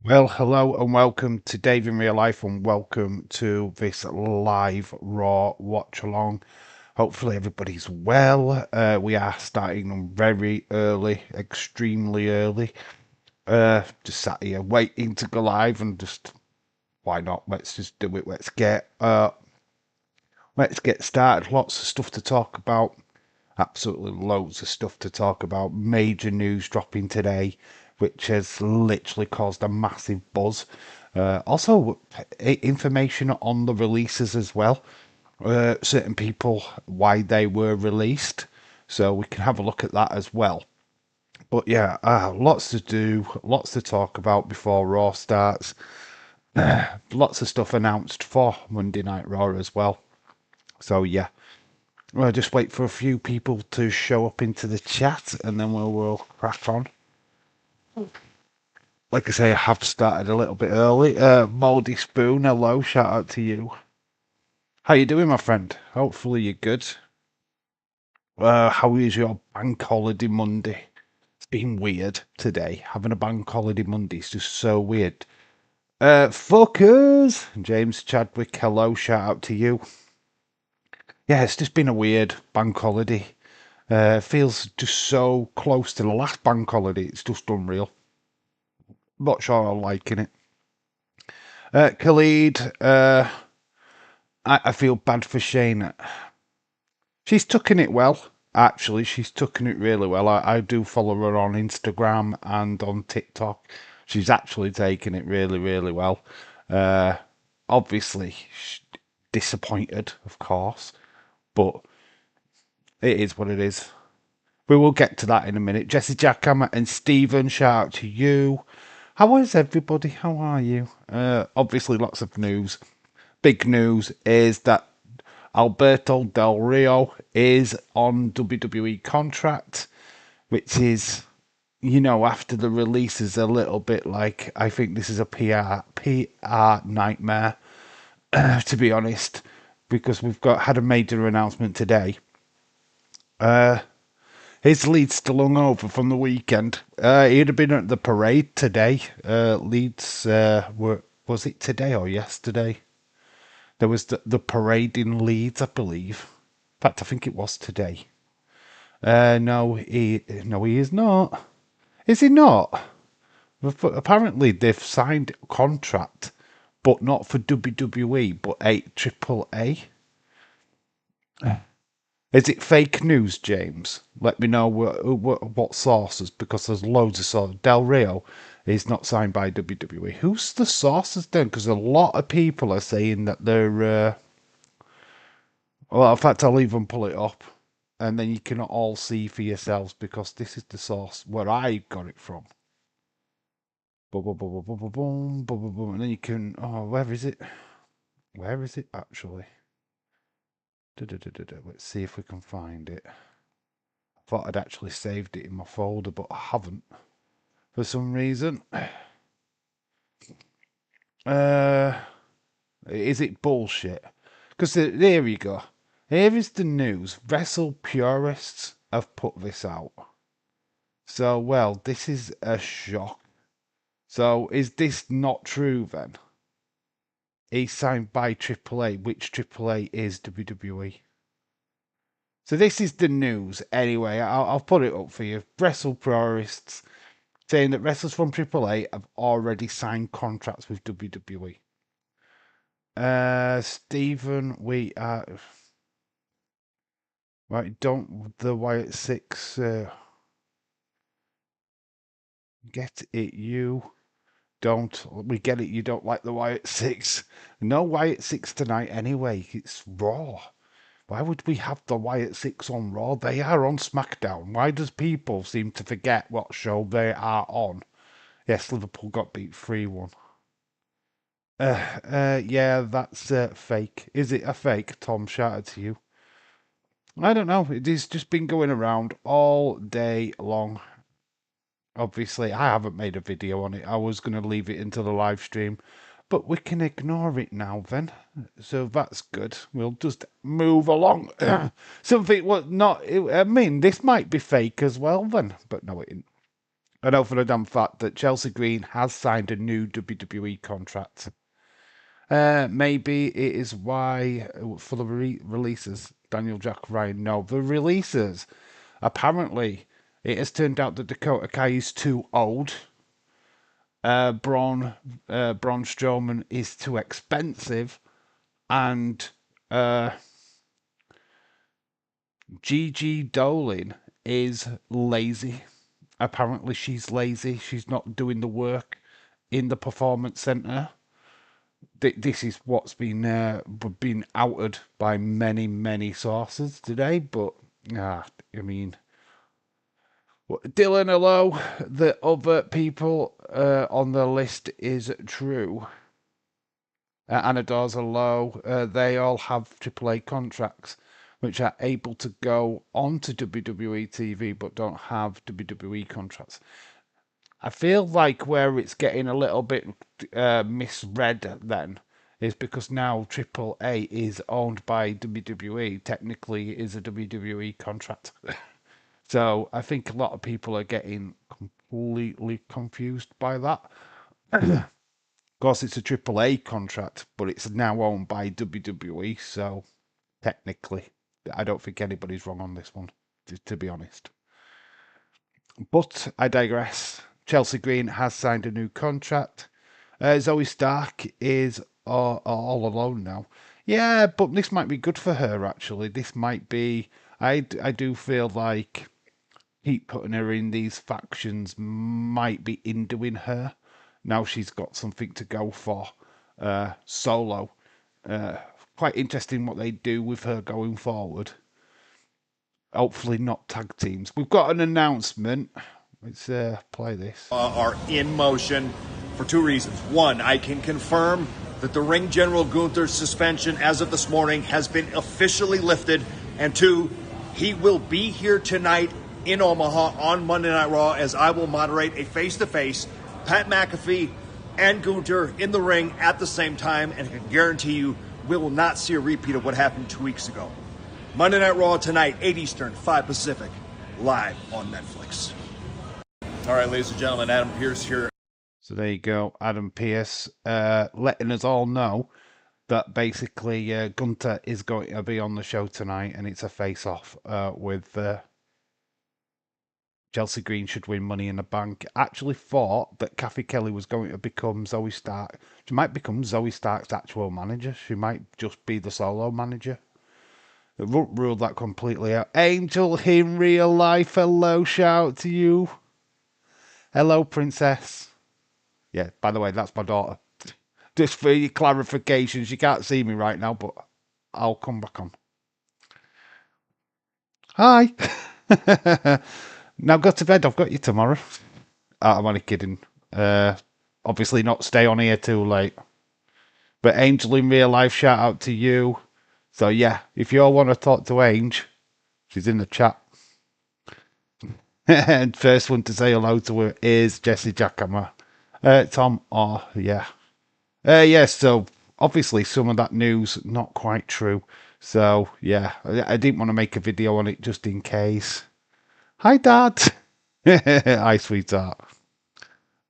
Well, hello and welcome to Dave in Real Life, and welcome to this live Raw watch along. Hopefully, everybody's well. We are starting them very early, extremely early. Just sat here waiting to go live, and just why not? Let's just do it. Let's get started. Lots of stuff to talk about. Absolutely loads of stuff to talk about. Major news dropping today, which has literally caused a massive buzz. Also, information on the releases as well. Certain people, why they were released. So we can have a look at that as well. But yeah, lots to do, lots to talk about before Raw starts. Lots of stuff announced for Monday Night Raw as well. So yeah, I'll just wait for a few people to show up into the chat and then we'll crack on. Like I say, I have started a little bit early. Moldy Spoon, hello, shout out to you. How you doing, my friend? Hopefully you're good. How is your bank holiday Monday? It's been weird today. Having a bank holiday Monday is just so weird. Fuckers! James Chadwick, hello, shout out to you. Yeah, it's just been a weird bank holiday. Feels just so close to the last bank holiday. It's just unreal. Not sure I'm liking it. Khalid, I feel bad for Shayna. She's tucking it well. Actually, she's tucking it really well. I do follow her on Instagram and on TikTok. She's actually taking it really, really well. Obviously, disappointed, of course, but it is what it is. We will get to that in a minute. Jesse Jackhammer and Stephen, shout out to you. How is everybody? How are you? Obviously, lots of news. Big news is that Alberto Del Rio is on WWE contract, which is, after the release is a little bit like, I think this is a PR nightmare, to be honest, because we've had a major announcement today. His lead's still hung over from the weekend. He'd have been at the parade today. Leeds was it today or yesterday? There was the parade in Leeds, I believe. In fact, I think it was today. No, he is not. Is he not? Apparently, they've signed a contract, but not for WWE, but AAA. Is it fake news, James? Let me know what sources, because there's loads of sources. Del Rio is not signed by WWE. Who's the sources then? Because a lot of people are saying that they're. Well, in fact, I'll even pull it up, and then you can all see for yourselves, because this is the source where I got it from. Boom, boom, boom, boom, boom, boom, boom, boom, boom, and then you can. Oh, where is it? Where is it actually? Let's see if we can find it. I thought I'd actually saved it in my folder, but I haven't for some reason. Uh, is it bullshit? Because there you go. Here is the news. Wrestle purists have put this out. So, well, this is a shock. So, is this not true then? He's signed by AAA, which AAA is WWE. So this is the news. Anyway, I'll put it up for you. Wrestle purists saying that wrestlers from AAA have already signed contracts with WWE. Stephen, we are right. Don't the Wyatt Six get it? You don't. We get it. You don't like the Wyatt Six. No Wyatt Six tonight. Anyway, it's Raw. Why would we have the Wyatt Six on Raw? They are on SmackDown. Why does people seem to forget what show they are on? Yes, Liverpool got beat 3-1. Yeah, that's fake. Is it a fake? Tom, shout out to you. I don't know. It has just been going around all day long. Obviously, I haven't made a video on it. I was going to leave it into the live stream, but we can ignore it now then. So that's good. We'll just move along. Something was not. I mean, this might be fake as well then, but no, it isn't. I know for a damn fact that Chelsea Green has signed a new WWE contract. Maybe it is why for the releases, Daniel Jack Ryan. No, the releases. Apparently, it has turned out that Dakota Kai is too old. Braun Strowman is too expensive, and Gigi Dolin is lazy. Apparently, she's lazy. She's not doing the work in the performance center. This is what's been outed by many sources today. But I mean, Dylan, hello. The other people on the list is true. Anadors, hello. They all have AAA contracts, which are able to go onto WWE TV, but don't have WWE contracts. I feel like where it's getting a little bit misread then is because now AAA is owned by WWE. Technically, it is a WWE contract. So I think a lot of people are getting completely confused by that. Of course, it's a AAA contract, but it's now owned by WWE. So technically, I don't think anybody's wrong on this one, to be honest. But I digress. Chelsea Green has signed a new contract. Zoe Stark is all alone now. Yeah, but this might be good for her, actually. This might be. I do feel like keep putting her in these factions might be hindered her. Now she's got something to go for solo. Quite interesting what they do with her going forward. Hopefully not tag teams. We've got an announcement. Let's play this. Are in motion for two reasons. One, I can confirm that the Ring General Gunther's suspension as of this morning has been officially lifted. And two, he will be here tonight in Omaha on Monday Night Raw as I will moderate a face-to-face Pat McAfee and Gunther in the ring at the same time. And I can guarantee you we will not see a repeat of what happened 2 weeks ago. Monday Night Raw tonight, 8 Eastern, 5 Pacific, live on Netflix. All right, ladies and gentlemen, Adam Pearce here. So there you go, Adam Pearce, letting us all know that basically Gunther is going to be on the show tonight, and it's a face-off with Chelsea Green should win Money in the Bank. Actually thought that Kathy Kelly was going to become Zoe Stark. She might become Zoe Stark's actual manager. She might just be the solo manager. Ruled that completely out. Angel in real life, hello, shout to you. Hello, princess. Yeah, by the way, that's my daughter. Just for your clarifications, you can't see me right now, but I'll come back on. Hi. Now go to bed. I've got you tomorrow. I'm only kidding. Obviously not stay on here too late. But Angel in real life, shout out to you. So yeah, if you all want to talk to Angel, she's in the chat. And first one to say hello to her is Jesse Jackhammer. Tom, oh yeah. Yeah, so obviously some of that news not quite true. So yeah, I didn't want to make a video on it just in case. Hi, Dad. Hi, sweetheart.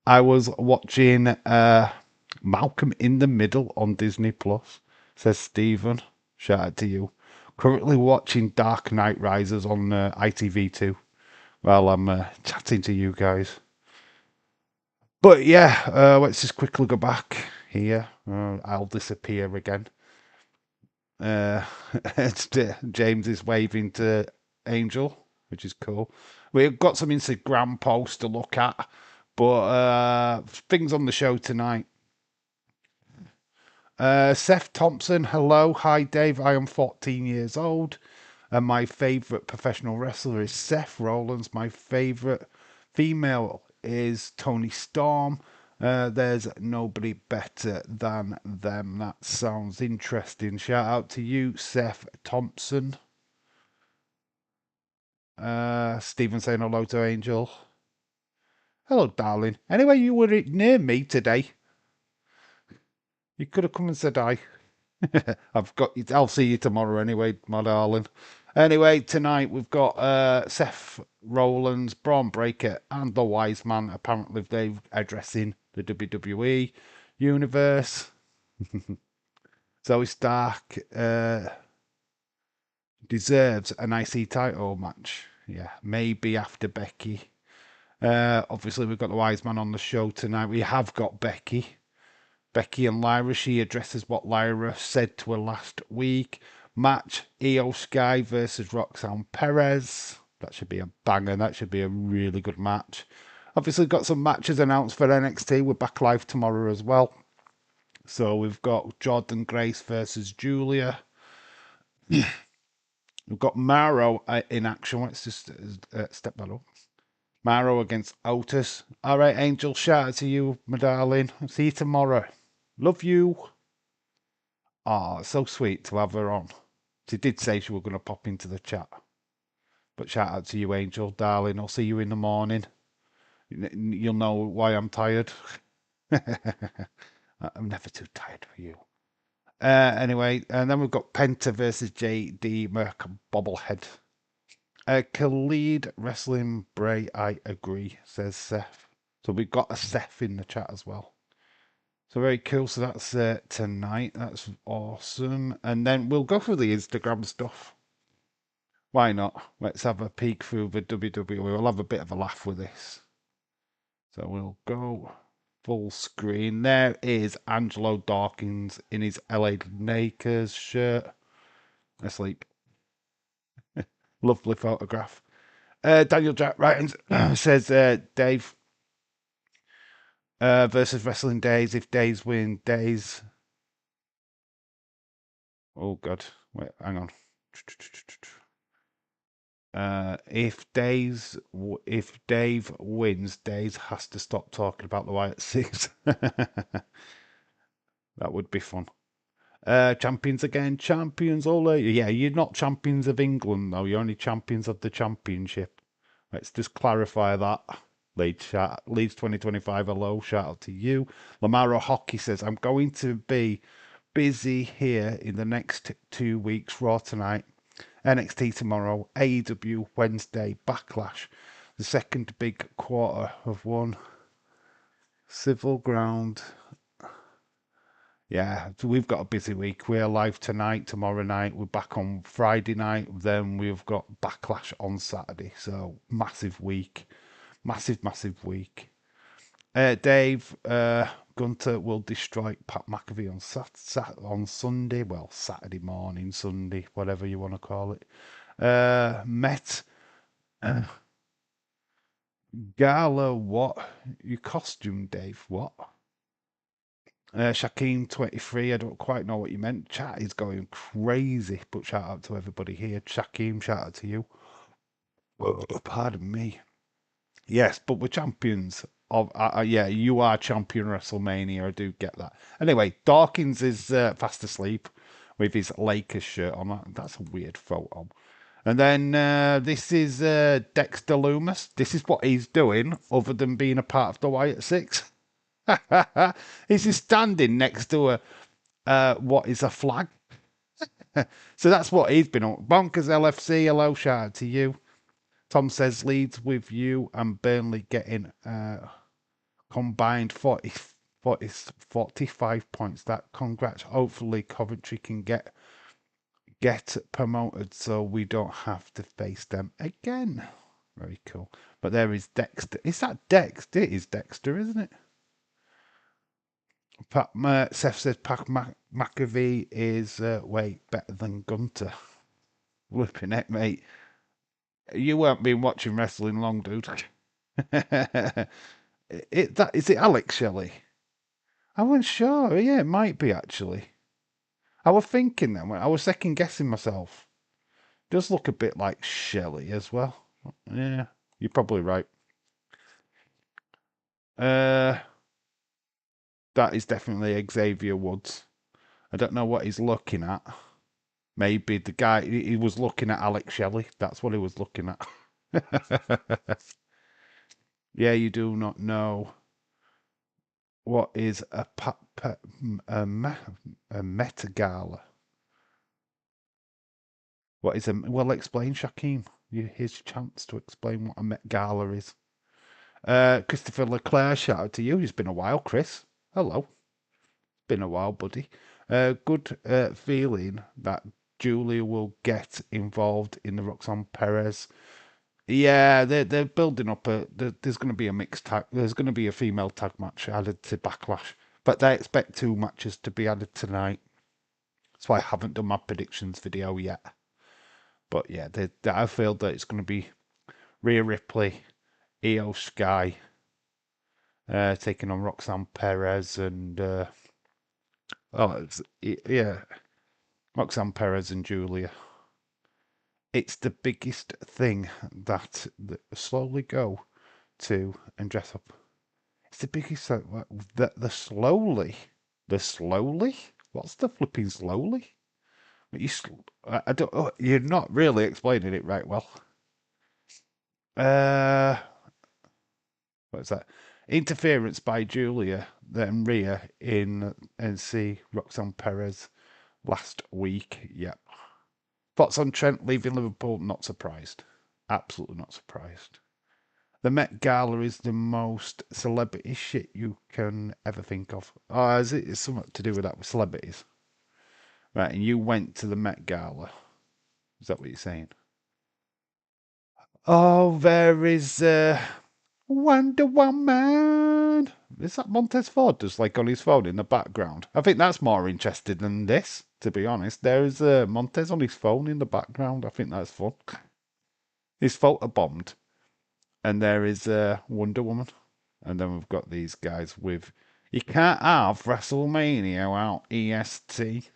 I was watching Malcolm in the Middle on Disney Plus, says Stephen. Shout out to you. Currently watching Dark Knight Rises on ITV2 while I'm chatting to you guys. But yeah, let's just quickly go back here. I'll disappear again. James is waving to Angel, which is cool. We've got some Instagram posts to look at, but things on the show tonight. Seth Thompson, hello. Hi, Dave. I am 14 years old, and my favourite professional wrestler is Seth Rollins. My favourite female is Tony Storm. There's nobody better than them. That sounds interesting. Shout out to you, Seth Thompson. Stephen saying hello to Angel. Hello, darling. Anyway, you were near me today. You could have come and said hi. I've got you. I'll see you tomorrow anyway, my darling. Anyway, tonight we've got Seth Rollins, Braun Breaker, and the Wise Man. Apparently, they're addressing the WWE universe. Zoe Stark deserves an IC title match. Yeah, maybe after Becky. Obviously, we've got the Wise Man on the show tonight. We have got Becky. Becky and Lyra. She addresses what Lyra said to her last week. Match Io Sky versus Roxanne Perez. That should be a banger. That should be a really good match. Obviously, got some matches announced for NXT. We're back live tomorrow as well. So we've got Jordan Grace versus Julia. We've got Maro in action. Let's just step that up. Maro against Otis. All right, Angel, shout out to you, my darling. See you tomorrow. Love you. Oh, so sweet to have her on. She did say she was going to pop into the chat. But shout out to you, Angel, darling. I'll see you in the morning. You'll know why I'm tired. I'm never too tired for you. Anyway, and then we've got Penta versus JD Merc Bobblehead. Khalid Wrestling Bray, I agree, says Seth. So we've got a Seth in the chat as well. So very cool. So that's tonight. That's awesome. And then we'll go through the Instagram stuff. Why not? Let's have a peek through the WWE. We'll have a bit of a laugh with this. So we'll go full screen. There is Angelo Dawkins in his LA Lakers shirt. Asleep. Lovely photograph. Daniel Jack Wright says Dave versus Wrestling Days. If Days win, Days. Oh God, wait, hang on. If Dave wins, Days has to stop talking about the Wyatt Six. That would be fun. Champions again, champions all. Yeah, you're not champions of England though. You're only champions of the championship. Let's just clarify that. Leeds 2025 hello, shout out to you. Lamaro Hockey says, I'm going to be busy here in the next 2 weeks. Raw tonight, NXT tomorrow, AEW Wednesday, Backlash. The second big quarter of one. Civil Ground. Yeah, so we've got a busy week. We're live tonight, tomorrow night. We're back on Friday night. Then we've got Backlash on Saturday. So massive week. Massive week. Dave, Gunter will destroy Pat McAfee on Sunday. Well, Saturday morning, Sunday, whatever you want to call it. Met Gala, what? Your costume, Dave, what? Shaquem 23, I don't quite know what you meant. Chat is going crazy, but shout out to everybody here. Shaquem, shout out to you. Pardon me. Yes, but we're champions of. Yeah, you are champion WrestleMania. I do get that. Anyway, Dawkins is fast asleep with his Lakers shirt on. That's a weird photo. And then this is Dexter Loomis. This is what he's doing, other than being a part of the Wyatt Six. He's standing next to what is a flag. So that's what he's been on. Bonkers LFC, hello, shout out to you. Tom says Leeds with you and Burnley getting combined 45 points. That congrats. Hopefully Coventry can get promoted so we don't have to face them again. Very cool. But there is Dexter. Is that Dexter? It is Dexter, isn't it? Seth says Pat McAfee is way better than Gunter. Flipping it, mate. You weren't been watching wrestling long, dude. Is it Alex Shelley? I wasn't sure. Yeah, it might be actually. I was thinking then. I was second guessing myself. Does look a bit like Shelley as well. Yeah, you're probably right. That is definitely Xavier Woods. I don't know what he's looking at. Maybe the guy, he was looking at Alex Shelley. That's what he was looking at. Yeah, you do not know what is a Met Gala. What is a... Well, explain, Shaquem. Here's your chance to explain what a Met Gala is. Christopher Leclerc, shout out to you. It's been a while, Chris. Hello. Been a while, buddy. Good feeling that Julia will get involved in the Roxanne Perez. Yeah, they're building up there's going to be a mixed tag. There's going to be a female tag match added to Backlash, but they expect 2 matches to be added tonight. That's why I haven't done my predictions video yet. But yeah, I feel that it's going to be Rhea Ripley, Io Sky, taking on Roxanne Perez and yeah, Roxanne Perez and Julia. It's the biggest thing that slowly go to and dress up. It's the biggest thing that the slowly. What's the flipping slowly? I don't. Oh, you're not really explaining it right well. Uh, what's that? Interference by Julia, then Rhea in NC Roxanne Perez last week. Yep. Thoughts on Trent leaving Liverpool? Not surprised. Absolutely not surprised. The Met Gala is the most celebrity shit you can ever think of. Oh, is it? It's something to do with that with celebrities. Right, and you went to the Met Gala. Is that what you're saying? Oh, there is Wonder Woman. Is that Montez Ford just like on his phone in the background? I think that's more interesting than this, to be honest. There's Montez on his phone in the background. I think that's fun. He's photobombed. And there is Wonder Woman. And then we've got these guys with... You can't have WrestleMania without EST.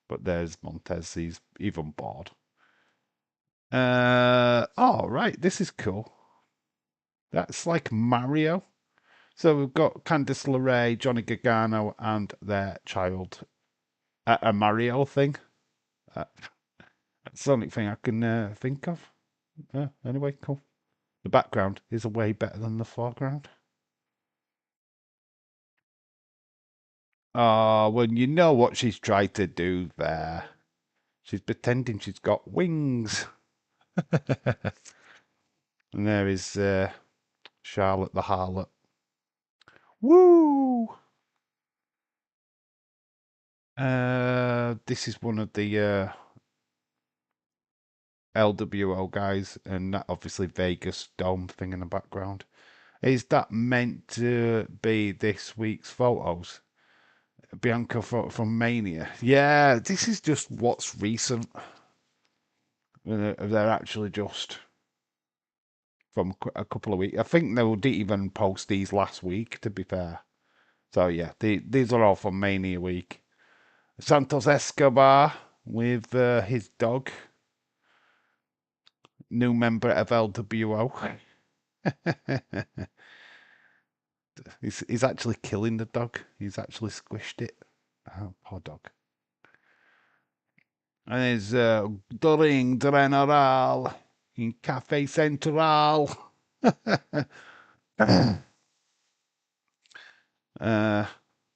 But there's Montez. He's even bored. Oh, right. This is cool. That's like Mario. So we've got Candice LeRae, Johnny Gargano, and their child. A Mario thing. That's the only thing I can think of. Anyway, cool. The background is way better than the foreground. Oh, well, you know what she's tried to do there. She's pretending she's got wings. And there is Charlotte the Harlot. Woo! This is one of the LWO guys, and that obviously Vegas Dome thing in the background. Is that meant to be this week's photos? Bianca from Mania. Yeah, this is just what's recent. They're actually just from a couple of weeks. I think they didn't even post these last week, to be fair. So yeah, these are all from Mania week. Santos Escobar with his dog. New member of LWO. he's actually killing the dog. He's actually squished it. Oh, poor dog. And there's During General in Cafe Central.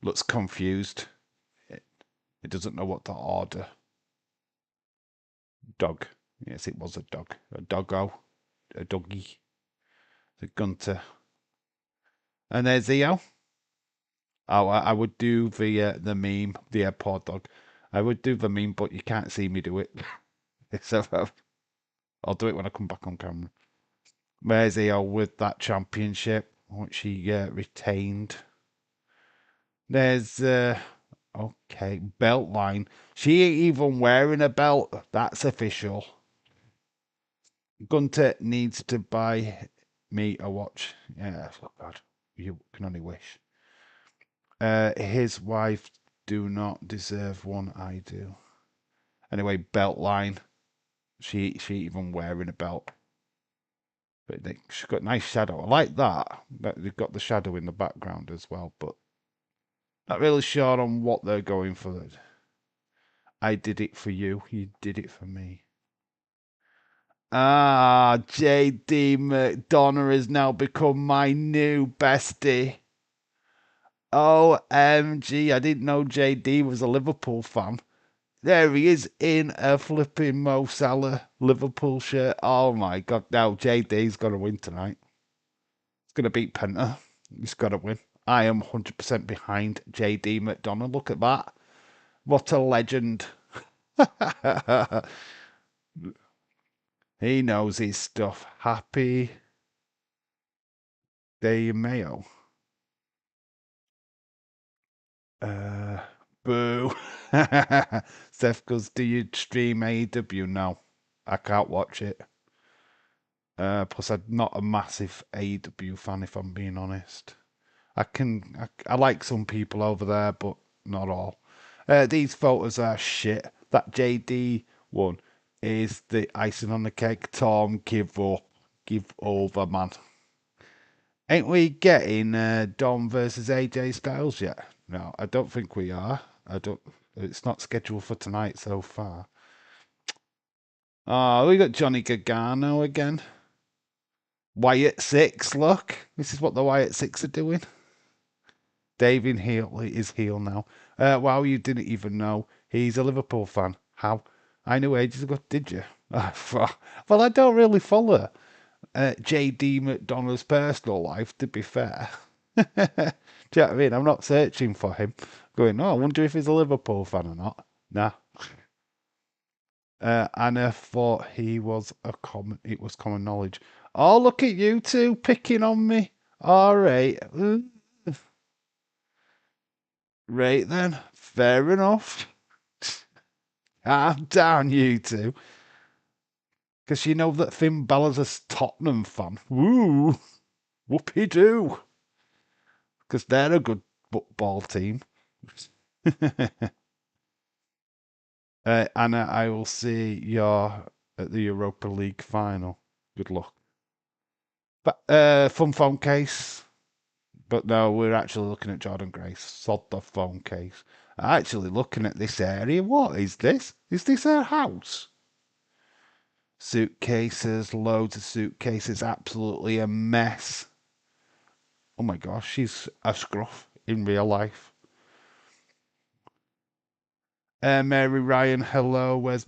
Looks confused. It doesn't know what to order. Dog. Yes, it was a dog. A doggo. A doggy. The Gunter. And there's EO. Oh, I would do the meme, the poor dog. I would do the meme, but you can't see me do it. So I'll do it when I come back on camera. There's EO with that championship, which he retained. There's okay, belt line. She ain't even wearing a belt. That's official. Gunter needs to buy me a watch. Yeah, oh God, you can only wish. His wife do not deserve one. I do. Anyway, belt line. She even wearing a belt. But she's got nice shadow. I like that. They've got the shadow in the background as well, but not really sure on what they're going for. I did it for you. You did it for me. Ah, JD McDonough has now become my new bestie. OMG, I didn't know JD was a Liverpool fan. There he is in a flipping Mo Salah Liverpool shirt. Oh my God. Now JD's got to win tonight. He's going to beat Penta. He's got to win. I am 100% behind JD McDonough. Look at that. What a legend. He knows his stuff. Happy Day Mayo. Boo. Seth goes, do you stream AEW? No, I can't watch it. Plus, I'm not a massive AEW fan, if I'm being honest. I like some people over there, but not all. These photos are shit. That JD one is the icing on the cake. Tom, give up. Give over, man. Ain't we getting Dom versus AJ Styles yet? No, I don't think we are. I don't. It's not scheduled for tonight so far. Oh, we got Johnny Gargano again. Wyatt Six, look. This is what the Wyatt Six are doing. David Heel is heel now. Wow, you didn't even know. He's a Liverpool fan. How? I knew ages ago, did you? Well, I don't really follow JD McDonough's personal life, to be fair. Do you know what I mean? I'm not searching for him. Going, oh, I wonder if he's a Liverpool fan or not. Nah. Anna thought he was it was common knowledge. Oh, look at you two picking on me. All right. Right then. Fair enough. Calm down, you two. Because you know that Finn Balor's a Tottenham fan. Woo! Whoopie doo. Because they're a good football team. Anna, I will see you at the Europa League final. Good luck. But fun phone case. But no, we're actually looking at Jordan Grace. Sod the phone case. Actually looking at this area. What is this? Is this her house? Suitcases, loads of suitcases, absolutely a mess. Oh my gosh, she's a scruff in real life. Mary Ryan, hello. Where's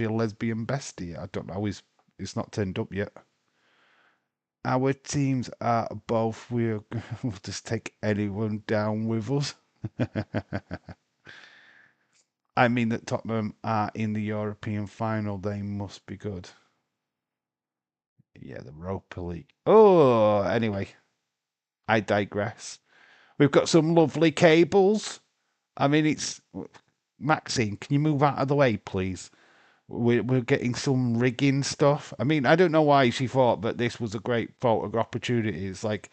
your lesbian bestie? I don't know. He's not turned up yet. Our teams are both. We'll just take anyone down with us. I mean that Tottenham are in the European final. They must be good. Yeah, the Europa League. Oh, anyway, I digress. We've got some lovely cables. I mean, it's Maxine. Can you move out of the way, please? We're getting some rigging stuff. I mean, I don't know why she thought that this was a great photo opportunity. It's like,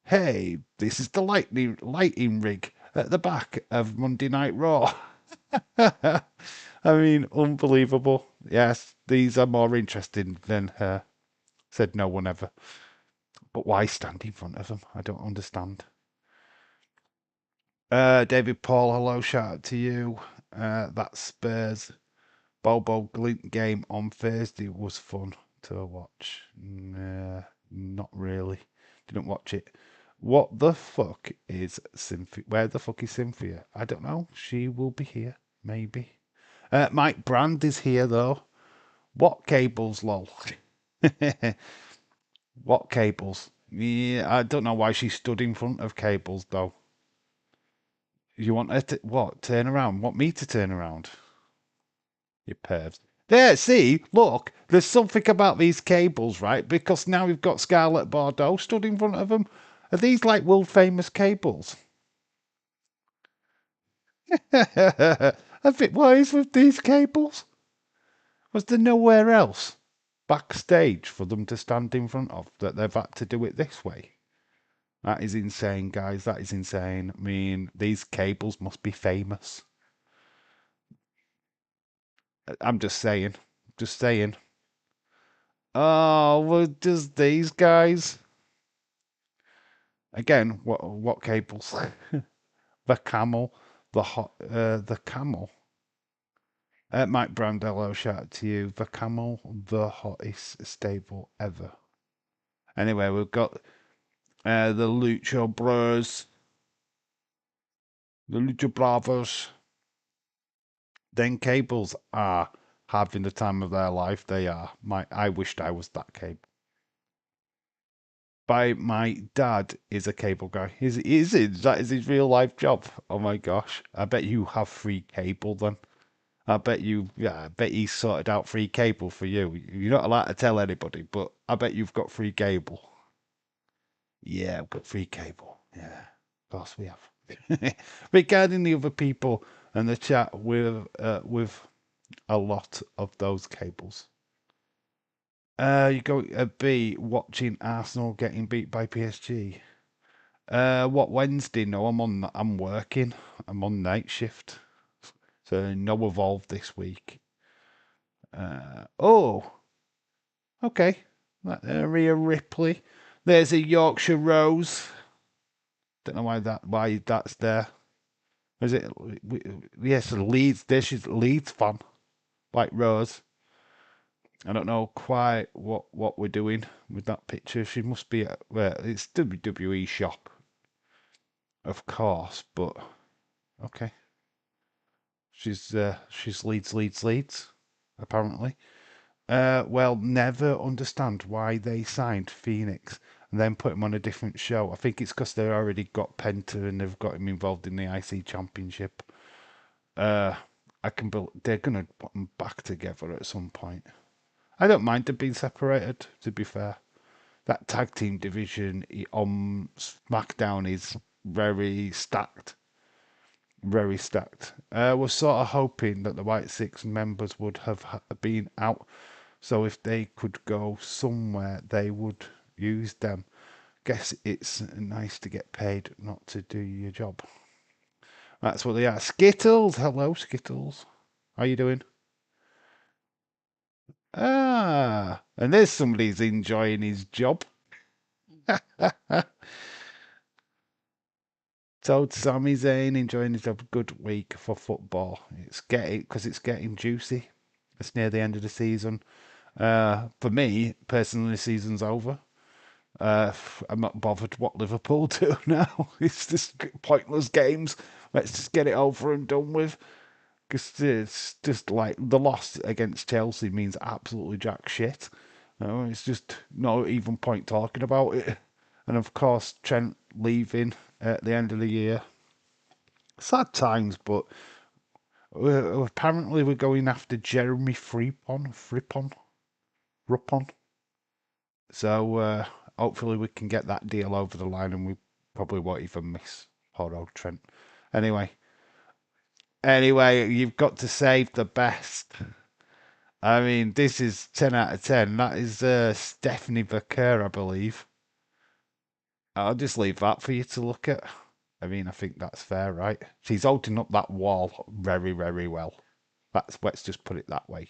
hey, this is the lighting rig at the back of Monday Night Raw. I mean, unbelievable. Yes, these are more interesting than her. Said no one ever. But why stand in front of them? I don't understand. David Paul, hello, shout out to you. That Spurs Bobo Glint game on Thursday was fun to watch. Nah, not really. Didn't watch it. What the fuck is Cynthia? Where the fuck is Cynthia? I don't know. She will be here, maybe. Mike Brand is here though. What cables, lol? What cables? Yeah, I don't know why she stood in front of cables though. You want her to what? Turn around? Want me to turn around? You pervs. There, see, look, there's something about these cables, right? Because now we've got Scarlett Bordeaux stood in front of them. Are these like world famous cables? I think, what is with these cables? Was there nowhere else backstage for them to stand in front of that they've had to do it this way? That is insane, guys. That is insane. I mean, these cables must be famous. I'm just saying. Just saying. Oh, well, just these guys. Again, what cables? The camel, the camel. Mike Brandello, shout out to you. The camel, the hottest stable ever. Anyway, we've got the Lucha Bros, the Lucha Bravos. Then cables are having the time of their life. They are. I wished I was that cable. My dad is a cable guy. Is it? That is his real life job. Oh my gosh. I bet you have free cable then. I bet he's sorted out free cable for you. You're not allowed to tell anybody, but I bet you've got free cable. Yeah, I've got free cable. Yeah, of course we have. Regarding the other people and the chat with a lot of those cables. You go B watching Arsenal getting beat by PSG. What Wednesday? No, I'm working. I'm on night shift, so no Evolve this week. Oh, okay. Rhea Ripley. There's a Yorkshire Rose. Don't know why that's there. Is it? Yes, Leeds. There she's Leeds fan, like Rose. I don't know quite what we're doing with that picture. She must be at well, it's WWE shop, of course, but okay. She's Leeds, apparently. Well, never understand why they signed Phoenix and then put him on a different show. I think it's because they already got Penta and they've got him involved in the IC Championship. Uh, they're gonna put them back together at some point. I don't mind them being separated. To be fair, that tag team division on SmackDown is very stacked. Very stacked. We're sort of hoping that the White Six members would have been out, so if they could go somewhere, they would use them. Guess it's nice to get paid, not to do your job. That's what they are. Skittles, hello Skittles. How you doing? And there's somebody's enjoying his job. Told Sami Zayn enjoying his job. Good week for football. It's getting juicy. It's near the end of the season. For me personally, the season's over. I'm not bothered what Liverpool do now. It's just pointless games. Let's just get it over and done with. Because it's just like the loss against Chelsea means absolutely jack shit. It's just no even point talking about it. And of course, Trent leaving at the end of the year. Sad times, but apparently we're going after Jeremy Ruppon. So hopefully we can get that deal over the line, and we probably won't even miss poor old Trent. Anyway, you've got to save the best. I mean, this is 10 out of 10. That is Stephanie Vaquer, I believe. I'll just leave that for you to look at. I mean, I think that's fair, right? She's holding up that wall very, very well. Let's just put it that way.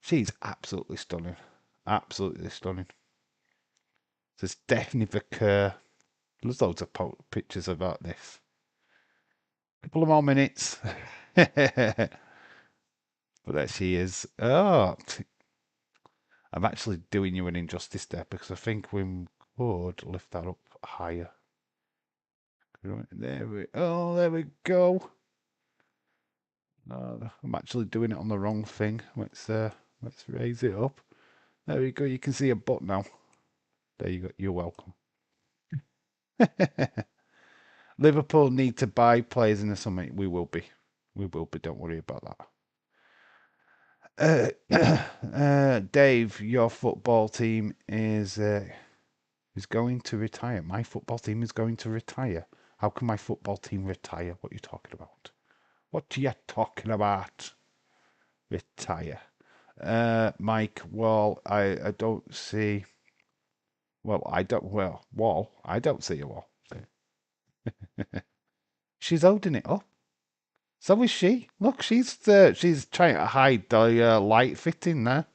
She's absolutely stunning. Absolutely stunning. There's Stephanie Vaquer. There's loads of pictures about this. Couple of more minutes. But there she is. Oh, I'm actually doing you an injustice there because I think we could lift that up higher. There we go. I'm actually doing it on the wrong thing. Let's raise it up. There we go. You can see a butt now. There you go. You're welcome. Liverpool need to buy players in the summer. We will be. We will be. Don't worry about that. Dave, your football team is going to retire. My football team is going to retire. How can my football team retire? What are you talking about? What are you talking about? Retire. Mike Wall, I don't see. Well, I don't. Well, wall. I don't see a wall. She's holding it up. So is she. Look, she's trying to hide the light fitting there.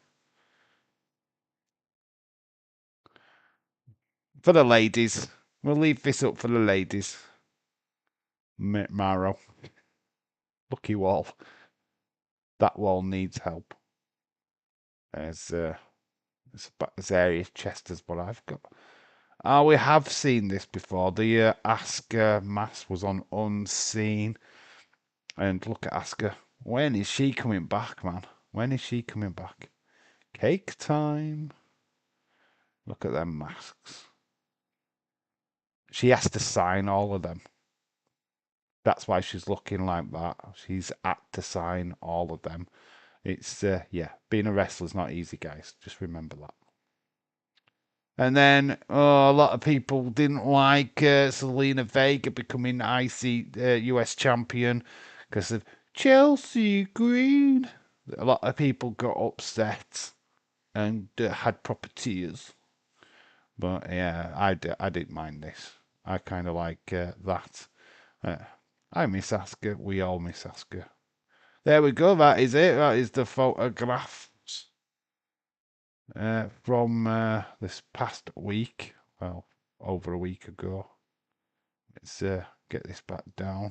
For the ladies. We'll leave this up for the ladies. Maro. Lucky wall. That wall needs help. There's area chest as what I've got. We have seen this before. The Asuka mask was on unseen. And look at Asuka. When is she coming back, man? When is she coming back? Cake time. Look at them masks. She has to sign all of them. That's why she's looking like that. She's had to sign all of them. It's, yeah, being a wrestler's not easy, guys. Just remember that. And then a lot of people didn't like Selena Vega becoming IC US champion because of Chelsea Green. A lot of people got upset and had proper tears. But yeah, I didn't mind this. I kind of like that. Uh, I miss Asuka. We all miss Asuka. There we go. That is it. That is the photographs from this past week. Well, over a week ago. Let's get this back down.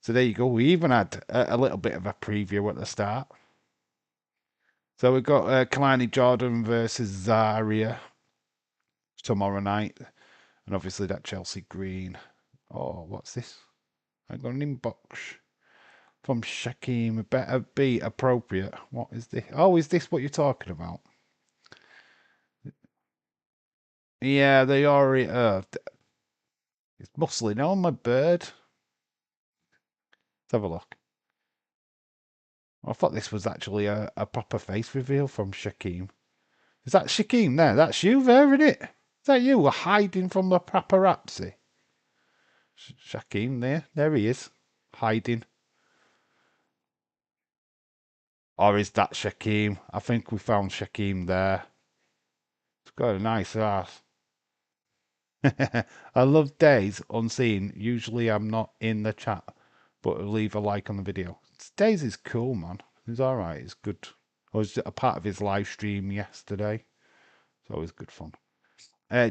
So there you go. We even had a little bit of a preview at the start. So we've got Kalani Jordan versus Zarya tomorrow night. And obviously that Chelsea Green. Oh, what's this? I got an inbox from Shaquem. Better be appropriate. What is this? Oh, is this what you're talking about? Yeah, they already. It's muscling on my bird. Let's have a look. I thought this was actually a proper face reveal from Shaquem. Is that Shaquem there? That's you there, isn't it? Is that you hiding from the paparazzi? Shaquem there. There he is. Hiding. Or is that Shaquem? I think we found Shaquem there. It's got a nice ass. I love Days unseen. Usually I'm not in the chat, but leave a like on the video. Days is cool, man. He's alright. It's good. I was a part of his live stream yesterday. It's always good fun.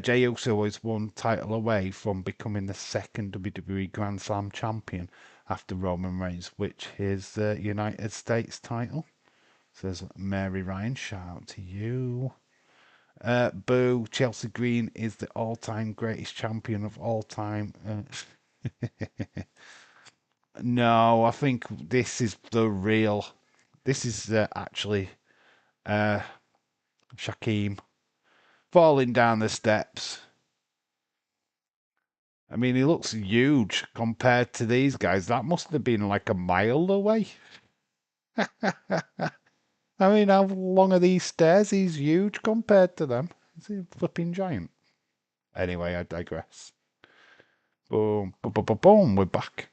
Jey Uso is one title away from becoming the second WWE Grand Slam champion after Roman Reigns, which is the United States title. Says Mary Ryan. Shout out to you. Boo, Chelsea Green is the all-time greatest champion of all time. No, I think this is the real. This is actually Shaquem falling down the steps. I mean, he looks huge compared to these guys. That must have been like a mile away. I mean, how long are these stairs? He's huge compared to them. Is he a flipping giant? Anyway, I digress. Boom, boom, boom, boom, boom. We're back.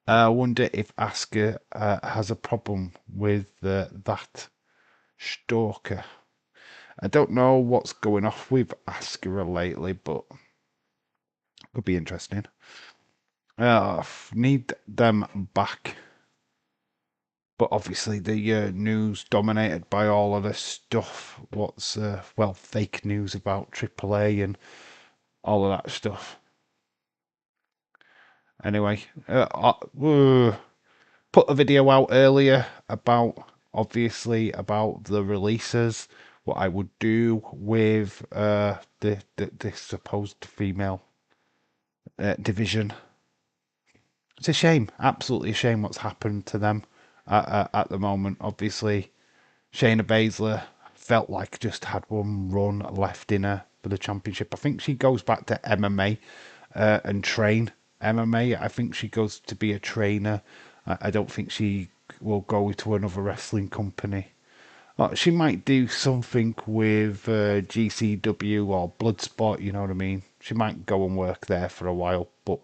I wonder if Asuka has a problem with that stalker. I don't know what's going off with Asuka lately, but could be interesting. Need them back. But obviously the news dominated by all of this stuff. What's, well, fake news about AAA and all of that stuff. Anyway, put a video out earlier about, obviously, about the releases, what I would do with the supposed female division. It's a shame, absolutely a shame what's happened to them at the moment. Obviously, Shayna Baszler felt like just had one run left in her for the championship. I think she goes back to MMA and train MMA. I think she goes to be a trainer. I don't think she will go to another wrestling company. She might do something with GCW or Bloodsport, you know what I mean? She might go and work there for a while, but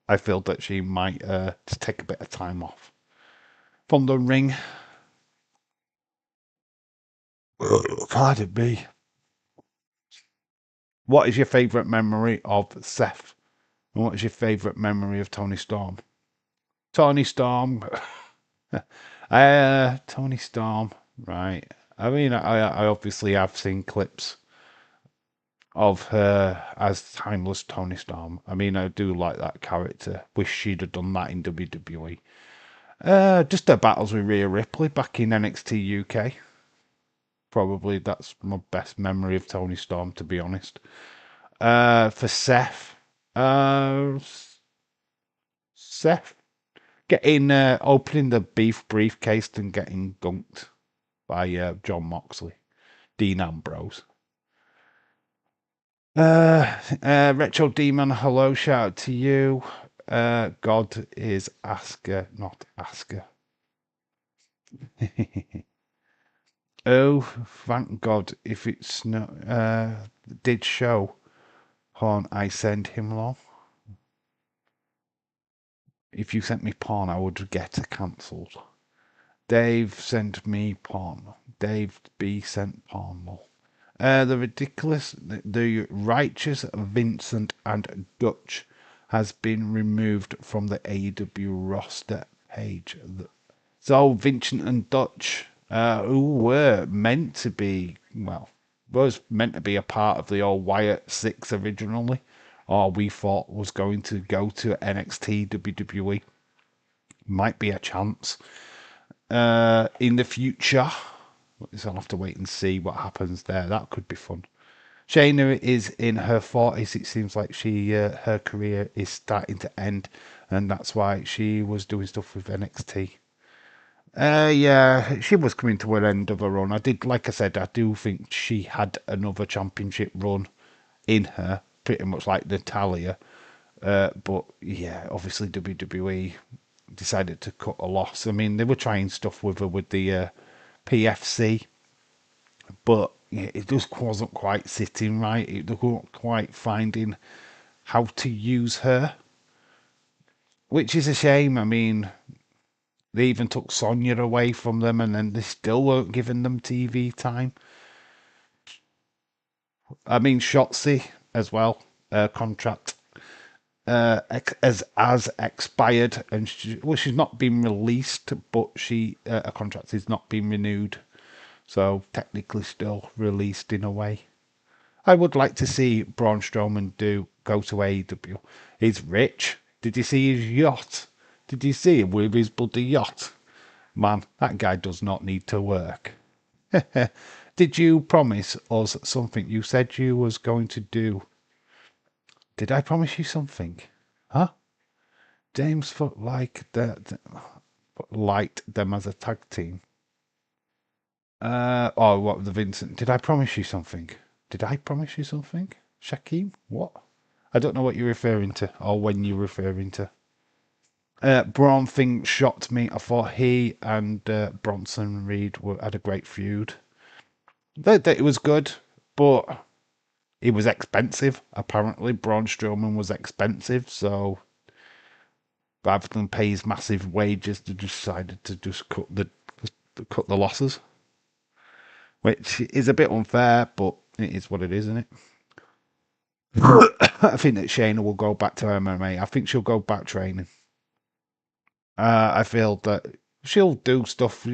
I feel that she might just take a bit of time off from the ring. Pardon me. What is your favourite memory of Seth? And what is your favourite memory of Tony Storm? Tony Storm. Tony Storm. Right. I mean, I obviously have seen clips of her as timeless Tony Storm. I mean, I do like that character. Wish she'd have done that in WWE. Just her battles with Rhea Ripley back in NXT UK. Probably that's my best memory of Tony Storm, to be honest. For Seth, Seth getting opening the beef briefcase and getting gunked by John Moxley, Dean Ambrose. Retro Demon, hello, shout out to you. God is Asuka, not Asuka. Oh, thank God, if it's not did show porn, I send him along. If you sent me porn, I would get it cancelled. Dave sent me porn. Dave B sent porn. The ridiculous, the righteous Vincent and Dutch has been removed from the AEW roster page. So Vincent and Dutch, who were meant to be, well, was meant to be a part of the old Wyatt Six originally, or we thought was going to go to NXT WWE. Might be a chance in the future. So I'll have to wait and see what happens there. That could be fun. Shayna is in her 40s. It seems like her career is starting to end, and that's why she was doing stuff with NXT. Yeah, she was coming to an end of her run. Like I said, I do think she had another championship run in her, pretty much like Natalia. But yeah, obviously WWE decided to cut a loss. I mean, they were trying stuff with her with the PFC, but yeah, it just wasn't quite sitting right. It wasn't quite finding how to use her, which is a shame. I mean, they even took Sonya away from them, and then they still weren't giving them TV time. I mean, Shotzi as well, contract as expired, and she's not been released, but her contract is not being renewed, so technically still released in a way. I would like to see Braun Strowman go to AEW. He's rich. Did you see his yacht? Did you see him with his bloody yacht? Man, that guy does not need to work. Did you promise us something you said you was going to do? Did I promise you something? Huh? James Foot liked them as a tag team. What the Vincent? Did I promise you something? Did I promise you something? Shaquem? What? I don't know what you're referring to or when you're referring to. Braun thing shocked me. I thought he and Bronson Reed had a great feud. It was good, but it was expensive. Apparently, Braun Strowman was expensive, so rather than pay his massive wages, they decided to just cut the losses, which is a bit unfair, but it is what it is, isn't it? I think that Shayna will go back to MMA. I think she'll go back training. I feel that she'll do stuff.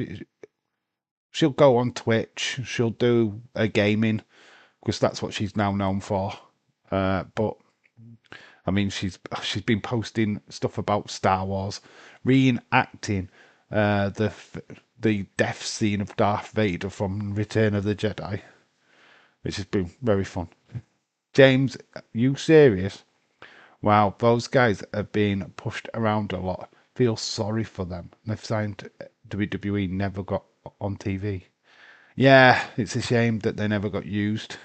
She'll go on Twitch. She'll do a gaming because that's what she's now known for. But I mean, she's been posting stuff about Star Wars, reenacting the death scene of Darth Vader from Return of the Jedi, which has been very fun. James, you serious? Wow, those guys are being pushed around a lot. Feel sorry for them. They've signed WWE, never got on TV. Yeah, it's a shame that they never got used.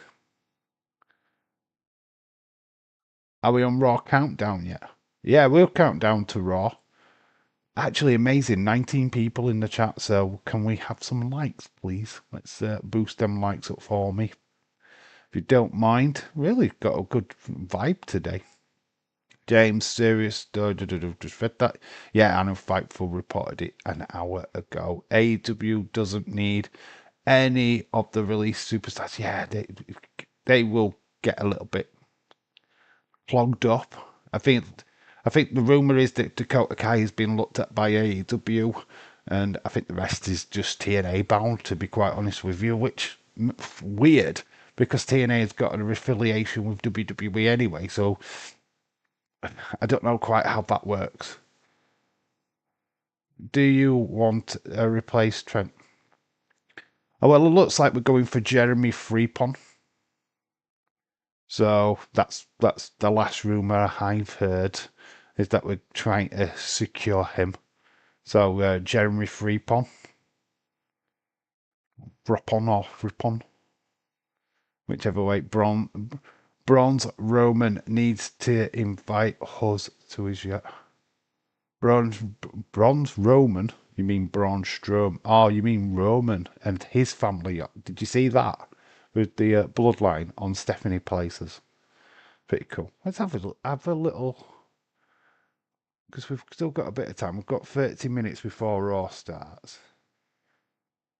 Are we on Raw Countdown yet? Yeah, we'll count down to Raw. Actually, amazing. 19 people in the chat, so can we have some likes, please? Let's boost them likes up for me. If you don't mind. Really got a good vibe today. James, serious? Just read that. Yeah, Anna Fightful reported it an hour ago. AEW doesn't need any of the released superstars. Yeah, they will get a little bit clogged up. I think the rumor is that Dakota Kai has been looked at by AEW, and I think the rest is just TNA bound. To be quite honest with you, which weird because TNA has got an affiliation with WWE anyway. So I don't know quite how that works. Do you want a replace Trent? Oh well, it looks like we're going for Jeremy Freepon. So that's the last rumor I've heard is that we're trying to secure him. So Jeremy Frippon or Frippon, whichever way. Bronze Roman needs to invite Hus to his yacht. Bronze Roman? You mean Braun Strowman? Oh, you mean Roman and his family yacht. Did you see that? With the bloodline on Stephanie Places. Pretty cool. Let's have a little, because we've still got a bit of time. We've got 30 minutes before Raw starts.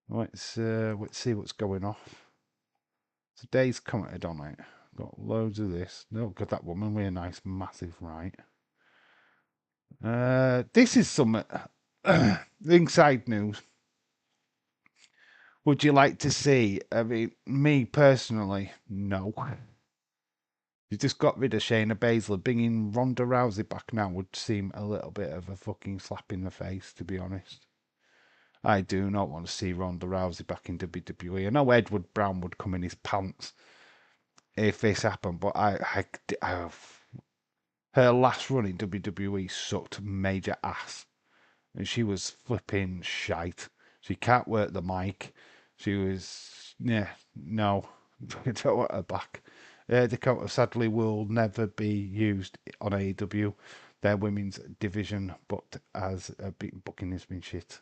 Let's see what's going off. Today's commented on it. Got loads of this. No, got that woman with a nice massive right. This is some inside news. Would you like to see? I mean, me personally, no. You just got rid of Shayna Baszler. Bringing Ronda Rousey back now would seem a little bit of a fucking slap in the face, to be honest. I do not want to see Ronda Rousey back in WWE. I know Edward Brown would come in his pants if this happened, but her last run in WWE sucked major ass. And she was flipping shite. She can't work the mic. She was, yeah, no, I don't want her back. Dakota sadly will never be used on AEW, their women's division, but as booking has been shit.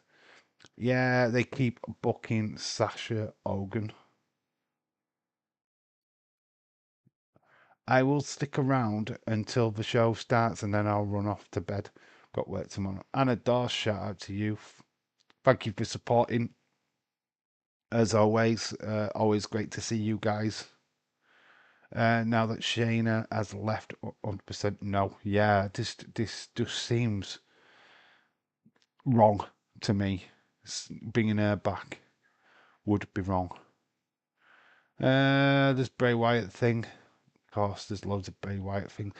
Yeah, they keep booking Sasha Hogan. I will stick around until the show starts and then I'll run off to bed. Got work tomorrow. Anna Dawes, shout out to you. Thank you for supporting. As always, always great to see you guys. Now that Shayna has left, 100% no. Yeah, this just seems wrong to me. Bringing her back would be wrong. There's Bray Wyatt thing. Of course, there's loads of Bray Wyatt things.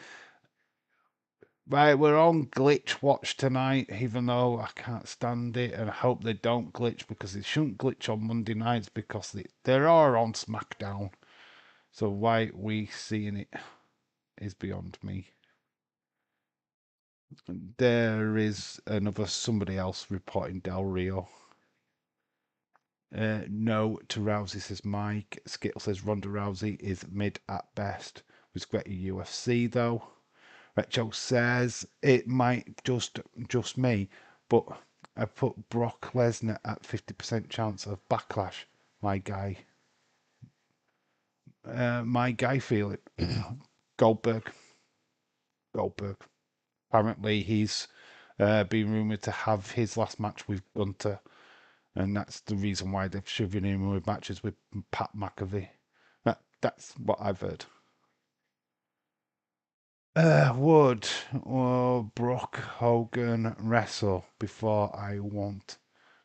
Right, we're on Glitch Watch tonight, even though I can't stand it, and I hope they don't glitch because they shouldn't glitch on Monday nights because they are on SmackDown. So why we seeing it is beyond me. There is another somebody else reporting Del Rio. No to Rousey, says Mike. Skittle says Ronda Rousey is mid at best. Was great at UFC though. Recho says it might just me, but I put Brock Lesnar at 50% chance of backlash. My guy. My guy feel it. Goldberg. Apparently he's been rumoured to have his last match with Gunter, and that's the reason why they've shoving him with matches with Pat McAfee. That's what I've heard. Would Brooke Hogan wrestle before I want?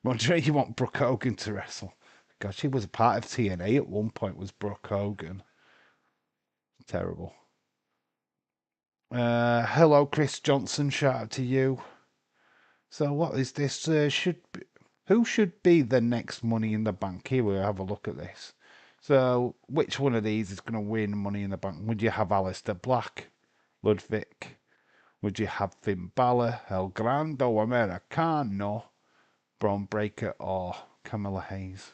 You want Brooke Hogan to wrestle? God, she was a part of TNA at one point. Was Brooke Hogan? Terrible. Hello, Chris Johnson. Shout out to you. So what is this? Who should be the next Money in the Bank? Here we have a look at this. So which one of these is going to win Money in the Bank? Would you have Aleister Black, Ludwig? Would you have Finn Balor, El Grande Americano, Braun Breaker, or Camilla Hayes?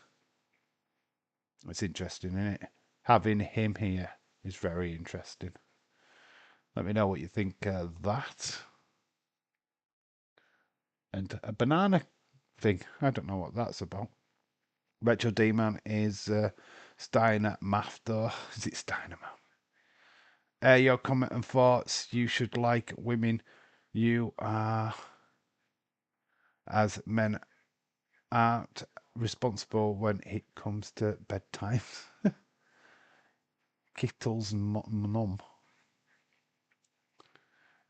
It's interesting, isn't it? Having him here is very interesting. Let me know what you think of that. And a banana thing. I don't know what that's about. Retro D-Man is Steiner Mafter. Is it Steiner Mafter? Your comment and thoughts. You should like women. You are, as men, aren't responsible when it comes to bedtime. Kittles and mum.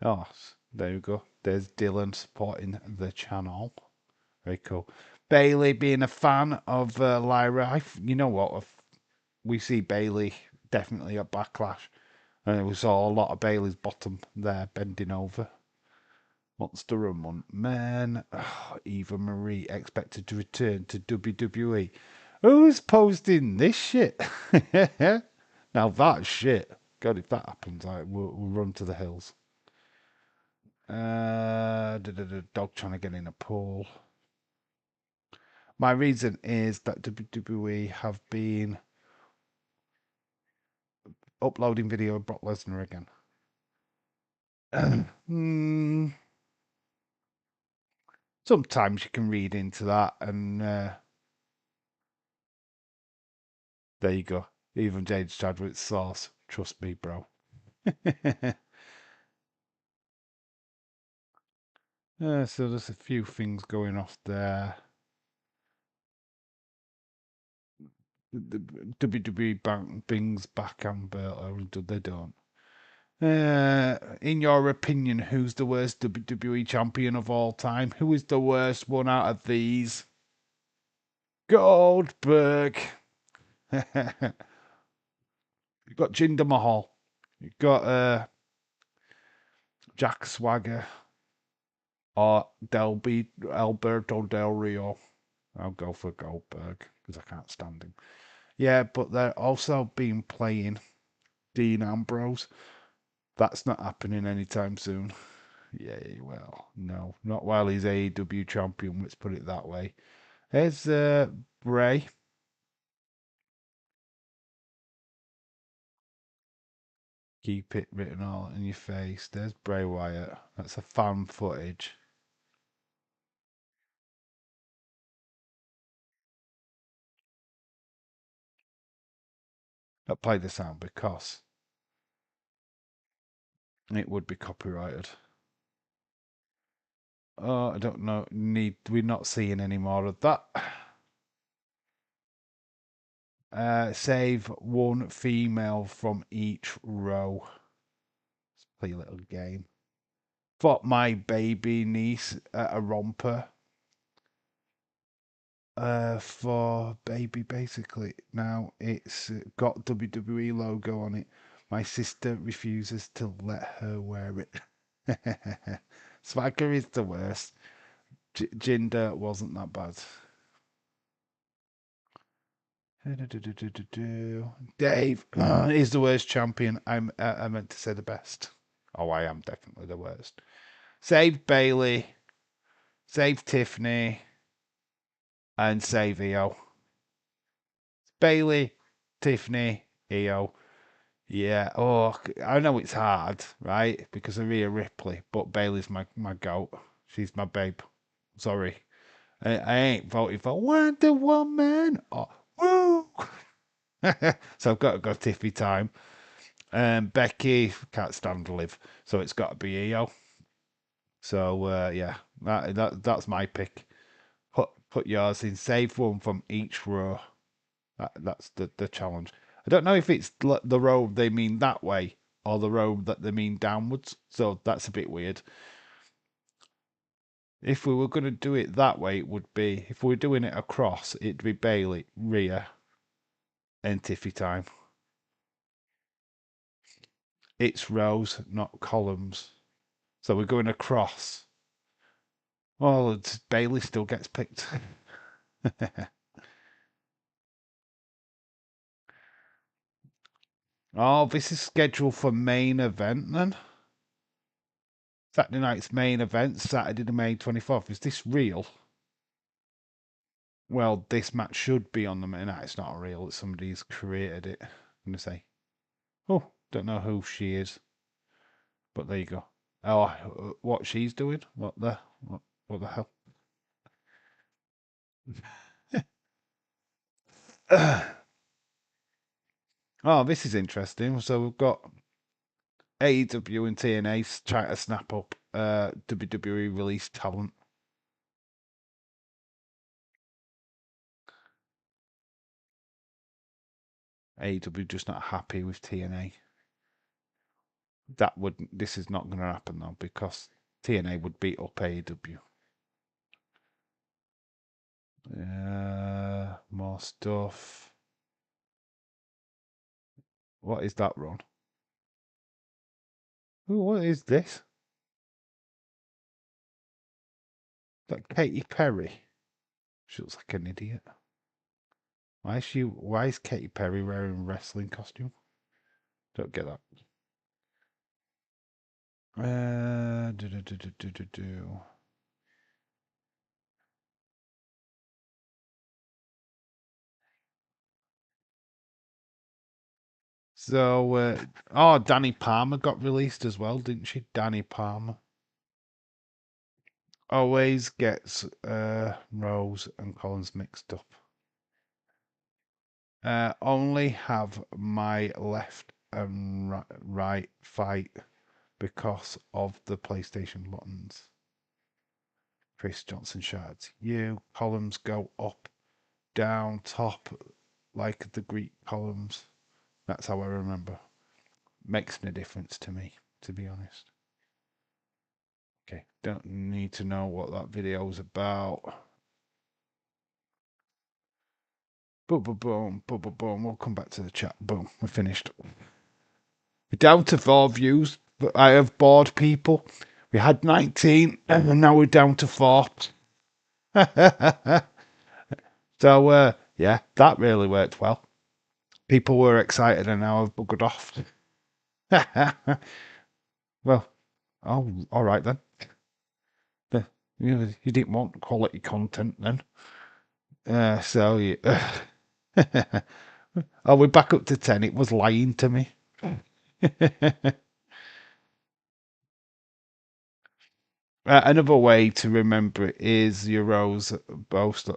Oh, there you go. There's Dylan supporting the channel. Very cool. Bailey being a fan of Lyra. You know what? We see Bailey definitely at Backlash. And we saw a lot of Bailey's bottom there bending over. Monster Run Man. Oh, Eva Marie expected to return to WWE. Who's posting this shit? Now that's shit. God, if that happens, we'll run to the hills. Dog trying to get in a pool. My reason is that WWE have been uploading video of Brock Lesnar again. Sometimes you can read into that, and there you go. Even James Chadwick's sauce. Trust me, bro. So there's a few things going off there. The WWE brings back Amber, or they don't. In your opinion, who's the worst WWE champion of all time? Who is the worst one out of these? Goldberg. You've got Jinder Mahal. You've got Jack Swagger or Alberto Del Rio. I'll go for Goldberg because I can't stand him. Yeah, but they're also been playing Dean Ambrose. That's not happening anytime soon. Yeah, well, no, not while he's AEW champion. Let's put it that way. There's Bray. Keep it written all in your face. There's Bray Wyatt. That's a fan footage. I play the sound because it would be copyrighted. Oh, I don't know. We're not seeing any more of that. Save one female from each row. Let's play a little game. Got my baby niece at a romper. For baby, basically. Now it's got WWE logo on it. My sister refuses to let her wear it. Swagger is the worst. Jinder wasn't that bad. Dave is the worst champion. I meant to say the best. Oh, I am definitely the worst. Save Bailey, save Tiffany, and save Io. Bailey, Tiffany, Io. Yeah. Oh, I know it's hard, right? Because of Rhea Ripley, but Bailey's my goat. She's my babe. Sorry, I ain't voting for Wonder Woman. Oh, woo! So I've got to go Tiffy time. Becky can't stand Liv, so it's got to be Io. So yeah, that's my pick. Put yours in. Save one from each row. That's the challenge. I don't know if it's the row they mean that way or the row that they mean downwards. So that's a bit weird. If we were going to do it that way, it would be, if we were doing it across, it'd be Bailey, Rhea, and Tiffy time. It's rows, not columns. So we're going across. Well, Bailey still gets picked. Oh, this is scheduled for main event then. Saturday night's main event, Saturday the May 24th. Is this real? Well, this match should be on the main night. It's not real. Somebody's created it. I'm going to say. Oh, don't know who she is. But there you go. Oh, what she's doing? What the hell? Oh, this is interesting. So we've got AEW and TNA trying to snap up WWE release talent. AEW just not happy with TNA. This is not going to happen though because TNA would beat up AEW. More stuff. What is that, Ron? Ooh, what is this? Is that Katy Perry? She looks like an idiot. Why is Katy Perry wearing a wrestling costume? Don't get that. So, oh, Danny Palmer got released as well, didn't she? Danny Palmer always gets Rose and Collins mixed up. Only have my left and right fight because of the PlayStation buttons. Chris Johnson shouts, "You columns go up, down, top, like the Greek columns." That's how I remember. Makes no difference to me, to be honest. Okay, don't need to know what that video is about. Boom, boom, boom, boom, boom, boom. We'll come back to the chat. Boom, we're finished. We're down to 4 views, but I have bored people. We had 19, and now we're down to 4. So, yeah, that really worked well. People were excited, and now I've buggered off. Well, oh, all right then. You didn't want quality content then. So, yeah. Oh, we're back up to 10. It was lying to me. Another way to remember it is your rows both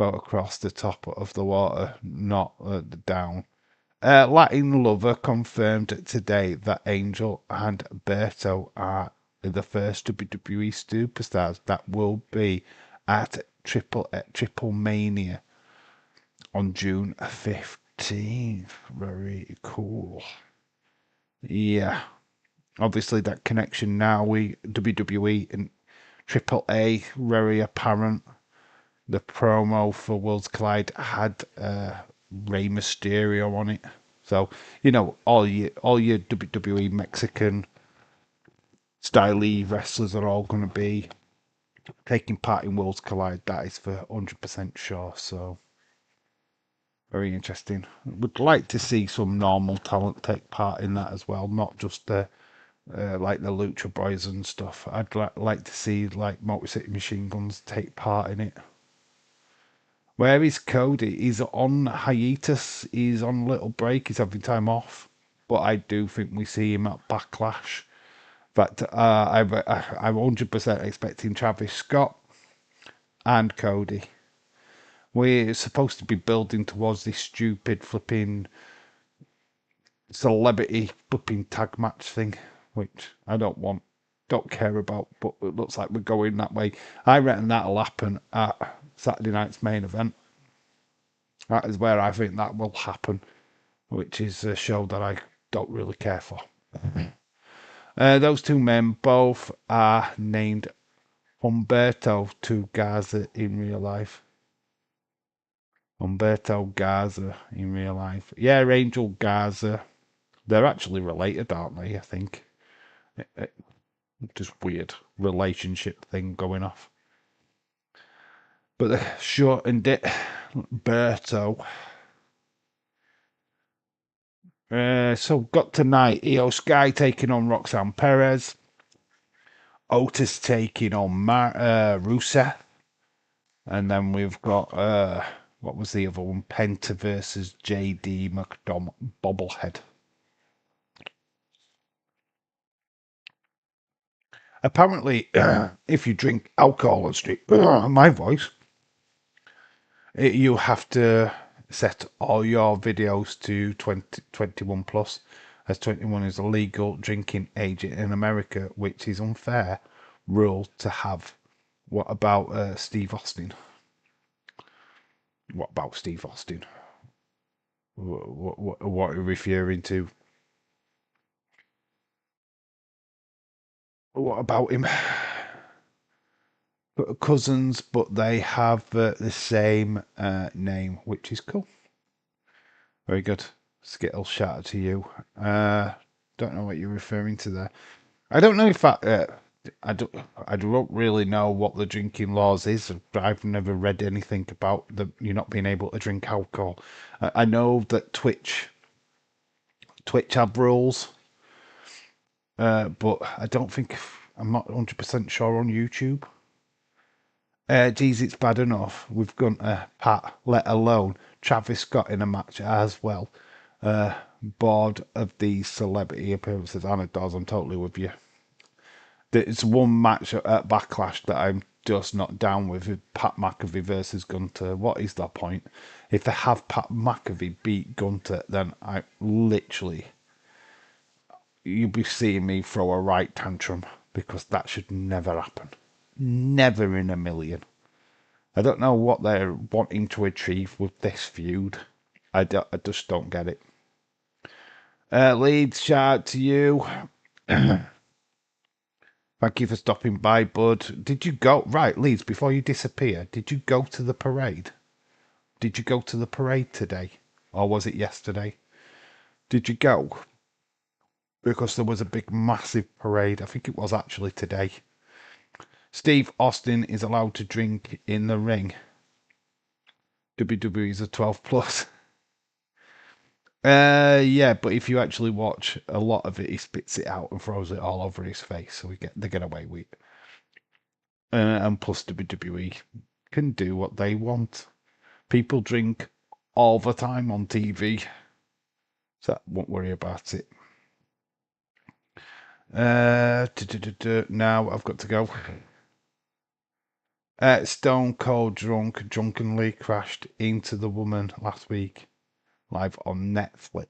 across the top of the water, not down. Latin Lover confirmed today that Angel and Berto are the first WWE superstars that will be at Triple Mania on June 15th. Very cool. Yeah. Obviously, that connection now, WWE and Triple A, very apparent. The promo for Worlds Collide had Rey Mysterio on it. So, all your WWE Mexican style wrestlers are all going to be taking part in Worlds Collide. That is for 100% sure. So, very interesting. Would like to see some normal talent take part in that as well, not just like the Lucha Boys and stuff. I'd like to see like Motor City Machine Guns take part in it. Where is Cody? He's on hiatus. He's on a little break. He's having time off. But I do think we see him at Backlash. But I'm 100% expecting Travis Scott and Cody. We're supposed to be building towards this stupid flipping celebrity flipping tag match thing, which I don't care about, but it looks like we're going that way. I reckon that'll happen at Saturday night's main event. That is where I think that will happen, which is a show that I don't really care for. Those two men both are named Humberto to Garza in real life. Humberto Garza in real life. Yeah, Angel Garza. They're actually related, aren't they? I think. Just weird relationship thing going off. But they shortened it. Berto. So got tonight. Io Sky taking on Roxanne Perez. Otis taking on Rusev. And then we've got what was the other one? Penta versus JD McDonald bobblehead. Apparently, if you drink alcohol on street, my voice, you have to set all your videos to 21 plus, as 21 is a legal drinking age in America, which is unfair rule to have. What about Steve Austin? What about Steve Austin? What are you referring to? What about him? Cousins, but they have the same name, which is cool. Very good. Skittle, shout out to you. Don't know what you're referring to there. I don't know if I don't really know what the drinking laws is. I've never read anything about you not being able to drink alcohol. I know that Twitch have rules. but I don't think I'm not 100% sure on YouTube. Geez, it's bad enough. We've gone Pat, let alone Travis Scott in a match as well. Bored of these celebrity appearances. Anna Dawes, I'm totally with you. There's one match at Backlash that I'm just not down with Pat McAfee versus Gunter. What is the point? If they have Pat McAfee beat Gunter, then I literally, you'll be seeing me throw a right tantrum because that should never happen. Never in a million. I don't know what they're wanting to achieve with this feud. I just don't get it. Leeds, shout out to you. Thank you for stopping by, bud. Did you go... Right, Leeds, before you disappear, did you go to the parade? Did you go to the parade today? Or was it yesterday? Did you go? Because there was a big, massive parade. I think it was actually today. Steve Austin is allowed to drink in the ring. WWE is a 12 plus. Yeah, but if you actually watch a lot of it, he spits it out and throws it all over his face, so they get away with it. And plus, WWE can do what they want. People drink all the time on TV, so I won't worry about it. Now I've got to go. Stone Cold drunkenly crashed into the woman last week, live on Netflix.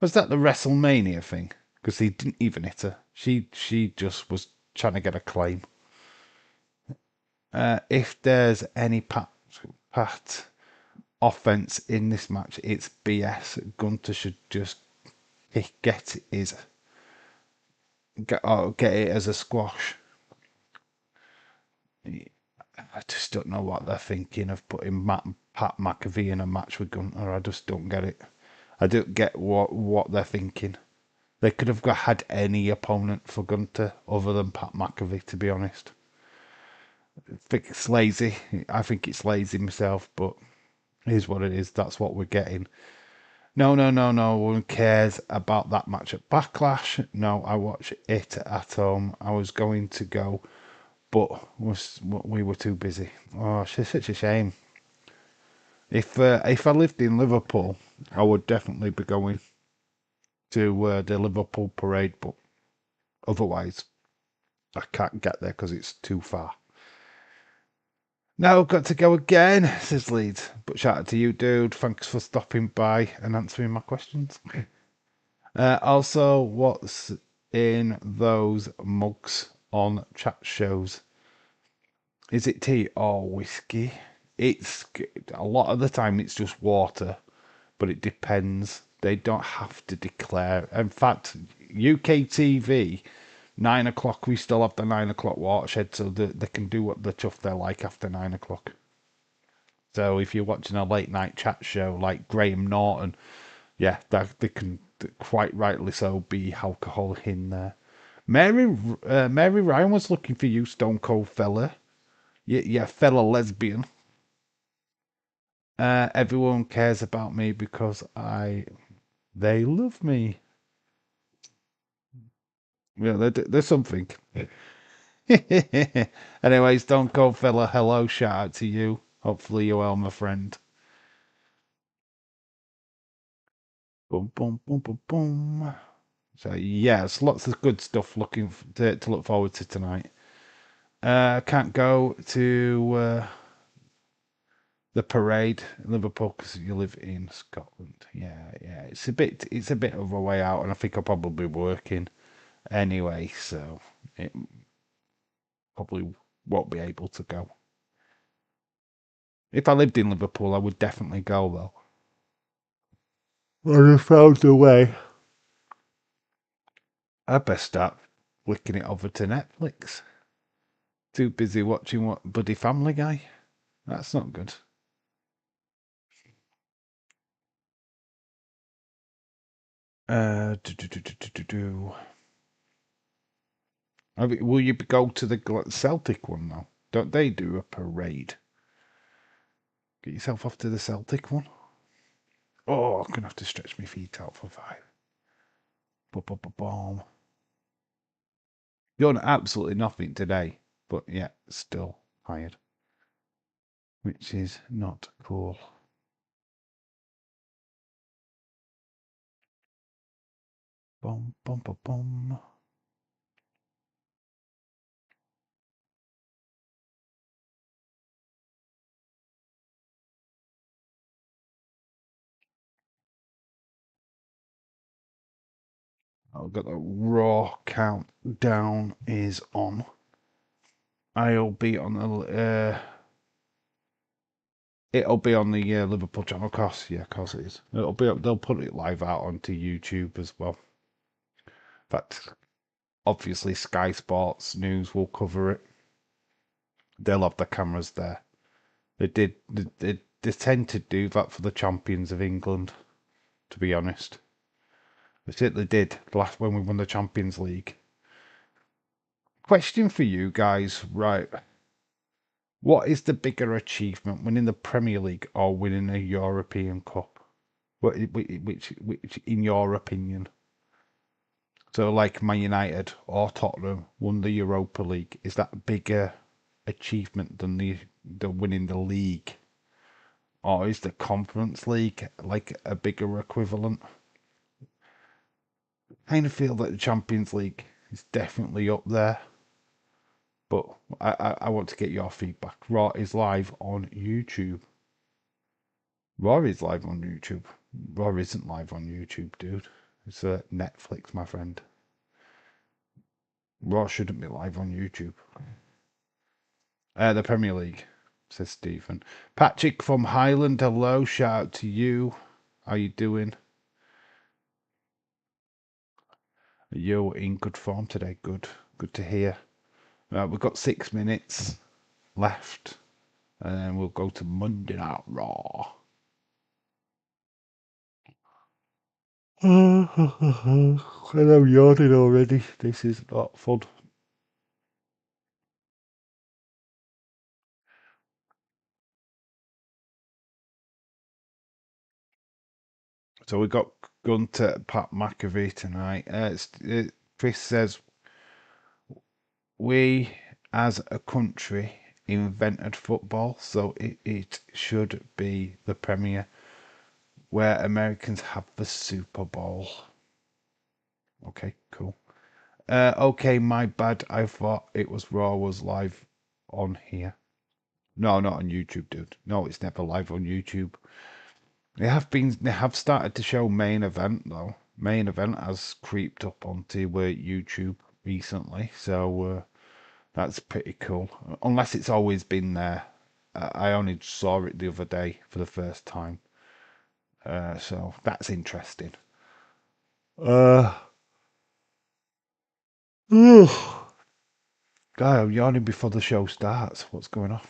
Was that the WrestleMania thing? Because he didn't even hit her. She just was trying to get a claim. If there's any pat offense in this match, it's BS. Gunter should just get it as a squash. I just don't know what they're thinking of putting Pat McAfee in a match with Gunter. I just don't get it. I don't get what they're thinking. They could have had any opponent for Gunter other than Pat McAfee, to be honest. I think it's lazy. I think it's lazy myself, but here's what it is. That's what we're getting. No. One cares about that match at Backlash. No, I watch it at home. I was going to go, but we were too busy. Oh, it's such a shame. If I lived in Liverpool, I would definitely be going to the Liverpool parade, but otherwise, I can't get there because it's too far. Now I've got to go again, says Leeds. But shout out to you, dude. Thanks for stopping by and answering my questions. Also, what's in those mugs on chat shows? Is it tea or whiskey? It's a lot of the time it's just water, but it depends. They don't have to declare. In fact, UK TV, 9 o'clock, we still have the 9 o'clock watershed, so they can do what the chuff they like after 9 o'clock. So if you're watching a late night chat show like Graham Norton, yeah, they can quite rightly so be alcohol in there. Mary Ryan was looking for you, Stone Cold fella. Yeah, fella lesbian. Everyone cares about me because they love me. Yeah, there's something. Anyway, Stone Cold fella, hello, shout out to you. Hopefully you're well, my friend. Boom, boom, boom, boom, boom. So yes, lots of good stuff to look forward to tonight. Can't go to the parade in Liverpool because you live in Scotland. Yeah, it's a bit of a way out, and I think I'll probably be working anyway, so it probably won't be able to go. If I lived in Liverpool, I would definitely go though. I just found a way. I best start flicking it over to Netflix. Too busy watching what bloody Family Guy. That's not good. Will you go to the Celtic one now? Don't they do a parade? Get yourself off to the Celtic one. Oh, I'm gonna have to stretch my feet out for 5. Boom. Done absolutely nothing today, but yeah, still hired, which is not cool. Bum, bum, bum, bum. I've got the Raw countdown is on. I'll be on the it'll be on the Liverpool channel, cause yeah, cause it is. It'll be they'll put it live out onto YouTube as well. In fact, obviously Sky Sports News will cover it. They'll have the cameras there. They tend to do that for the champions of England, to be honest. They certainly did last when we won the Champions League. Question for you guys, right? What is the bigger achievement, winning the Premier League or winning a European Cup? Which, in your opinion? So, like Man United or Tottenham won the Europa League, is that a bigger achievement than the winning the league, or is the Conference League like a bigger equivalent? I kind of feel that the Champions League is definitely up there, but I want to get your feedback. Raw is live on YouTube. Raw is live on YouTube. Raw isn't live on YouTube, dude. It's Netflix, my friend. Raw shouldn't be live on YouTube. The Premier League, says Stephen. Patrick from Highland, hello. Shout out to you. How you doing? You're in good form today. Good. Good to hear. We've got 6 minutes left. And then we'll go to Monday Night Raw. And I'm yawning already. This is not fun. So we got Gunter Pat McAfee tonight. Chris says, we as a country invented football, so it should be the Premier, where Americans have the Super Bowl. Okay, cool. Okay, my bad. I thought it was Raw was live on here. No, not on YouTube, dude. No, it's never live on YouTube. They have started to show main event though. Main event has creeped up onto YouTube recently, so that's pretty cool. Unless it's always been there. I only saw it the other day for the first time, so that's interesting. God, I'm yawning before the show starts. What's going on?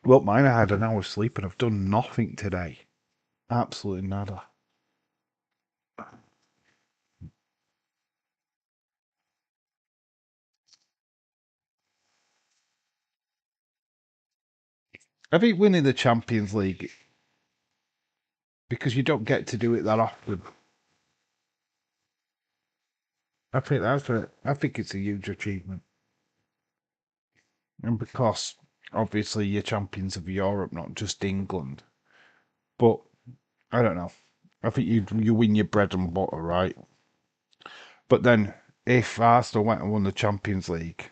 Well, mine, I had an hour's sleep and I've done nothing today. Absolutely nada. I think winning the Champions League, because you don't get to do it that often. I think it's a huge achievement. And because obviously you're champions of Europe, not just England. But I don't know. I think you win your bread and butter, right? But then if Arsenal went and won the Champions League,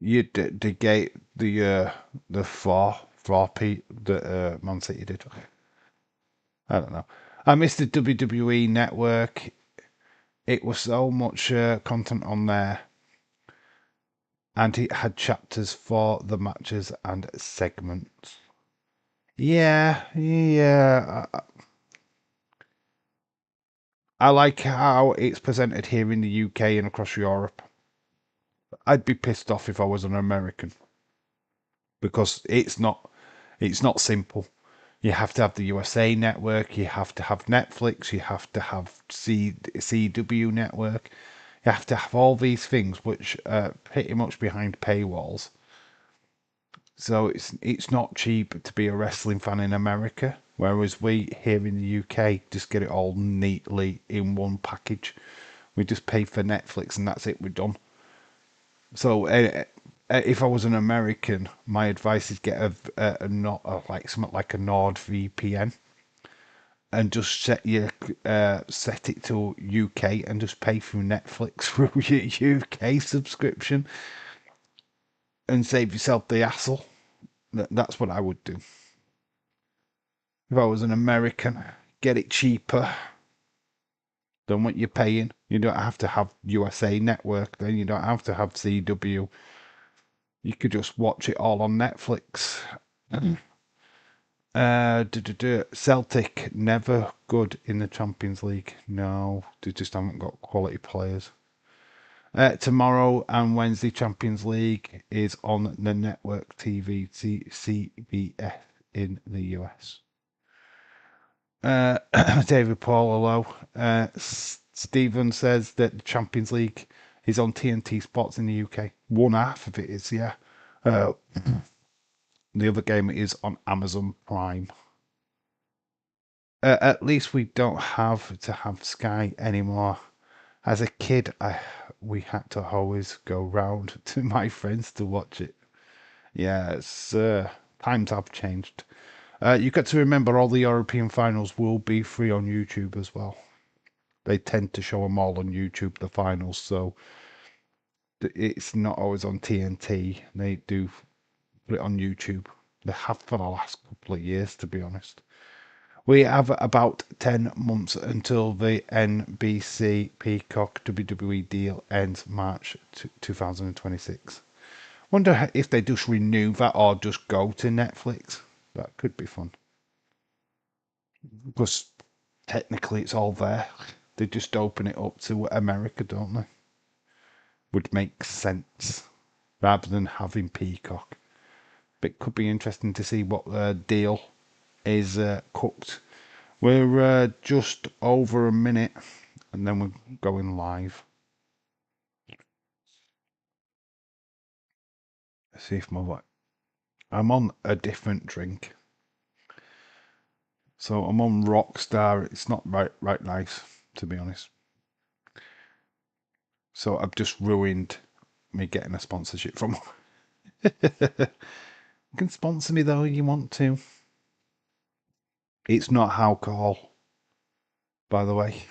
you'd negate the four P that Man City did. I don't know. I missed the WWE network. It was so much content on there, and it had chapters for the matches and segments. Yeah, yeah. I like how it's presented here in the UK and across Europe. I'd be pissed off if I was an American because it's not simple. You have to have the USA network, you have to have Netflix, you have to have CW network, you have to have all these things which are pretty much behind paywalls. So it's not cheap to be a wrestling fan in America, whereas we here in the UK just get it all neatly in one package, We just pay for Netflix and that's it. We're done. So if I was an American, my advice is get a not like something like a Nord VPN and just set it to UK and just pay through Netflix through your UK subscription and save yourself the hassle. That's what I would do. If I was an American, get it cheaper than what you're paying. You don't have to have USA Network, then you don't have to have CW. You could just watch it all on Netflix. Celtic never good in the Champions League. No, they just haven't got quality players. Tomorrow and Wednesday Champions League is on the network TV CBS in the US. David Paul, hello. Stephen says that the Champions League is on TNT Sports in the UK. One half of it is, yeah. The other game is on Amazon Prime. At least we don't have to have Sky anymore. As a kid, we had to always go round to my friends to watch it. Yeah, times have changed. You've got to remember all the European finals will be free on YouTube as well. They tend to show them all on YouTube, the finals, so it's not always on TNT. They do put it on YouTube. They have for the last couple of years, to be honest. We have about 10 months until the NBC Peacock WWE deal ends March 2026. Wonder if they just renew that or just go to Netflix. That could be fun. Because technically it's all there. They just open it up to America, don't they? Would make sense rather than having Peacock. But it could be interesting to see what deal is cooked. We're just over a minute and then we're going live. Let's see if I'm on a different drink. So I'm on Rockstar. It's not right nice, to be honest. So I've just ruined me getting a sponsorship from. You can sponsor me though, you want to. It's not alcohol, by the way.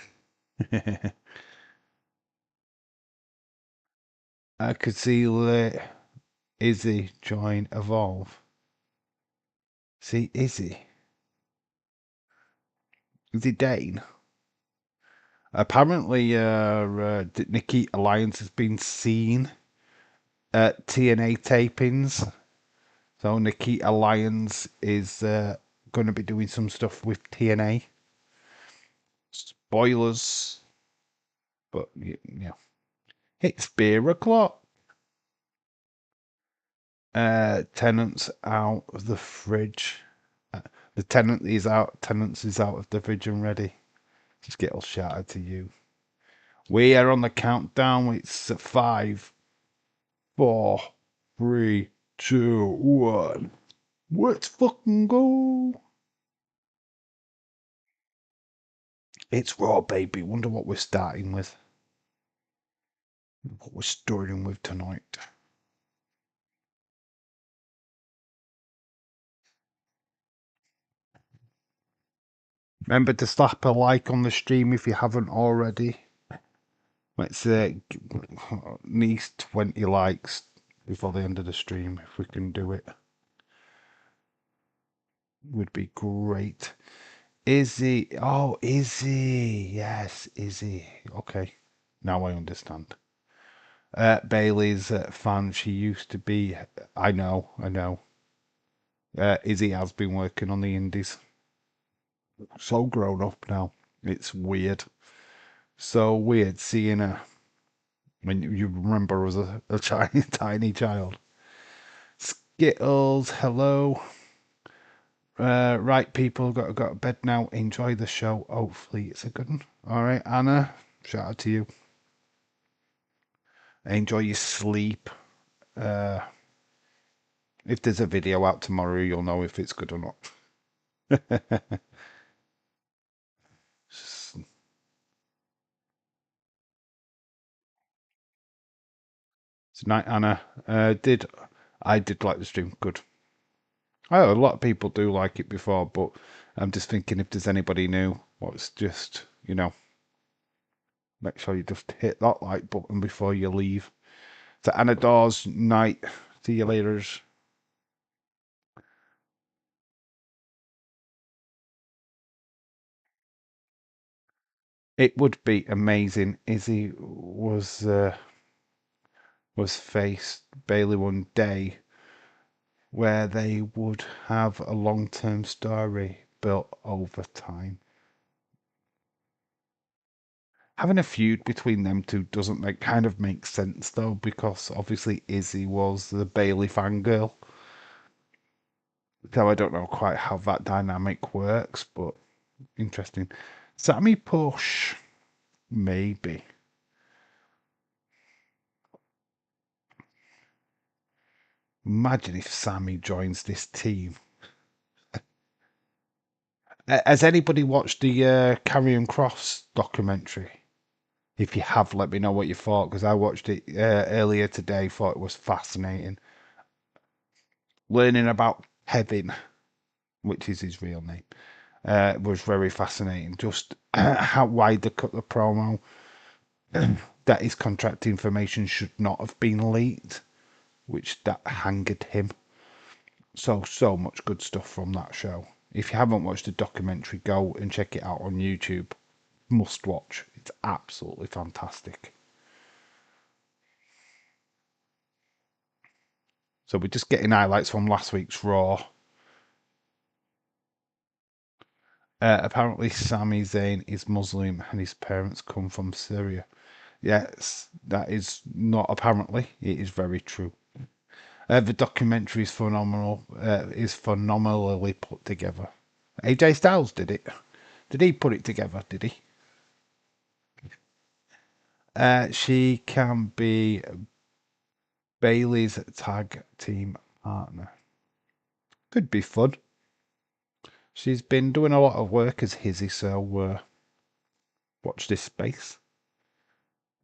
I could see Izzy join Evolve. See, Izzy. Is he Dane? Apparently, Nikita Lyons has been seen at TNA tapings. So Nikita Lyons is going to be doing some stuff with TNA. Spoilers. But, yeah. It's beer o'clock. Tenants out of the fridge. The tenant is out. Tenants is out of the fridge and ready. Just get all shouted to you. We are on the countdown. It's 5, 4, 3, 2, 1. Let's fucking go. It's Raw, baby. Wonder what we're starting with. What we're starting with tonight. Remember to slap a like on the stream if you haven't already. Let's at least 20 likes before the end of the stream, if we can do it. Would be great. Izzy. Oh, Izzy. Yes, Izzy. Okay. Now I understand. Bailey's fan. She used to be. I know. Izzy has been working on the indies. So grown up now. It's weird. So weird seeing her. When you remember as a tiny child. Skittles, hello. Right, people, got to go to bed now. Enjoy the show. Hopefully, it's a good one. All right, Anna, shout out to you. Enjoy your sleep. If there's a video out tomorrow, you'll know if it's good or not. Night Anna. I did like the stream. Good. Oh, a lot of people do like it before, but I'm just thinking if there's anybody new, what's just, make sure you just hit that like button before you leave. So Anna Dawes, night. See you later. It would be amazing. Izzy was faced Bailey one day where they would have a long-term story built over time. Having a feud between them two doesn't kind of make sense though, because obviously Izzy was the Bailey fangirl. So I don't know quite how that dynamic works, but interesting. Sammy push, maybe. Imagine if Sammy joins this team. Has anybody watched the Karrion Cross documentary? If you have, let me know what you thought, because I watched it earlier today. Thought it was fascinating. Learning about Kevin, which is his real name, was very fascinating. Just how wide they cut the promo. That his contract information should not have been leaked, which that angered him. So much good stuff from that show. If you haven't watched the documentary, go and check it out on YouTube. Must watch. It's absolutely fantastic. So we're just getting highlights from last week's Raw. Apparently, Sami Zayn is Muslim and his parents come from Syria. Yes, that is not apparently. It is very true. The documentary is phenomenal. Is phenomenally put together. AJ Styles did it. Did he put it together? Did he? She can be Bailey's tag team partner. Could be fun. She's been doing a lot of work as Hizzy, so watch this space.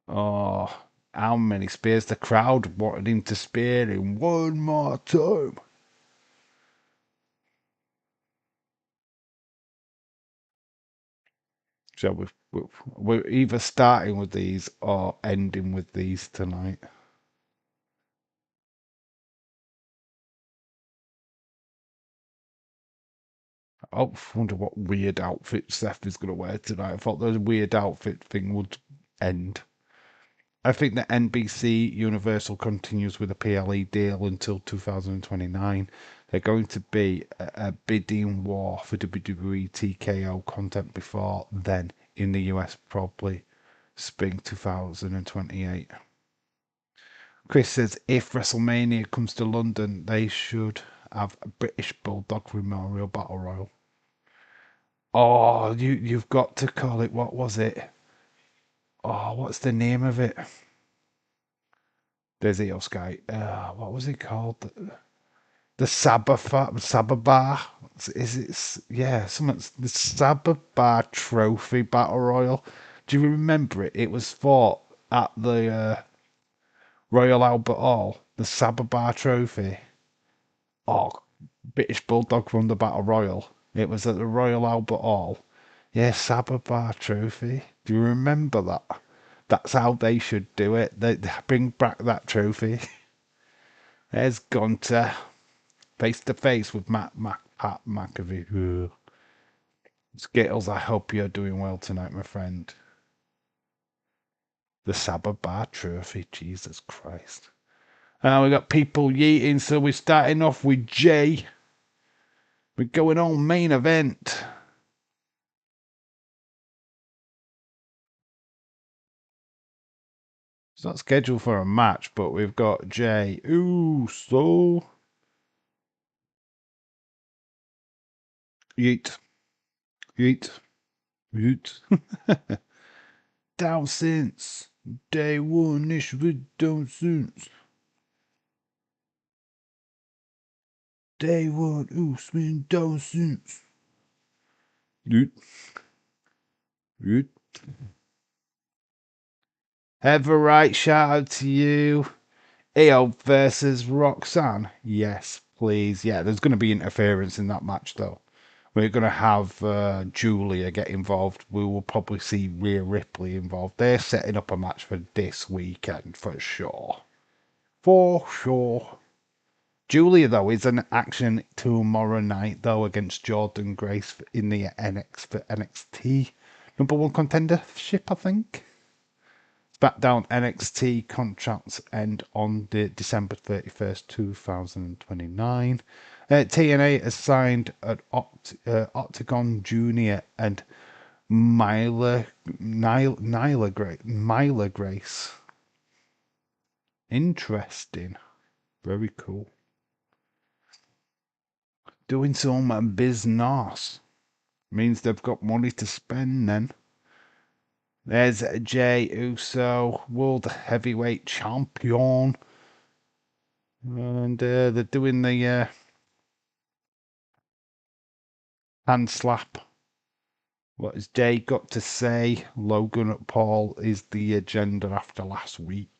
Oh, how many spears? The crowd wanted him to spear him one more time. So we're either starting with these or ending with these tonight. I wonder what weird outfit Seth is going to wear tonight. I thought the weird outfit thing would end. I think that NBC Universal continues with a PLE deal until 2029. They're going to be a bidding war for WWE TKO content before then in the US, probably spring 2028. Chris says if WrestleMania comes to London, they should have a British Bulldog Memorial Battle Royal. Oh, you've got to call it. What was it? Oh, what's the name of it? There's EO Sky. What was it called? The Sababar. Is it? Yeah, something. The Sababar Trophy Battle Royal. Do you remember it? It was fought at the Royal Albert Hall. The Sababar Trophy. Oh, British Bulldog won the Battle Royal. It was at the Royal Albert Hall. Yeah, Sababar Trophy. Do you remember that? That's how they should do it. They bring back that trophy. There's Gunter face to face with Pat McAfee. Skittles, I hope you're doing well tonight, my friend. The Sababar Trophy, Jesus Christ. We got people yeeting, so we're starting off with Jay. We're going on main event. It's not scheduled for a match, but we've got Jay. Ooh, so. Yeet. Yeet. Yeet. Down since day one ish with down since. Day one, ooh, spin down since. Yeet. Yeet. Everright, shout out to you. Io versus Roxanne. Yes, please. Yeah, there's going to be interference in that match, though. We're going to have Julia get involved. We will probably see Rhea Ripley involved. They're setting up a match for this weekend for sure. For sure. Julia, though, is an action tomorrow night, though, against Jordan Grace in the NXT number one contendership, I think. SmackDown NXT contracts end on December 31st, 2029. TNA has signed an Octagon Jr. and Nyla Grace. Interesting. Very cool. Doing some business. Means they've got money to spend then. There's Jey Uso, World Heavyweight Champion. And they're doing the hand slap. What has Jay got to say? Logan Paul is the agenda after last week.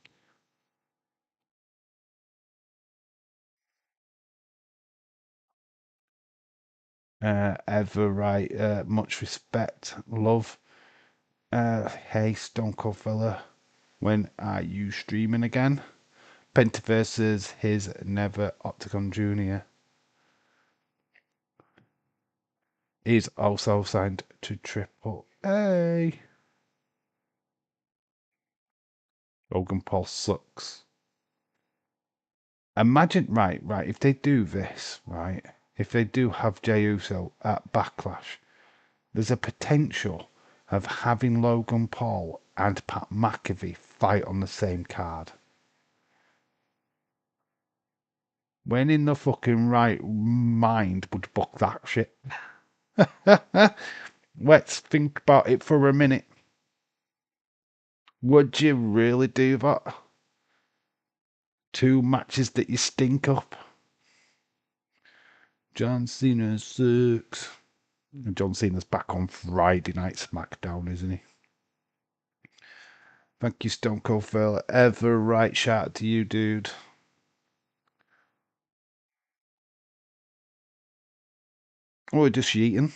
Ever right. Much respect. Love. Hey, Stone Cold fella. When are you streaming again? Penta versus his never Octagon Jr. Is also signed to Triple A. Logan Paul sucks. Imagine, right, if they do this, right, if they do have Jey Uso at Backlash, there's a potential of having Logan Paul and Pat McAfee fight on the same card. When in the fucking right mind would book that shit? Let's think about it for a minute. Would you really do that? Two matches that you stink up. John Cena sucks. John Cena's back on Friday Night SmackDown, isn't he? Thank you, Stone Cold Fella. Ever right, shout out to you, dude. Oh, we're just eating.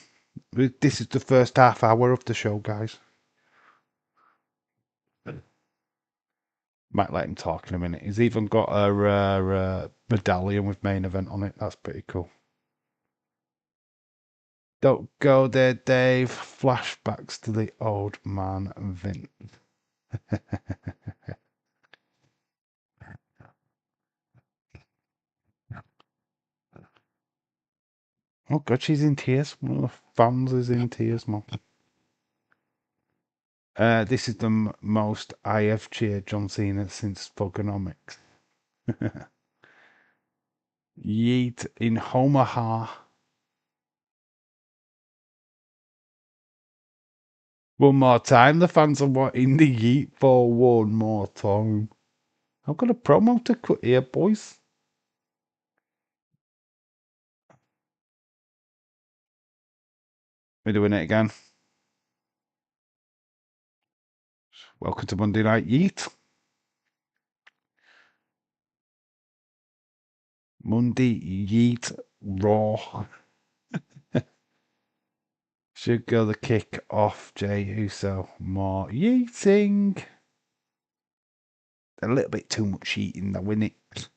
This is the first half hour of the show, guys. Might let him talk in a minute. He's even got a medallion with main event on it. That's pretty cool. Don't go there, Dave. Flashbacks to the old man Vince. Oh God, she's in tears. One of the fans is in tears, man. This is the most I have cheered John Cena since Thugonomics. Yeet in Omaha. One more time. The fans are wanting the yeet for one more time. I've got a promo to cut here, boys. We're doing it again. Welcome to Monday Night Yeet. Monday Yeet Raw. Should go the kick off, Jey Uso. More yeeting. A little bit too much eating, though, isn't it?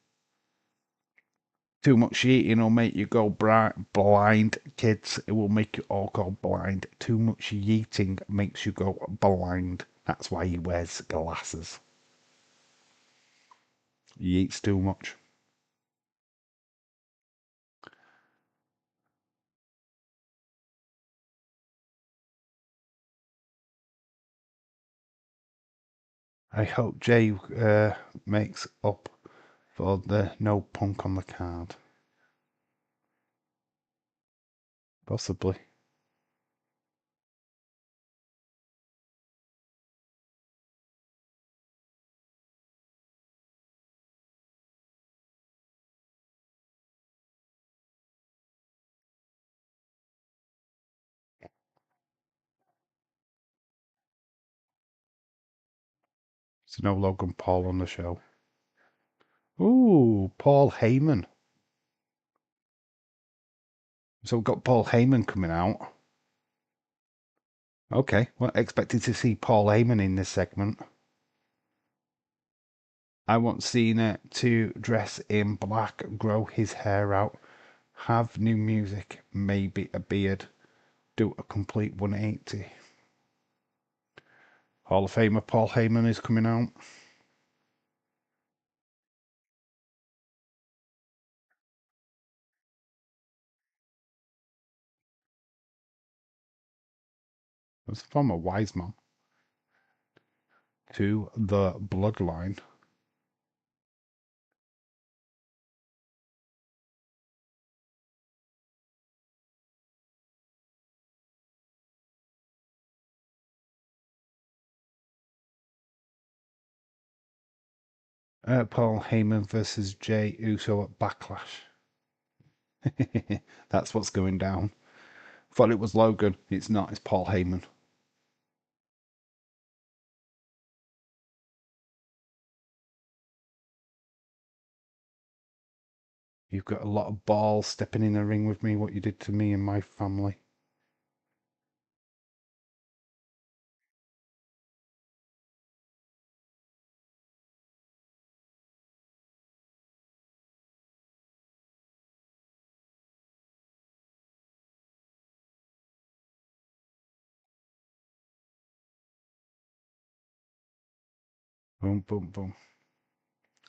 Too much eating will make you go blind, kids. It will make you all go blind. Too much eating makes you go blind. That's why he wears glasses. He eats too much. I hope Jay makes up for the no punk on the card. Possibly. So no Logan Paul on the show. Oh, Paul Heyman. So we've got Paul Heyman coming out. Okay, well, expected to see Paul Heyman in this segment. I want Cena to dress in black, grow his hair out, have new music, maybe a beard, do a complete 180. Hall of Famer Paul Heyman is coming out. It's from a wise man to the bloodline. Paul Heyman versus Jay Uso at Backlash. That's what's going down. Thought it was Logan. It's not. It's Paul Heyman. You've got a lot of balls stepping in the ring with me. What you did to me and my family. Boom, boom, boom.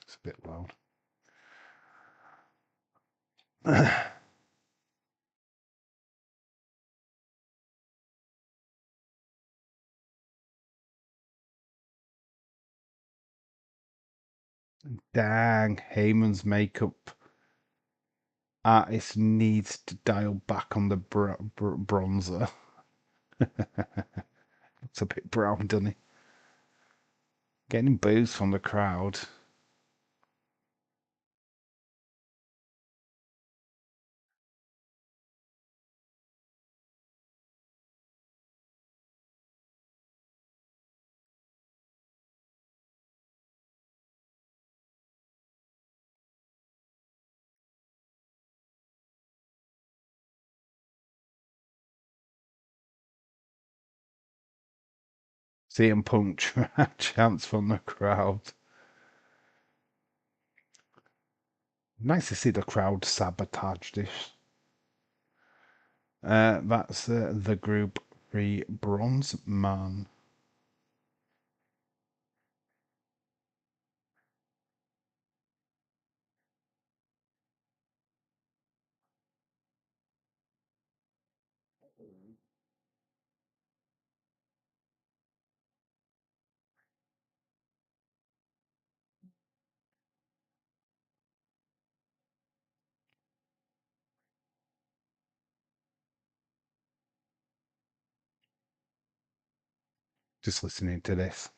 It's a bit loud. Dang, Heyman's makeup artist needs to dial back on the bronzer. It's a bit brown, doesn't he? Getting boos from the crowd. CM Punk chants from the crowd. Nice to see the crowd sabotage this. That's the group 3 Bronze Man. Just listening to this.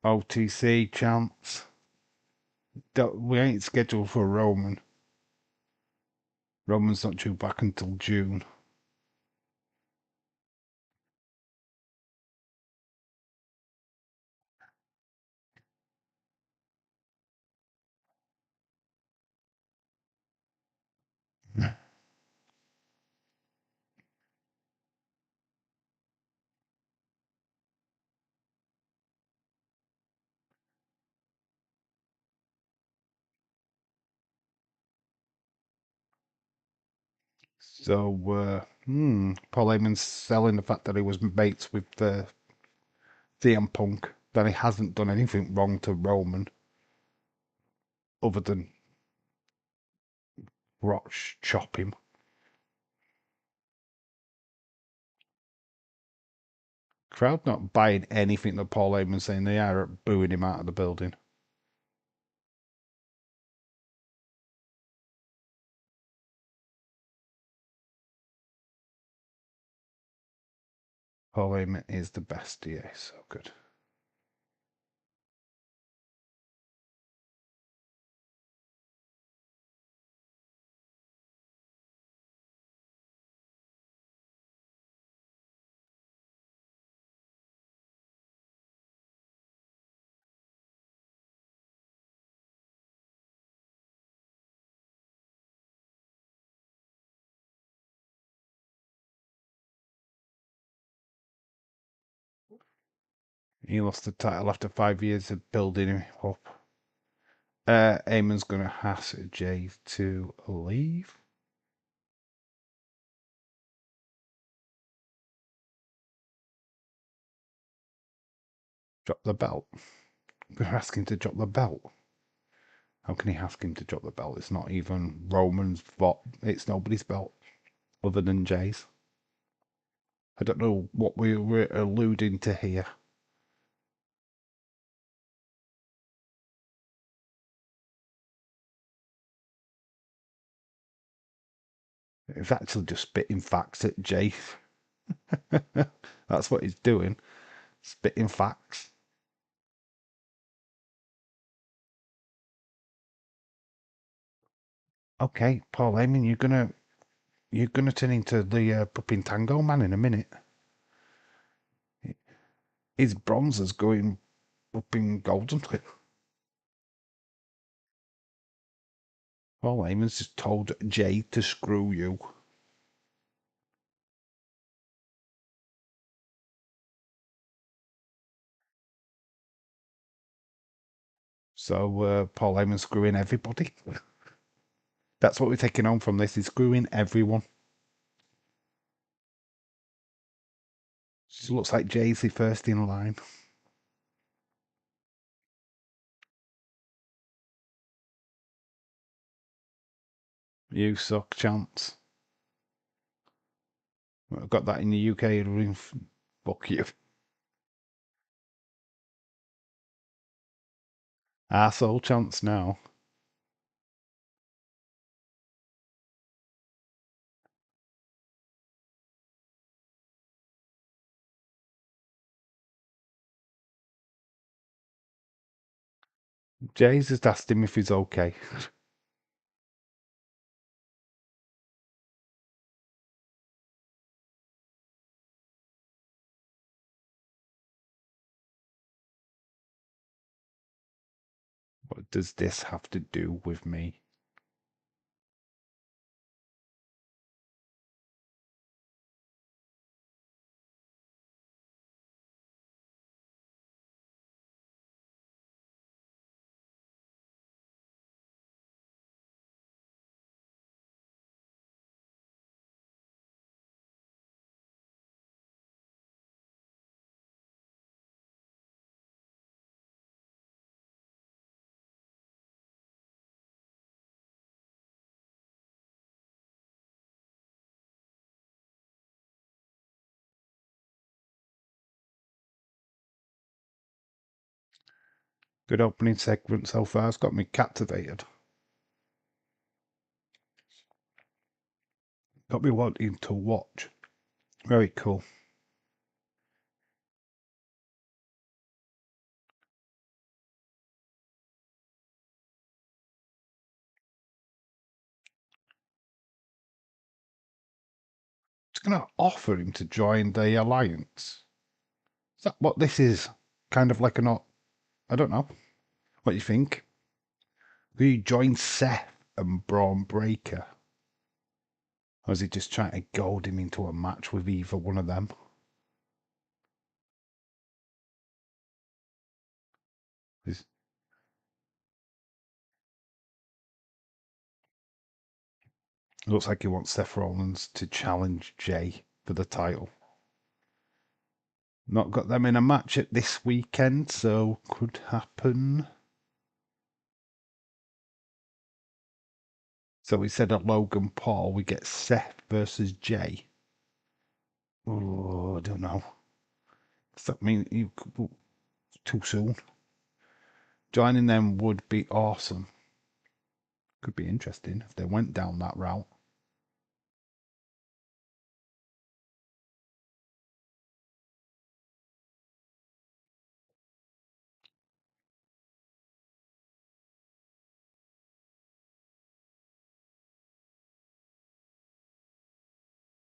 OTC chants. We ain't scheduled for Roman. Roman's not due back until June. So, Paul Heyman's selling the fact that he was mates with CM Punk, that he hasn't done anything wrong to Roman, other than chop him. Crowd not buying anything that Paul Heyman's saying. They are booing him out of the building. Paul Heyman is the best. Yeah, so good. He lost the title after 5 years of building him up. Eamon's going to ask Jay to leave. Drop the belt. We're asking to drop the belt. How can he ask him to drop the belt? It's not even Roman's fault. It's nobody's belt other than Jay's. I don't know what we were alluding to here. It's actually just spitting facts at Jay. That's what he's doing. Spitting facts. Okay, Paul Heyman, you're gonna turn into the Puppin Tango man in a minute. His bronze is going up in golden. Paul Heyman's just told Jay to screw you. So Paul Heyman's screwing everybody. That's what we're taking home from this. He's screwing everyone. Just looks like Jay's the first in line. You suck, chance. I've got that in the UK. Fuck you. Arsehole chance now. Jay's just asked him if he's okay. What does this have to do with me? Good opening segment so far. It's got me captivated. Got me wanting to watch. Very cool. It's going to offer him to join the alliance. Is that what this is? Kind of like I don't know. What do you think? Will you join Seth and Braun Breaker? Or is he just trying to goad him into a match with either one of them? It looks like he wants Seth Rollins to challenge Jay for the title. Not got them in a match at this weekend, so could happen. So we said at Logan Paul, we get Seth versus Jay. Oh, I don't know. Does that mean too soon? Joining them would be awesome. Could be interesting if they went down that route.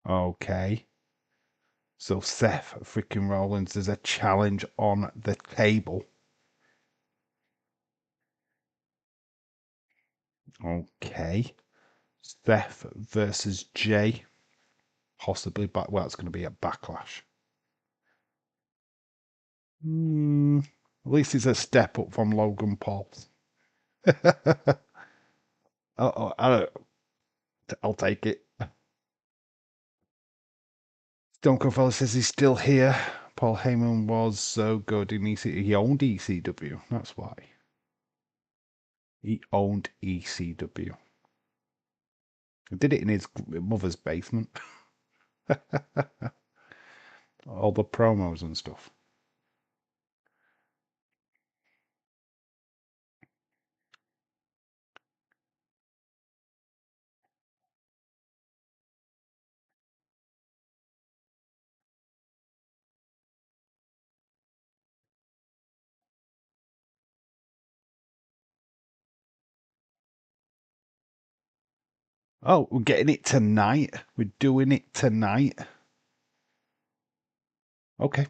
Okay. So Seth freaking Rollins is a challenge on the table. Okay. Seth versus Jay. Possibly, but well, it's going to be a backlash. At least it's a step up from Logan Paul. I'll take it. Stone Cold Fella says he's still here. Paul Heyman was so good in ECW. He owned ECW. That's why. He owned ECW. He did it in his mother's basement. All the promos and stuff. Oh, we're getting it tonight. We're doing it tonight. Okay.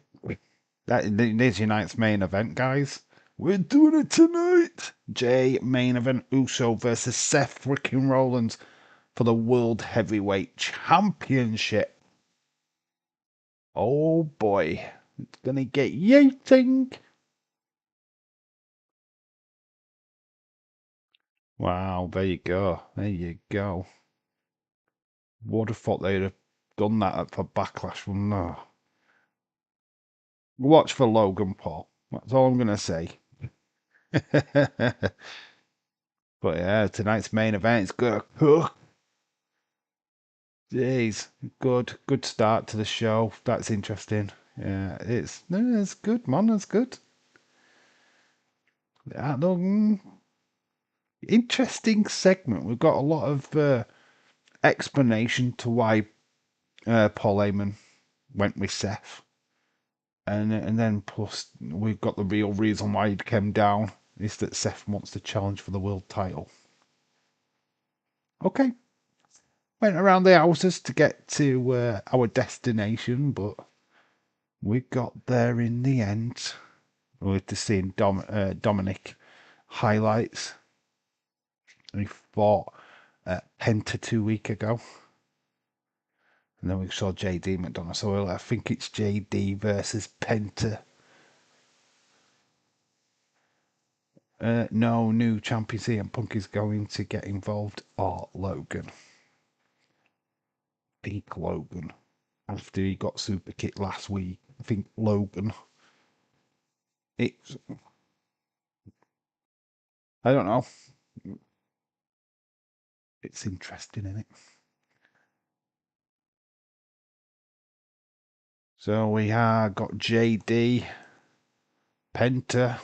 There's your night's main event, guys. We're doing it tonight. Jay main event Uso versus Seth freaking Rollins for the World Heavyweight Championship. Oh boy. It's gonna get yating. Wow, there you go. There you go. Would have thought they'd have done that for Backlash. Well, no. Watch for Logan Paul. That's all I'm gonna say. But yeah, tonight's main event is good. Jeez, good start to the show. That's interesting. Yeah, it's good, man. It's good. Interesting segment. We've got a lot of explanation to why Paul Heyman went with Seth, and then plus we've got the real reason why he came down is that Seth wants to challenge for the world title. Okay, went around the houses to get to our destination, but we got there in the end. We're to seeing Dominic highlights. He fought Penta 2 weeks ago. And then we saw JD McDonough. So I think it's JD versus Penta. No, new champion CM Punk is going to get involved. Or Logan. I think Logan. After he got super kicked last week. I think Logan. It's. I don't know. It's interesting, isn't it? So we have got JD, Penta.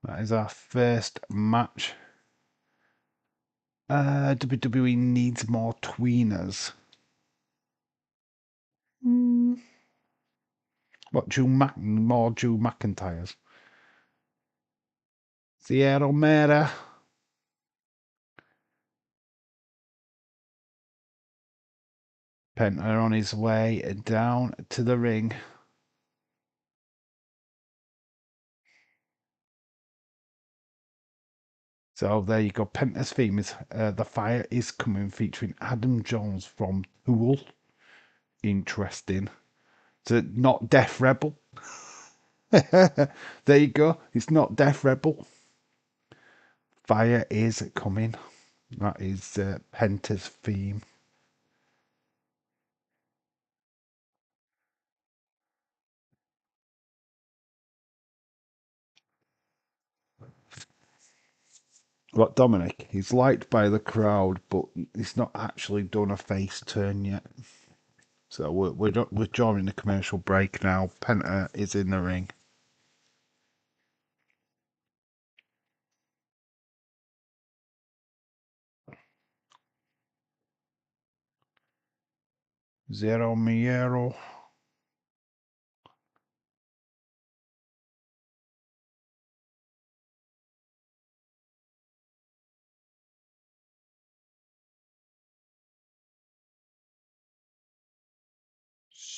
That is our first match. WWE needs more tweeners. What, more Drew McIntyres? Sierra Mera. Penta on his way down to the ring. So there you go. Penta's theme is The Fire is Coming, featuring Adam Jones from Tool. Interesting. So not Death Rebel. There you go. It's not Death Rebel. Fire is coming. That is Penta's theme. What, Dominic? He's liked by the crowd, but he's not actually done a face turn yet. So we're during the commercial break now. Penta is in the ring. Zero Miero.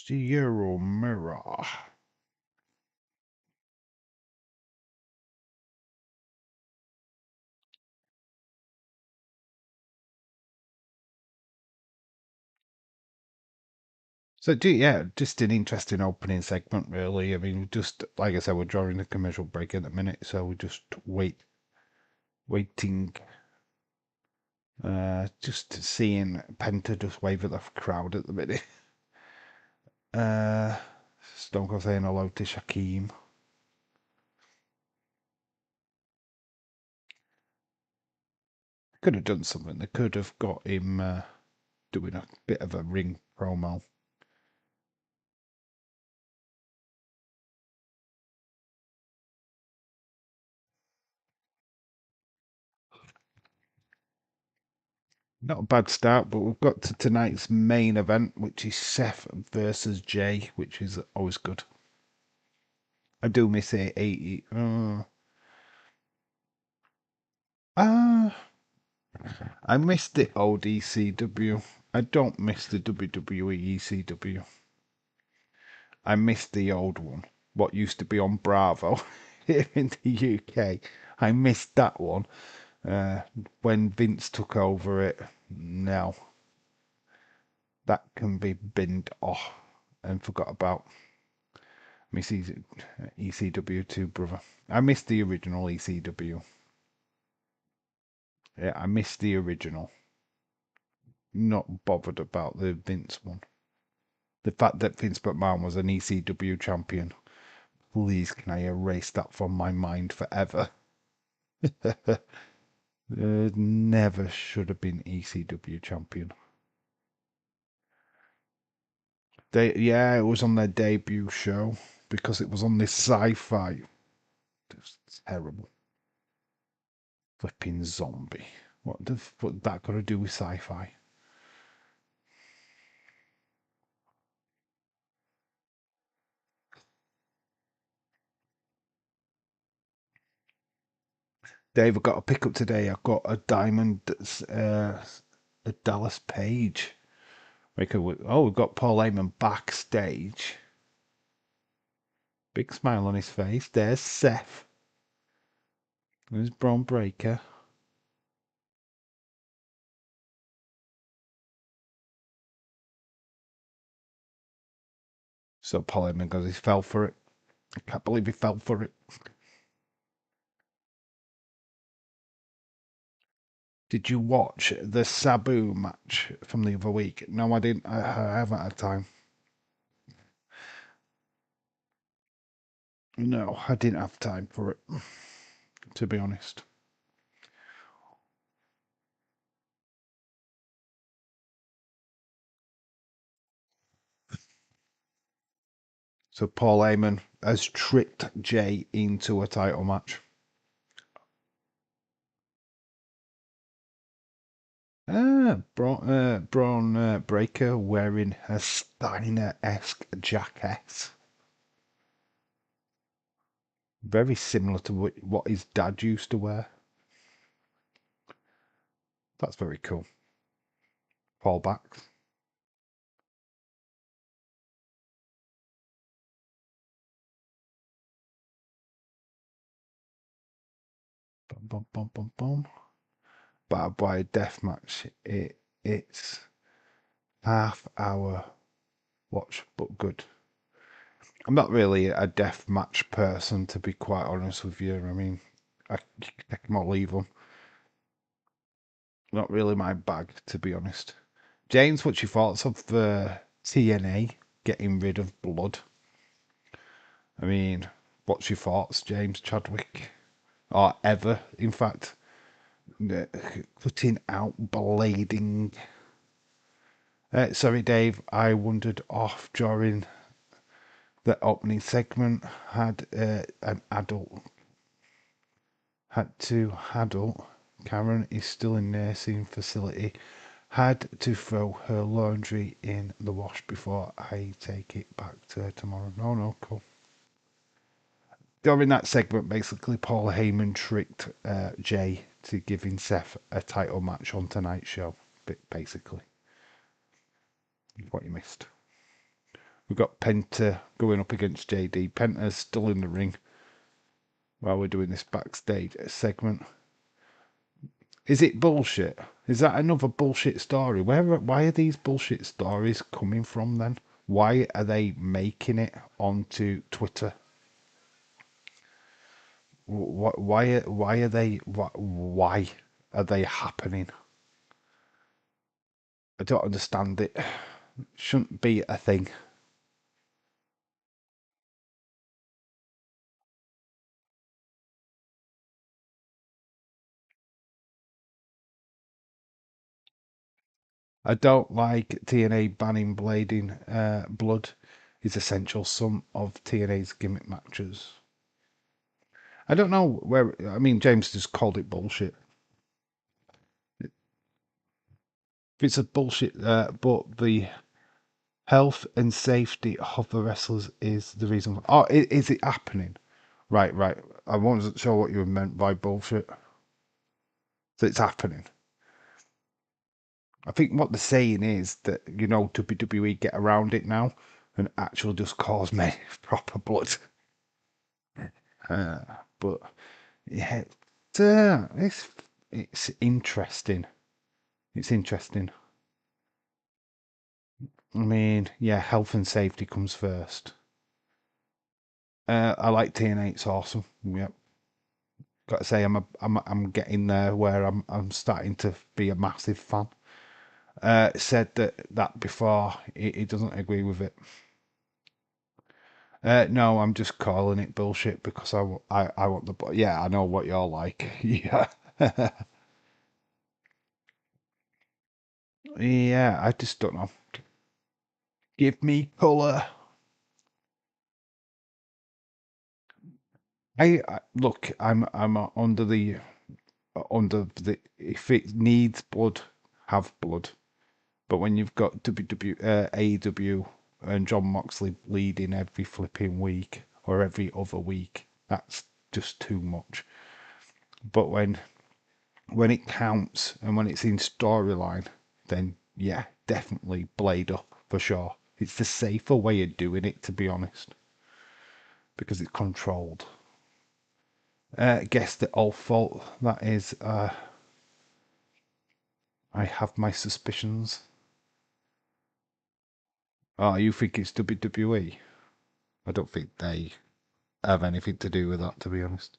Zero Mirror. So, yeah, just an interesting opening segment, really. I mean, just like I said, we're drawing the commercial break in a minute, so we're just waiting, just seeing Penta just wave at the crowd at the minute. Uh, Stone Cold saying hello to Shaquem. Could have done something. They could have got him doing a bit of a ring promo. Not a bad start, but we've got to tonight's main event, which is Seth versus Jay, which is always good. I do miss it. 80. I miss the old ECW. I don't miss the WWE ECW. I miss the old one. What used to be on Bravo here in the UK. I missed that one. When Vince took over it, no. That can be binned off and forgot about. Miss ECW too, brother. I miss the original ECW. Yeah, I miss the original. Not bothered about the Vince one. The fact that Vince McMahon was an ECW champion. Please, can I erase that from my mind forever? Never should have been ECW champion. Yeah, it was on their debut show because it was on this sci-fi. It was terrible. Flipping zombie. What that got to do with sci-fi? Dave, I've got a pickup today. I've got a diamond that's a Dallas Page. Oh, we've got Paul Heyman backstage. Big smile on his face. There's Seth. There's Braun Breaker. So Paul Heyman goes, he fell for it. I can't believe he fell for it. Did you watch the Sabu match from the other week? No, I didn't. I haven't had time. No, I didn't have time for it, to be honest. So Paul Heyman has tricked Jay into a title match. Braun Breaker wearing a Steiner-esque jacket. Very similar to what his dad used to wear. That's very cool. Paul backs. Bum, bum, bum, bum, bum. Barbed wire death match. It's half hour watch, but good. I'm not really a death match person, to be quite honest with you. I mean, I take them or leave them. Not really my bag, to be honest. James, what's your thoughts of the TNA getting rid of blood? I mean, what's your thoughts, James Chadwick? Or ever, in fact, cutting out blading. Sorry, Dave, I wandered off during the opening segment. Had an adult had to adult. Karen is still in nursing facility. Had to throw her laundry in the wash before I take it back to her tomorrow. No, cool. During that segment, basically, Paul Heyman tricked Jay to giving Seth a title match on tonight's show. Basically, what you missed. We've got Penta going up against JD. Penta's still in the ring while we're doing this backstage segment. Is it bullshit? Is that another bullshit story? Why are these bullshit stories coming from then? Why are they making it onto Twitter? Why are they why are they happening? I don't understand it. Shouldn't be a thing. I don't like TNA banning blading. Blood is essential. Some of TNA's gimmick matches. I don't know where. I mean, James just called it bullshit. If it's a bullshit, but the health and safety of the wrestlers is the reason. Oh, is it happening? Right, right. I wasn't sure what you meant by bullshit. So it's happening. I think what they're saying is that, WWE get around it now and actually just cause me proper blood. Uh, but yeah, it's interesting. It's interesting. I mean, yeah, health and safety comes first. I like TNA. It's awesome. Yep. Got to say, I'm getting there where I'm starting to be a massive fan. Said that before. He doesn't agree with it. No, I'm just calling it bullshit because I want the. Yeah, I know what you're like. Yeah. Yeah, I just don't know. Give me colour. Look. I'm under the. If it needs blood, have blood. But when you've got AEW and John Moxley bleeding every flipping week or every other week, that's just too much. But when it counts and when it's in storyline, then yeah, definitely blade up for sure. It's the safer way of doing it, to be honest, because it's controlled. Guess the all fault. That is, I have my suspicions. Oh, you think it's WWE? I don't think they have anything to do with that, to be honest.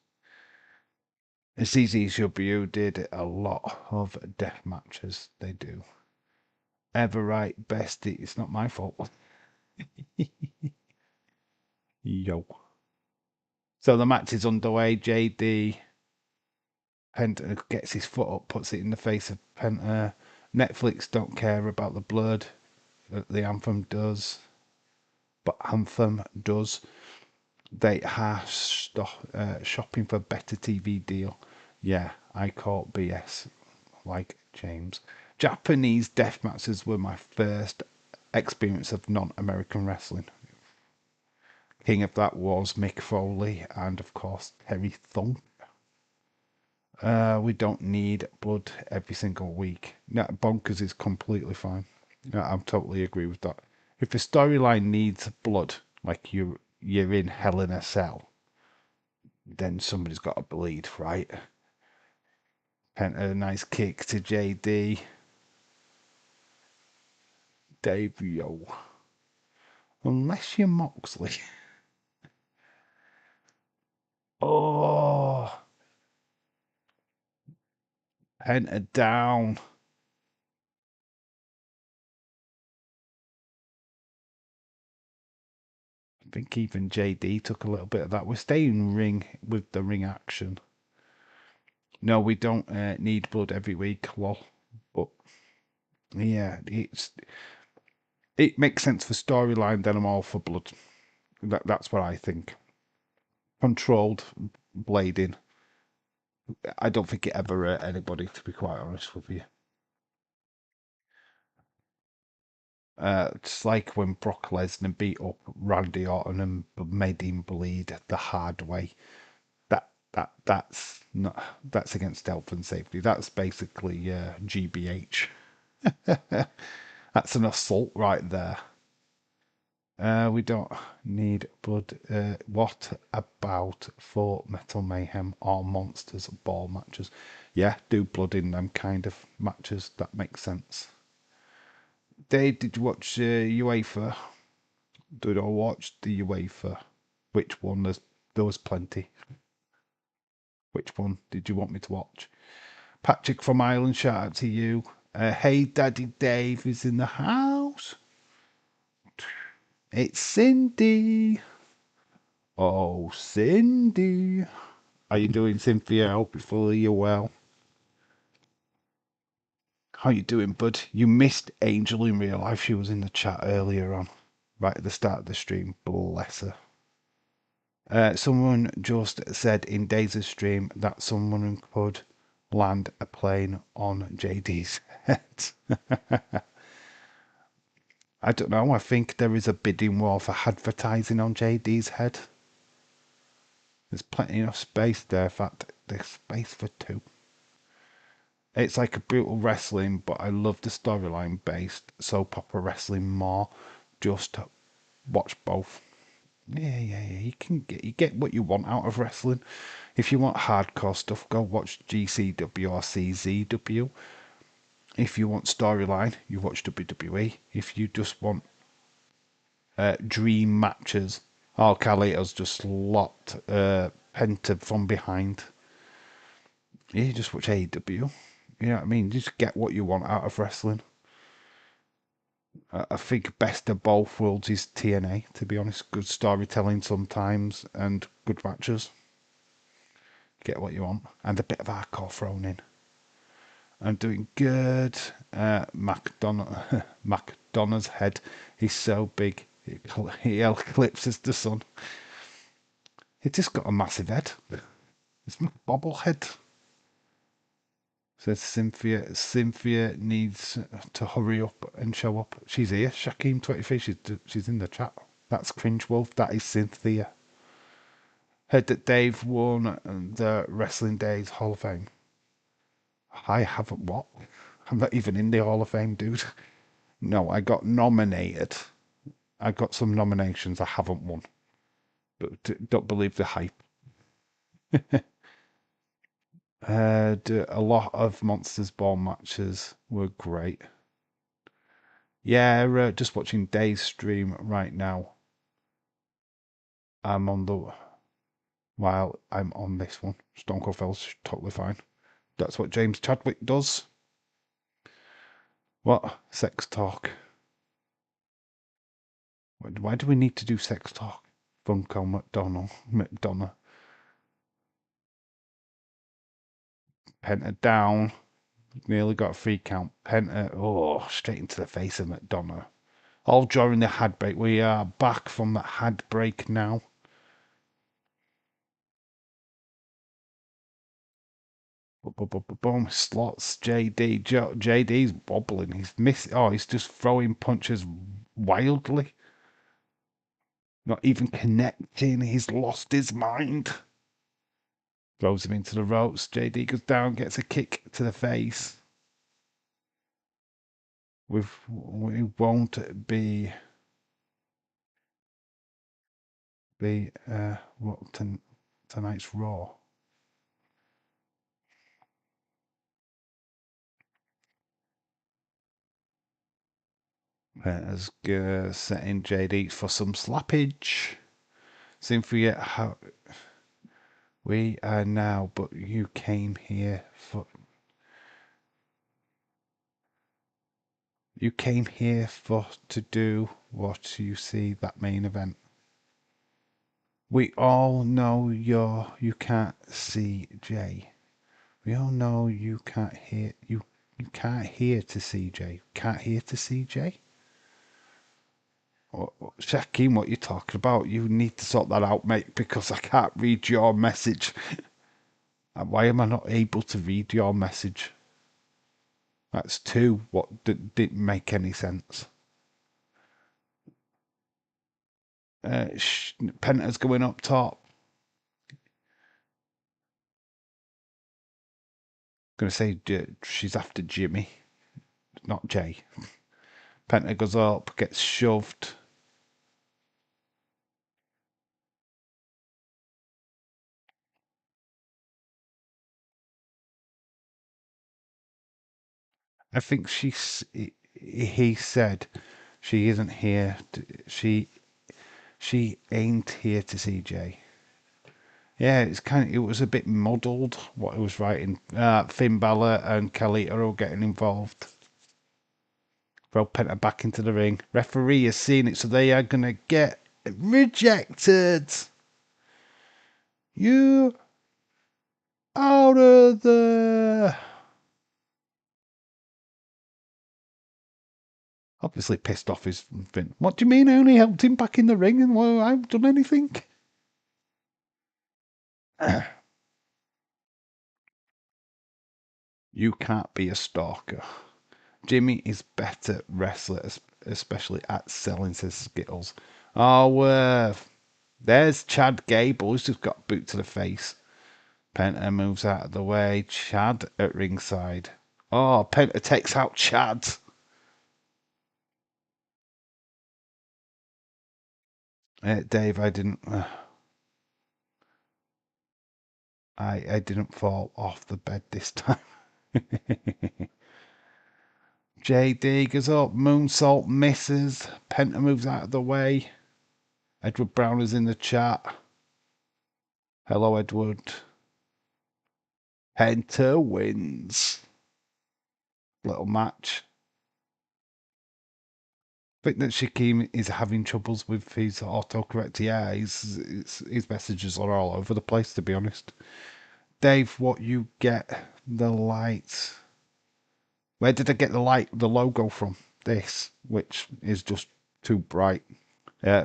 CZW did a lot of death matches. They do. Ever right, bestie. It's not my fault. Yo. So the match is underway. JD Penta gets his foot up, puts it in the face of Penta. Netflix don't care about the blood. The Anthem does. But Anthem does. They are shopping for a better TV deal. Yeah, I call BS, like James. Japanese death matches were my first experience of non-American wrestling. King of that was Mick Foley and, of course, Terry Funk. We don't need blood every single week. No, bonkers is completely fine. No, I'm totally agree with that. If the storyline needs blood, like you're in Hell in a Cell, then somebody's got to bleed, right? Penta, a nice kick to JD. Dave, yo. Unless you're Moxley. Oh, Penta down. I think even JD took a little bit of that. We're staying ring with the ring action. No, we don't need blood every week, lol. But yeah, it makes sense for storyline. Then I'm all for blood. That's what I think. Controlled blading. I don't think it ever hurt anybody, to be quite honest with you. It's like when Brock Lesnar beat up Randy Orton and made him bleed the hard way. That's against health and safety. That's basically GBH. That's an assault right there. We don't need blood. What about for Metal Mayhem or Monsters Ball matches? Yeah, do blood in them kind of matches. That makes sense. Dave, did you watch UEFA? Did I watch the UEFA? Which one? There was plenty. Which one did you want me to watch? Patrick from Ireland, shout out to you. Hey, Daddy Dave is in the house. It's Cindy. Oh, Cindy. How you doing, Cynthia? I hope you're well. How you doing, bud? You missed Angel in real life. She was in the chat earlier on, right at the start of the stream. Bless her. Someone just said in Days' stream that someone could land a plane on JD's head. I don't know. I think there is a bidding war for advertising on JD's head. There's plenty of space there. In fact, there's space for two. It's like a brutal wrestling, but I love the storyline based soap opera wrestling more. Just watch both. Yeah. You get what you want out of wrestling. If you want hardcore stuff, go watch GCW or CZW. If you want storyline, you watch WWE. If you just want dream matches, Carlito's just locked Penta from behind. Yeah, you just watch AEW. You know what I mean? Just get what you want out of wrestling. I think best of both worlds is TNA, to be honest. Good storytelling sometimes and good matches. Get what you want. And a bit of hardcore thrown in. I'm doing good. McDonough's head is so big, he eclipses the sun. He just got a massive head. It's my bobblehead. Says Cynthia. Cynthia needs to hurry up and show up. She's here. Shakeem23. She's in the chat. That's Cringe Wolf. That is Cynthia. Heard that Dave won the Wrestling Days Hall of Fame. I haven't what? I'm not even in the Hall of Fame, dude. No, I got nominated. I got some nominations. I haven't won. But don't believe the hype. A lot of Monsters Ball matches were great. Yeah, just watching Dave's stream right now. While I'm on this one. Stone Cold Phil's totally fine. That's what James Chadwick does. What? Sex talk. Why do we need to do sex talk? Funko McDonough. Penta down. Nearly got a free count. Penta, straight into the face of McDonough. All during the had break. We are back from the had break now. Boom, slots, JD. JD's wobbling. He's missing. He's just throwing punches wildly. Not even connecting. He's lost his mind. Throws him into the ropes. JD goes down, gets a kick to the face. We won't be tonight's Raw. As setting JD for some slappage. Cynthia, how we are now, but you came here to do what you see that main event. We all know you can't see Jay. We all know you can't hear you can't hear to see Jay. Can't hear to see Jay? Shaquem, what you talking about? You need to sort that out, mate, because I can't read your message. Why am I not able to read your message? That's two. What didn't make any sense. Penta's going up top. Gonna say she's after Jimmy, not Jay. Penta goes up, gets shoved. I think he said she isn't here. She She ain't here to see Jay. Yeah, it was a bit muddled what he was writing. Finn Balor and Kelly are all getting involved. Throw Penta back into the ring. Referee has seen it, so they are gonna get rejected. You out of there. Obviously pissed off his Finn. What do you mean I only helped him back in the ring and well, I haven't done anything? You can't be a stalker. Jimmy is better wrestler, especially at selling his skills. Oh, there's Chad Gable, who's just got boot to the face. Penta moves out of the way. Chad at ringside. Oh, Penta takes out Chad. Dave, I didn't. I didn't fall off the bed this time. JD goes up. Moonsault misses. Penta moves out of the way. Edward Brown is in the chat. Hello, Edward. Penta wins. Little match. I think that Shaquem is having troubles with his autocorrect. Yeah, his messages are all over the place, to be honest. Dave, what you get the light? Where did I get the logo from? This, which is just too bright.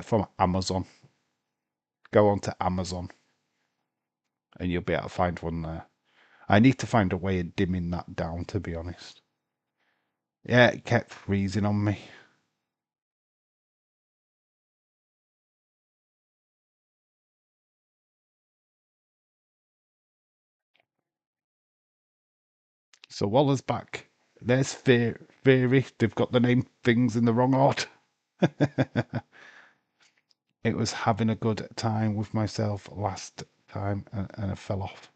From Amazon. Go on to Amazon and you'll be able to find one there. I need to find a way of dimming that down, to be honest. Yeah, it kept freezing on me. So Waller's back. There's Theory. They've got the name things in the wrong order. It was having a good time with myself last time and I fell off.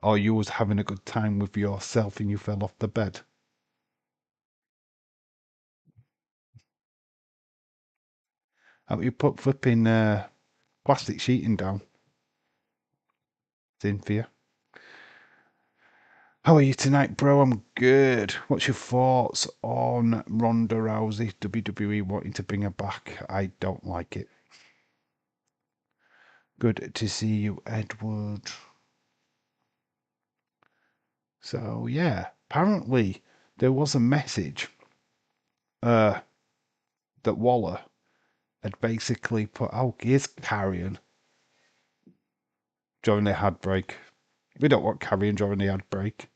Or you was having a good time with yourself and you fell off the bed. How about you put flipping plastic sheeting down? It's in for you. How are you tonight, bro? I'm good. What's your thoughts on Ronda Rousey, WWE wanting to bring her back? I don't like it. Good to see you, Edward. So, yeah, apparently there was a message that Waller had basically put, oh, here's Carrion during the ad break. We don't want Carrion during the ad break.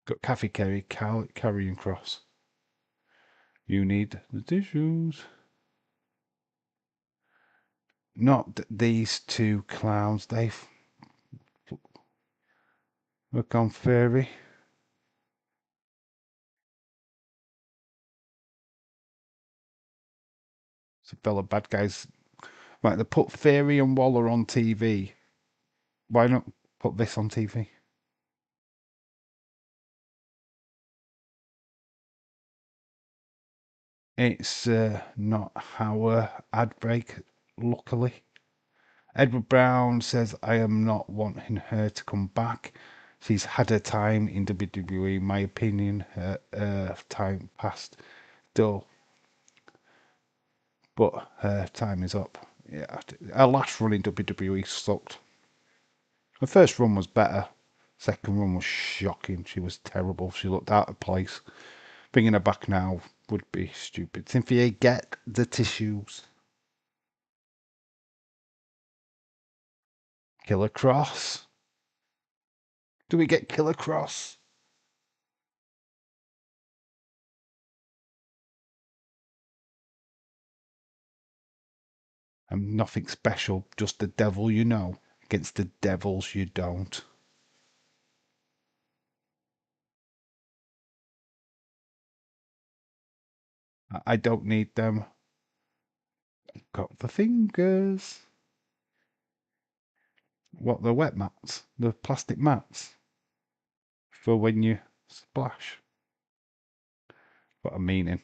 Got Kathy Kerry, Carrion Cross. You need the tissues. Not these two clowns. They've gone fairy. Some fellow bad guys. Right, they put Theory and Waller on TV. Why not put this on TV? It's not our ad break, luckily. Edward Brown says, I am not wanting her to come back. She's had her time in WWE. In my opinion, her time passed. Still, but her time is up. Yeah, her last run in WWE sucked. Her first run was better. Second run was shocking. She was terrible. She looked out of place. Bringing her back now would be stupid. Cynthia, get the tissues. Killer Cross. Do we get Killer Cross? I'm nothing special, just the devil you know against the devils you don't. I don't need them. Got the fingers. What, the wet mats? The plastic mats? For when you splash. what I'm meaning.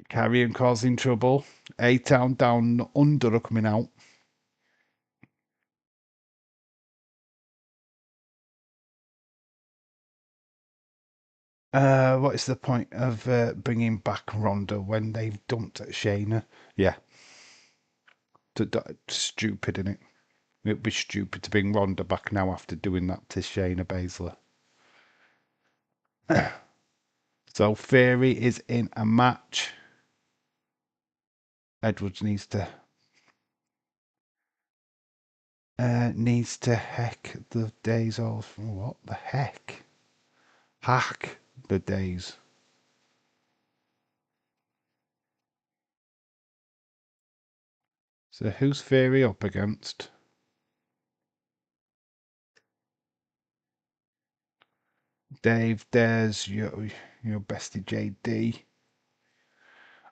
Carrion causing trouble. A-Town Down Under are coming out. What is the point of bringing back Ronda when they've dumped Shayna? Yeah. Stupid, isn't it? It'd be stupid to bring Ronda back now after doing that to Shayna Baszler. So Theory is in a match. Edwards needs to heck the days off. What the heck? Hack the days. So who's Theory up against? Dave, there's your bestie JD.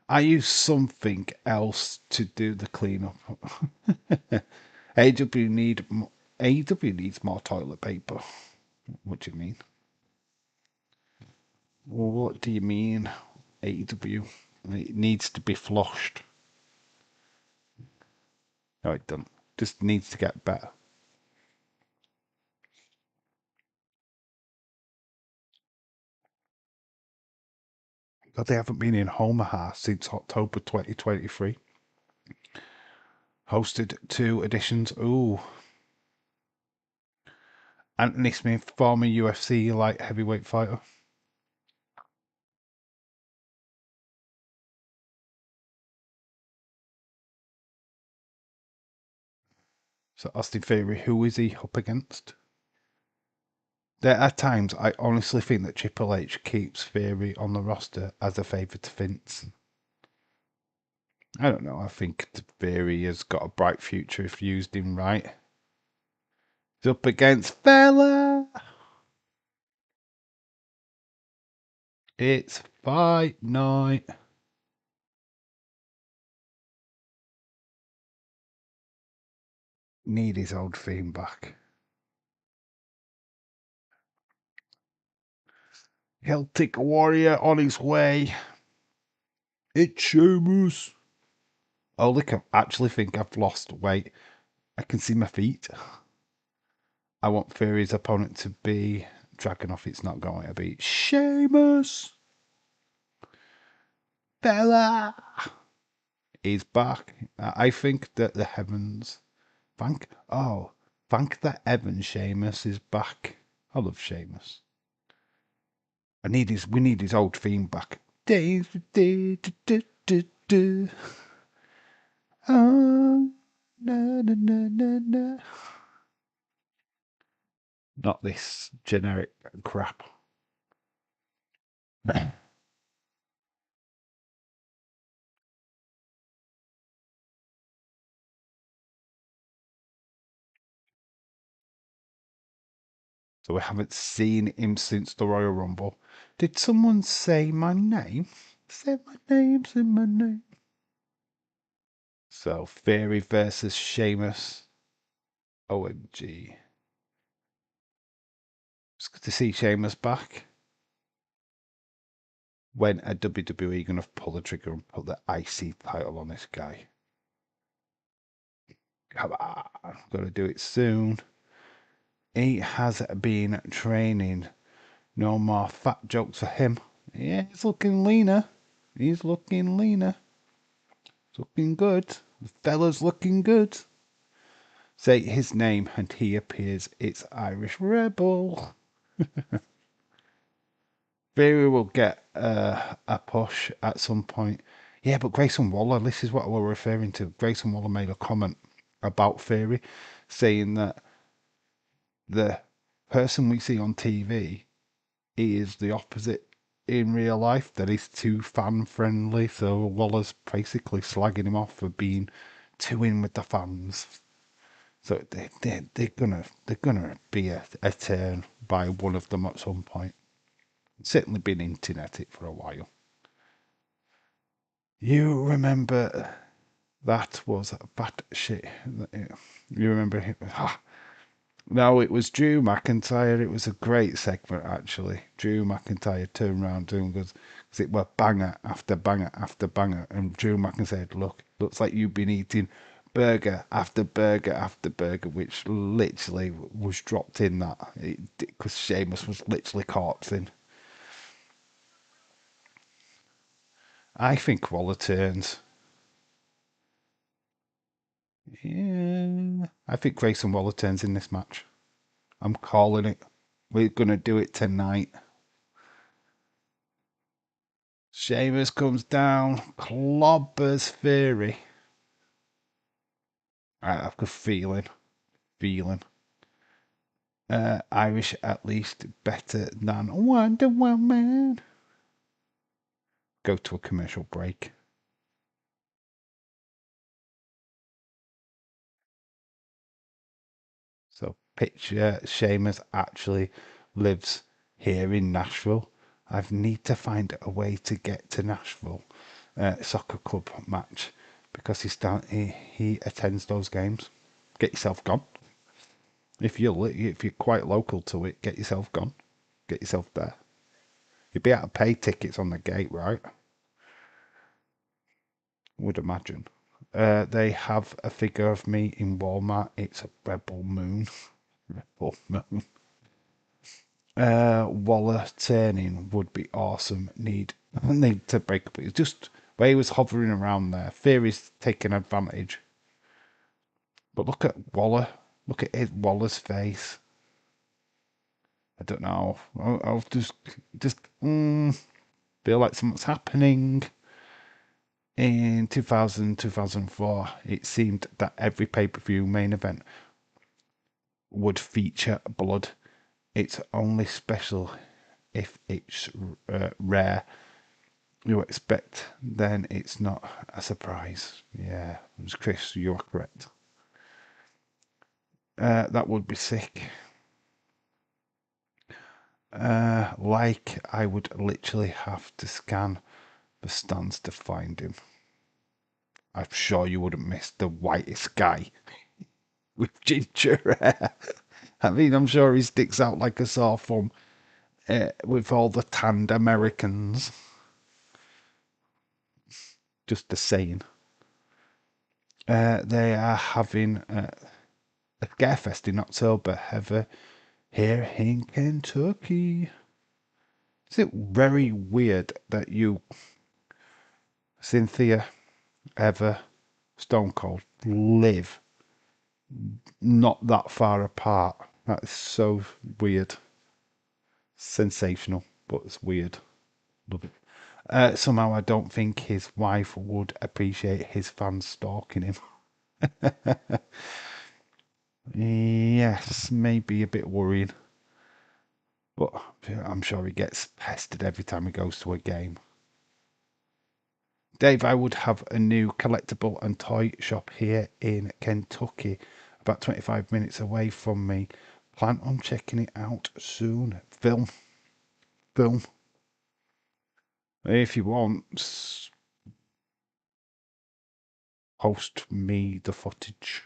I use something else to do the cleanup. AW needs more toilet paper. What do you mean? Well, what do you mean? AW, it needs to be flushed. No, it doesn't. Just needs to get better. But they haven't been in Omaha since October 2023. Hosted 2 editions. Ooh. Anthony Smith, former UFC light heavyweight fighter. So Austin Theory, who is he up against? There are times I honestly think that Triple H keeps Theory on the roster as a favour to Vince. I don't know. I think Theory has got a bright future if used him right. He's up against Fella. It's fight night. Need his old theme back. Celtic Warrior on his way. It's Sheamus. Oh, look, I actually think I've lost weight. I can see my feet. I want Theory's opponent to be Dragunov. It's not going to be Sheamus. Bella is back. I think that the heavens. Thank that Evan Sheamus is back. I love Sheamus. We need his old theme back. Oh, na, na, na, na, na. Not this generic crap. So we haven't seen him since the Royal Rumble. Did someone say my name? Say my name, say my name. So Theory versus Sheamus. OMG. It's good to see Sheamus back. When are WWE going to pull the trigger and put the IC title on this guy? Come on, got to do it soon. He has been training. No more fat jokes for him. Yeah, he's looking leaner. He's looking leaner. It's looking good. The fella's looking good. Say his name and he appears. It's Irish Rebel. Theory will get a push at some point. Yeah, but Grayson Waller, this is what we're referring to. Grayson Waller made a comment about Theory, saying that the person we see on TV is the opposite in real life, that he's too fan friendly. So Waller's basically slagging him off for being too in with the fans. So they're gonna be a turn by one of them at some point. Certainly been hinting at it for a while. You remember that was bad shit. You remember him? No, it was Drew McIntyre. It was a great segment, actually. Drew McIntyre turned around doing good because it were banger after banger after banger. And Drew McIntyre said, look, looks like you've been eating burger after burger after burger, which literally was dropped in that. Because Sheamus was literally corpsing. I think Waller turns. Yeah. I think Grayson Waller turns in this match. I'm calling it. We're going to do it tonight. Sheamus comes down, clobbers Theory. I've got a feeling. Irish at least better than Wonder Woman. Go to a commercial break. So picture Sheamus actually lives here in Nashville. I need to find a way to get to Nashville soccer club match because he attends those games. Get yourself gone. If you're quite local to it, get yourself gone. Get yourself there. You'd be able to pay tickets on the gate, right? Would imagine. They have a figure of me in Walmart. It's a Rebel Moon. Rebel Moon. Waller turning would be awesome. Need to break up. It's just where he was hovering around there. Theory's taking advantage. But look at Waller. Look at Waller's face. I don't know. I'll just feel like something's happening. In 2004, it seemed that every pay-per-view main event would feature blood. It's only special if it's rare. You expect, then it's not a surprise. Yeah, it was Chris, you are correct. That would be sick. Like I would literally have to scan the stands to find him. I'm sure you wouldn't miss the whitest guy with ginger hair. I mean, I'm sure he sticks out like a sore thumb with all the tanned Americans. Just a saying. They are having a Scarefest in October, Heather, here in Kentucky. Is it very weird that you, Cynthia, Ever, Stone Cold, live not that far apart? That is so weird. Sensational, but it's weird. Love it. Somehow I don't think his wife would appreciate his fans stalking him. Yes, maybe a bit worrying. But I'm sure he gets pestered every time he goes to a game. Dave, I would have a new collectible and toy shop here in Kentucky, about 25 minutes away from me. Plan on checking it out soon. Film. If you want, post me the footage.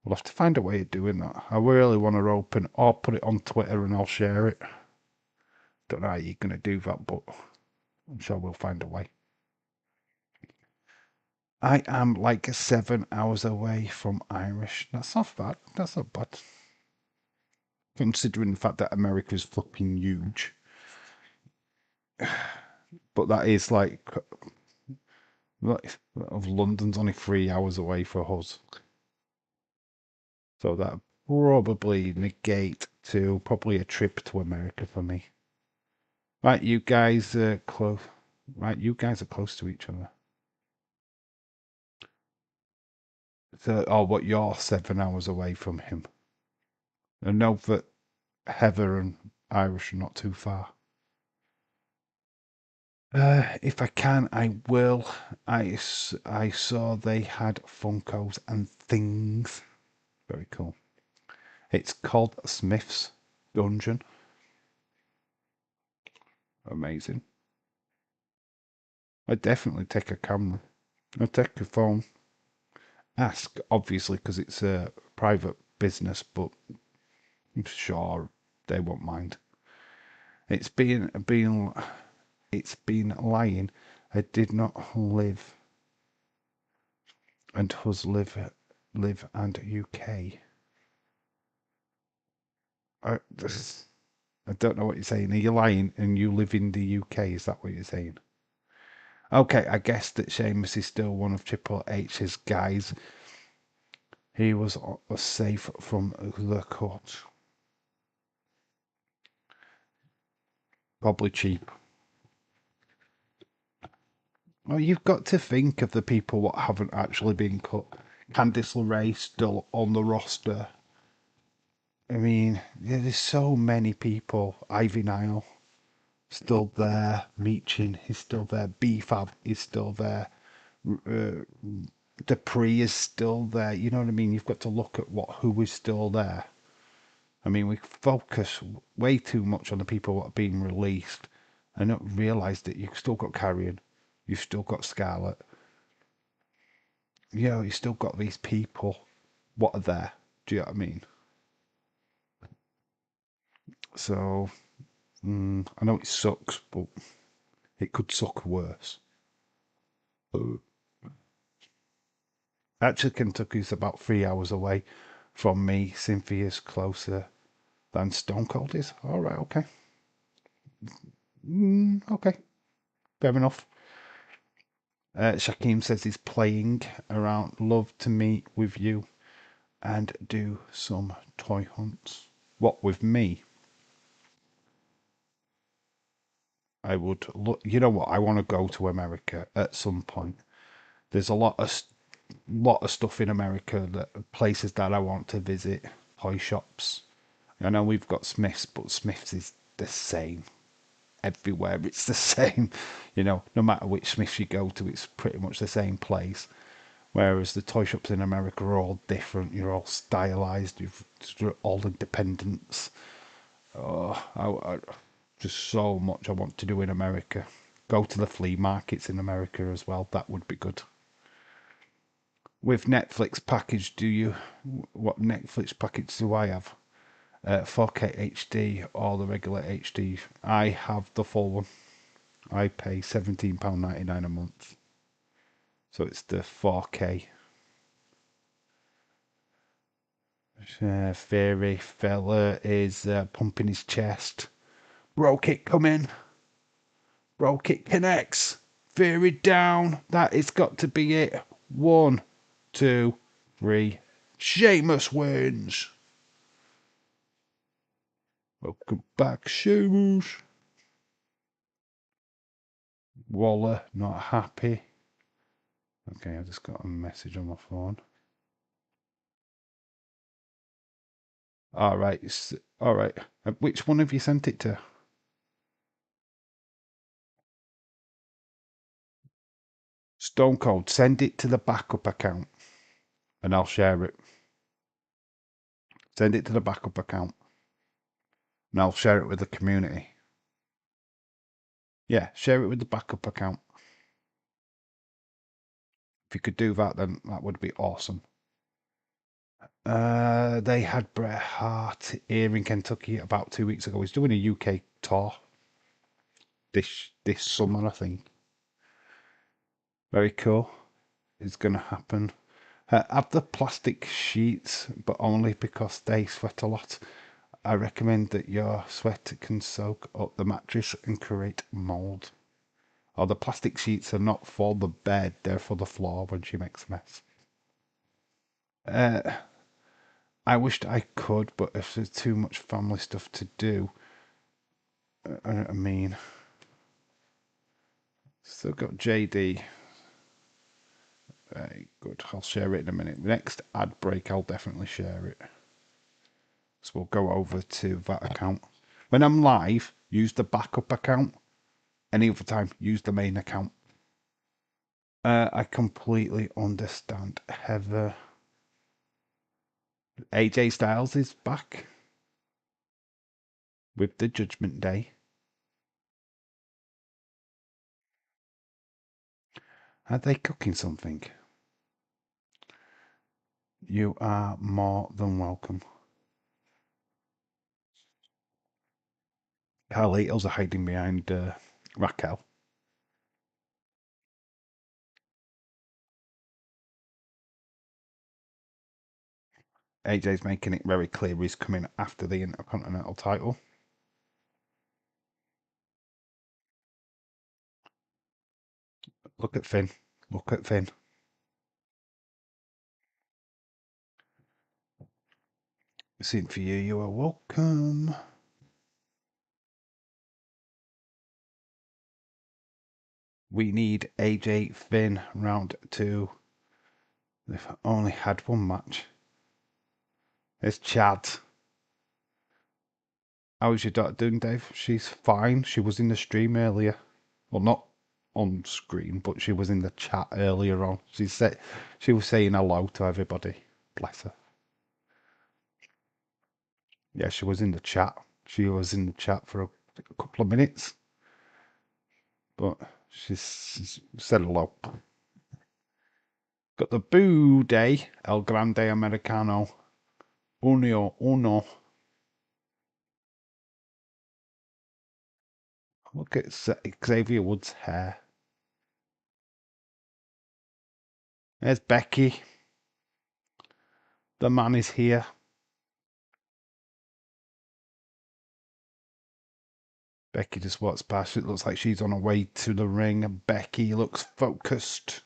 We'll have to find a way of doing that. I really want to open or put it on Twitter and I'll share it. Don't know how you're going to do that, but I'm sure we'll find a way. I am like 7 hours away from Irish. That's not bad. That's not bad. Considering the fact that America's fucking huge. But that is like of London's only 3 hours away for us. So that probably negate to probably a trip to America for me. Right, you guys are close. Right, you guys are close to each other. So, oh, what you're 7 hours away from him. I know that Heather and Irish are not too far. If I can, I will. I saw they had Funkos and things. Very cool. It's called Smith's Dungeon. Amazing. I'd definitely take a camera. I'd take a phone. Ask, obviously, because it's a private business, but I'm sure they won't mind. It's been lying. I did not live and hus live and UK. I, I don't know what you're saying. Are you lying and you live in the UK? Is that what you're saying? Okay, I guess that Sheamus is still one of Triple H's guys. He was safe from the court. Probably cheap. Well, you've got to think of the people what haven't actually been cut. Candice LeRae still on the roster. I mean, yeah, there's so many people. Ivy Nile still there. Meechin is still there. B-Fab is still there. Uh, Dupree is still there. You know what I mean? You've got to look at who is still there. I mean, we focus way too much on the people that are being released and not realise that you've still got Carrion, you've still got Scarlett, you've still got these people what are there. Do you know what I mean? So, I know it sucks, but it could suck worse. Actually, Kentucky's about 3 hours away from me. Cynthia's closer than Stone Cold is. All right, okay. Okay, fair enough. Shaquem says he's playing around. Love to meet with you and do some toy hunts. What with me? I would look. You know what? I want to go to America at some point. There's a lot of stuff in America, that places that I want to visit. Toy shops. I know we've got Smiths, but Smiths is the same everywhere. It's the same. No matter which Smiths you go to, it's pretty much the same place. Whereas the toy shops in America are all different. You're all stylized. You're all independents. Oh, just so much I want to do in America. Go to the flea markets in America as well. That would be good. With Netflix package, what Netflix package do I have? 4K HD or the regular HD? I have the full one. I pay £17.99 a month. So it's the 4K. Fairy fella is pumping his chest. Broke it, come in. Broke it connects. Fairy down. That has got to be it. 1, 2, 3. Sheamus wins. Welcome back, Sheamus. Waller not happy. Okay, I just got a message on my phone. All right, all right. Which one have you sent it to? Stone Cold. Send it to the backup account, and I'll share it. Send it to the backup account, and I'll share it with the community. Yeah, share it with the backup account. If you could do that, then that would be awesome. They had Bret Hart here in Kentucky about 2 weeks ago. He's doing a UK tour this summer, I think. Very cool. It's gonna happen. Have the plastic sheets, but only because they sweat a lot. I recommend that your sweat can soak up the mattress and create mold. Or the plastic sheets are not for the bed, they're for the floor when she makes a mess. I wished I could, but if there's too much family stuff to do, I mean, still got JD. Very good. I'll share it in a minute. Next ad break, I'll definitely share it. So we'll go over to that account. When I'm live, use the backup account. Any other time, use the main account. I completely understand. Heather. AJ Styles is back with the Judgment Day. Are they cooking something? You are more than welcome. Carlitos are hiding behind Raquel. AJ's making it very clear he's coming after the Intercontinental title. Look at Finn. Look at Finn. Seen for you. You are welcome. We need AJ Finn round 2. They've only had one match. It's Chad. How's your daughter doing, Dave? She's fine. She was in the stream earlier. Well, not on screen, but she was in the chat earlier on. She was saying hello to everybody. Bless her. Yeah, she was in the chat. She was in the chat for a couple of minutes. But she's said hello. Got the Boo Day, El Grande Americano. Uno. Look at Xavier Woods' hair. There's Becky. The man is here. Becky just walks past. It looks like she's on her way to the ring, and Becky looks focused.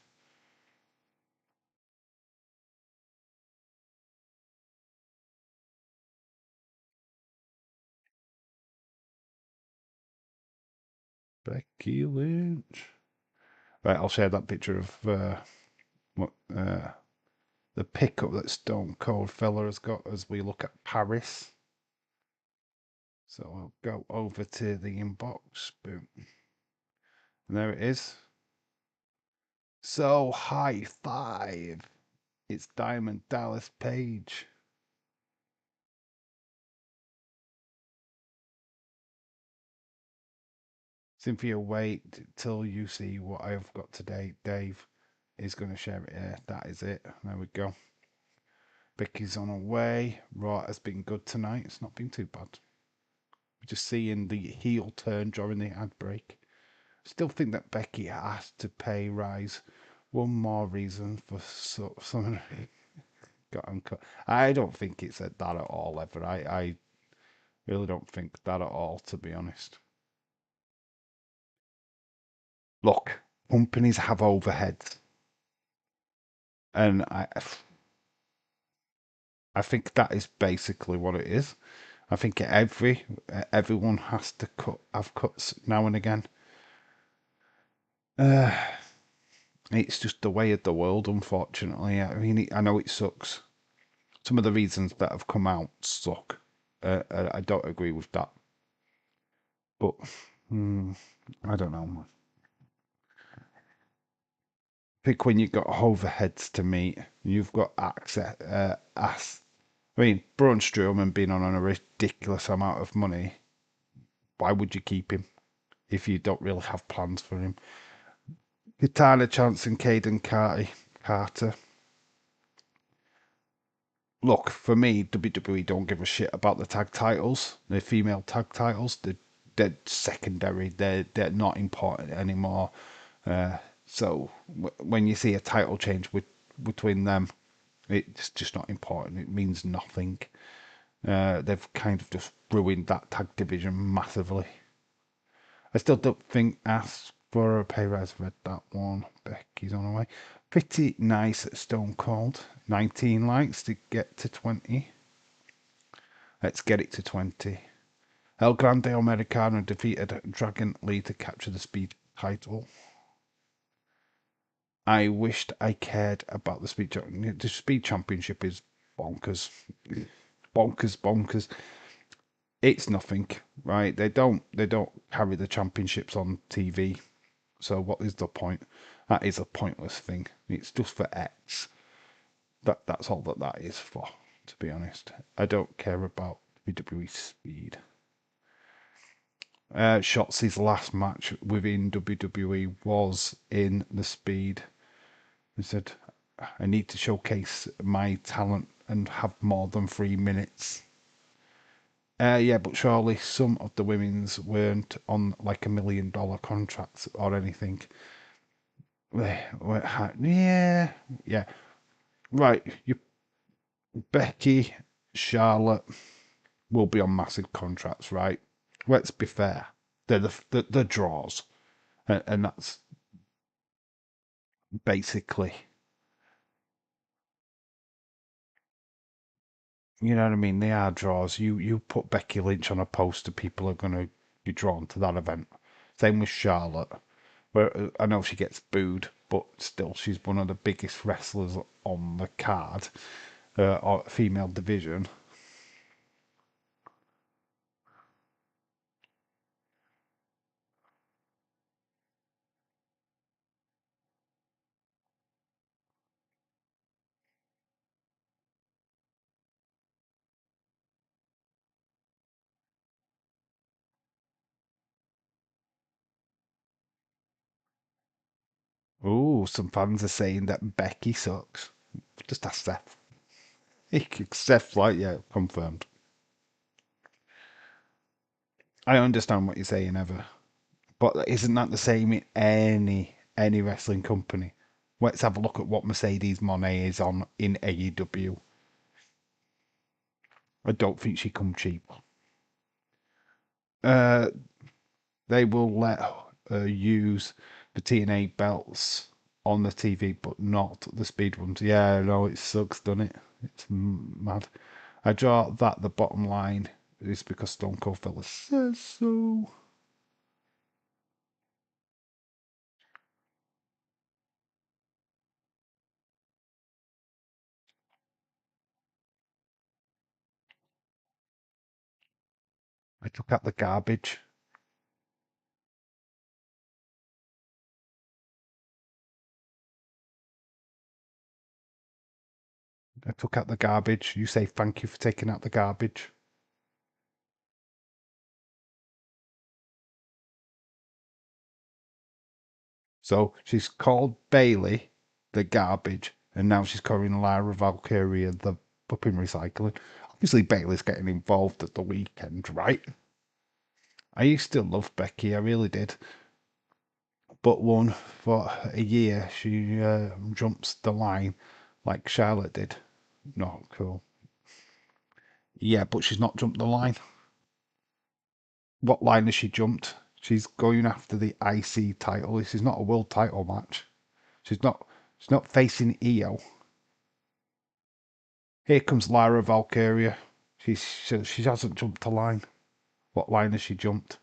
Becky Lynch. Right, I'll share that picture of the pickup that Stone Cold fella has got as we look at Paris. So I'll go over to the inbox. Boom. And there it is. So high five. It's Diamond Dallas Page. Cynthia, wait till you see what I've got today. Dave is going to share it here. That is it. There we go. Becky's on her way. Raw has been good tonight. It's not been too bad. We're just seeing the heel turn during the ad break. Still think that Becky has to pay Rise. One more reason for someone got uncut. I don't think it said that at all, ever. I really don't think that at all, to be honest. Look, companies have overheads. And I think that is basically what it is. I think everyone has to have cuts now and again. It's just the way of the world, unfortunately. I mean, I know it sucks. Some of the reasons that have come out suck. I don't agree with that. But I don't know. I think when you've got overheads to meet, you've got access. I mean, Braun Strowman being on a ridiculous amount of money. Why would you keep him if you don't really have plans for him? Katana Chance and Caden Carter. Look, for me, WWE don't give a shit about the tag titles. The female tag titles, they're secondary. They're not important anymore. So when you see a title change between them, it's just not important. It means nothing. They've kind of just ruined that tag division massively. I still don't think Ask for a pay rise. I've read that one. Becky's on her way. Pretty nice Stone Cold. 19 likes to get to 20. Let's get it to 20. El Grande Americano defeated Dragon Lee to capture the Speed title. I wished I cared about the Speed Championship. The Speed Championship is bonkers. Bonkers. It's nothing, right? They don't carry the championships on TV. So what is the point? That is a pointless thing. It's just for X. That's all that is for, to be honest. I don't care about WWE Speed. Shotzi's last match within WWE was in the Speed. He said, I need to showcase my talent and have more than 3 minutes. Yeah, but surely some of the women's weren't on like $1 million contracts or anything. Yeah, yeah. Right, you Becky, Charlotte will be on massive contracts, right? Let's be fair. They're the draws, and that's basically, you know what I mean. They are draws. You put Becky Lynch on a poster, people are going to be drawn to that event. Same with Charlotte, where I know she gets booed, but still, she's one of the biggest wrestlers on the card, or female division. Ooh, some fans are saying that Becky sucks. Just ask Seth. Seth's like, yeah, confirmed. I understand what you're saying, Ever, but isn't that the same in any wrestling company? Let's have a look at what Mercedes Moné is on in AEW. I don't think she come cheap. Uh, they will let her use the TNA belts on the TV, but not the speed ones. Yeah, no, it sucks, doesn't it? It's mad. I draw that the bottom line is because Stone Cold Fella says so. I took out the garbage. I took out the garbage. You say thank you for taking out the garbage. So she's called Bailey the garbage, and now she's calling Lyra Valkyria the flipping recycling. Obviously, Bailey's getting involved at the weekend, right? I used to love Becky, I really did. But one for a year, she jumps the line like Charlotte did. Not cool. Yeah, but she's not jumped the line. What line has she jumped? She's going after the IC title. This is not a world title match. She's not. She's not facing Io. Here comes Lyra Valkyria. She hasn't jumped a line. What line has she jumped?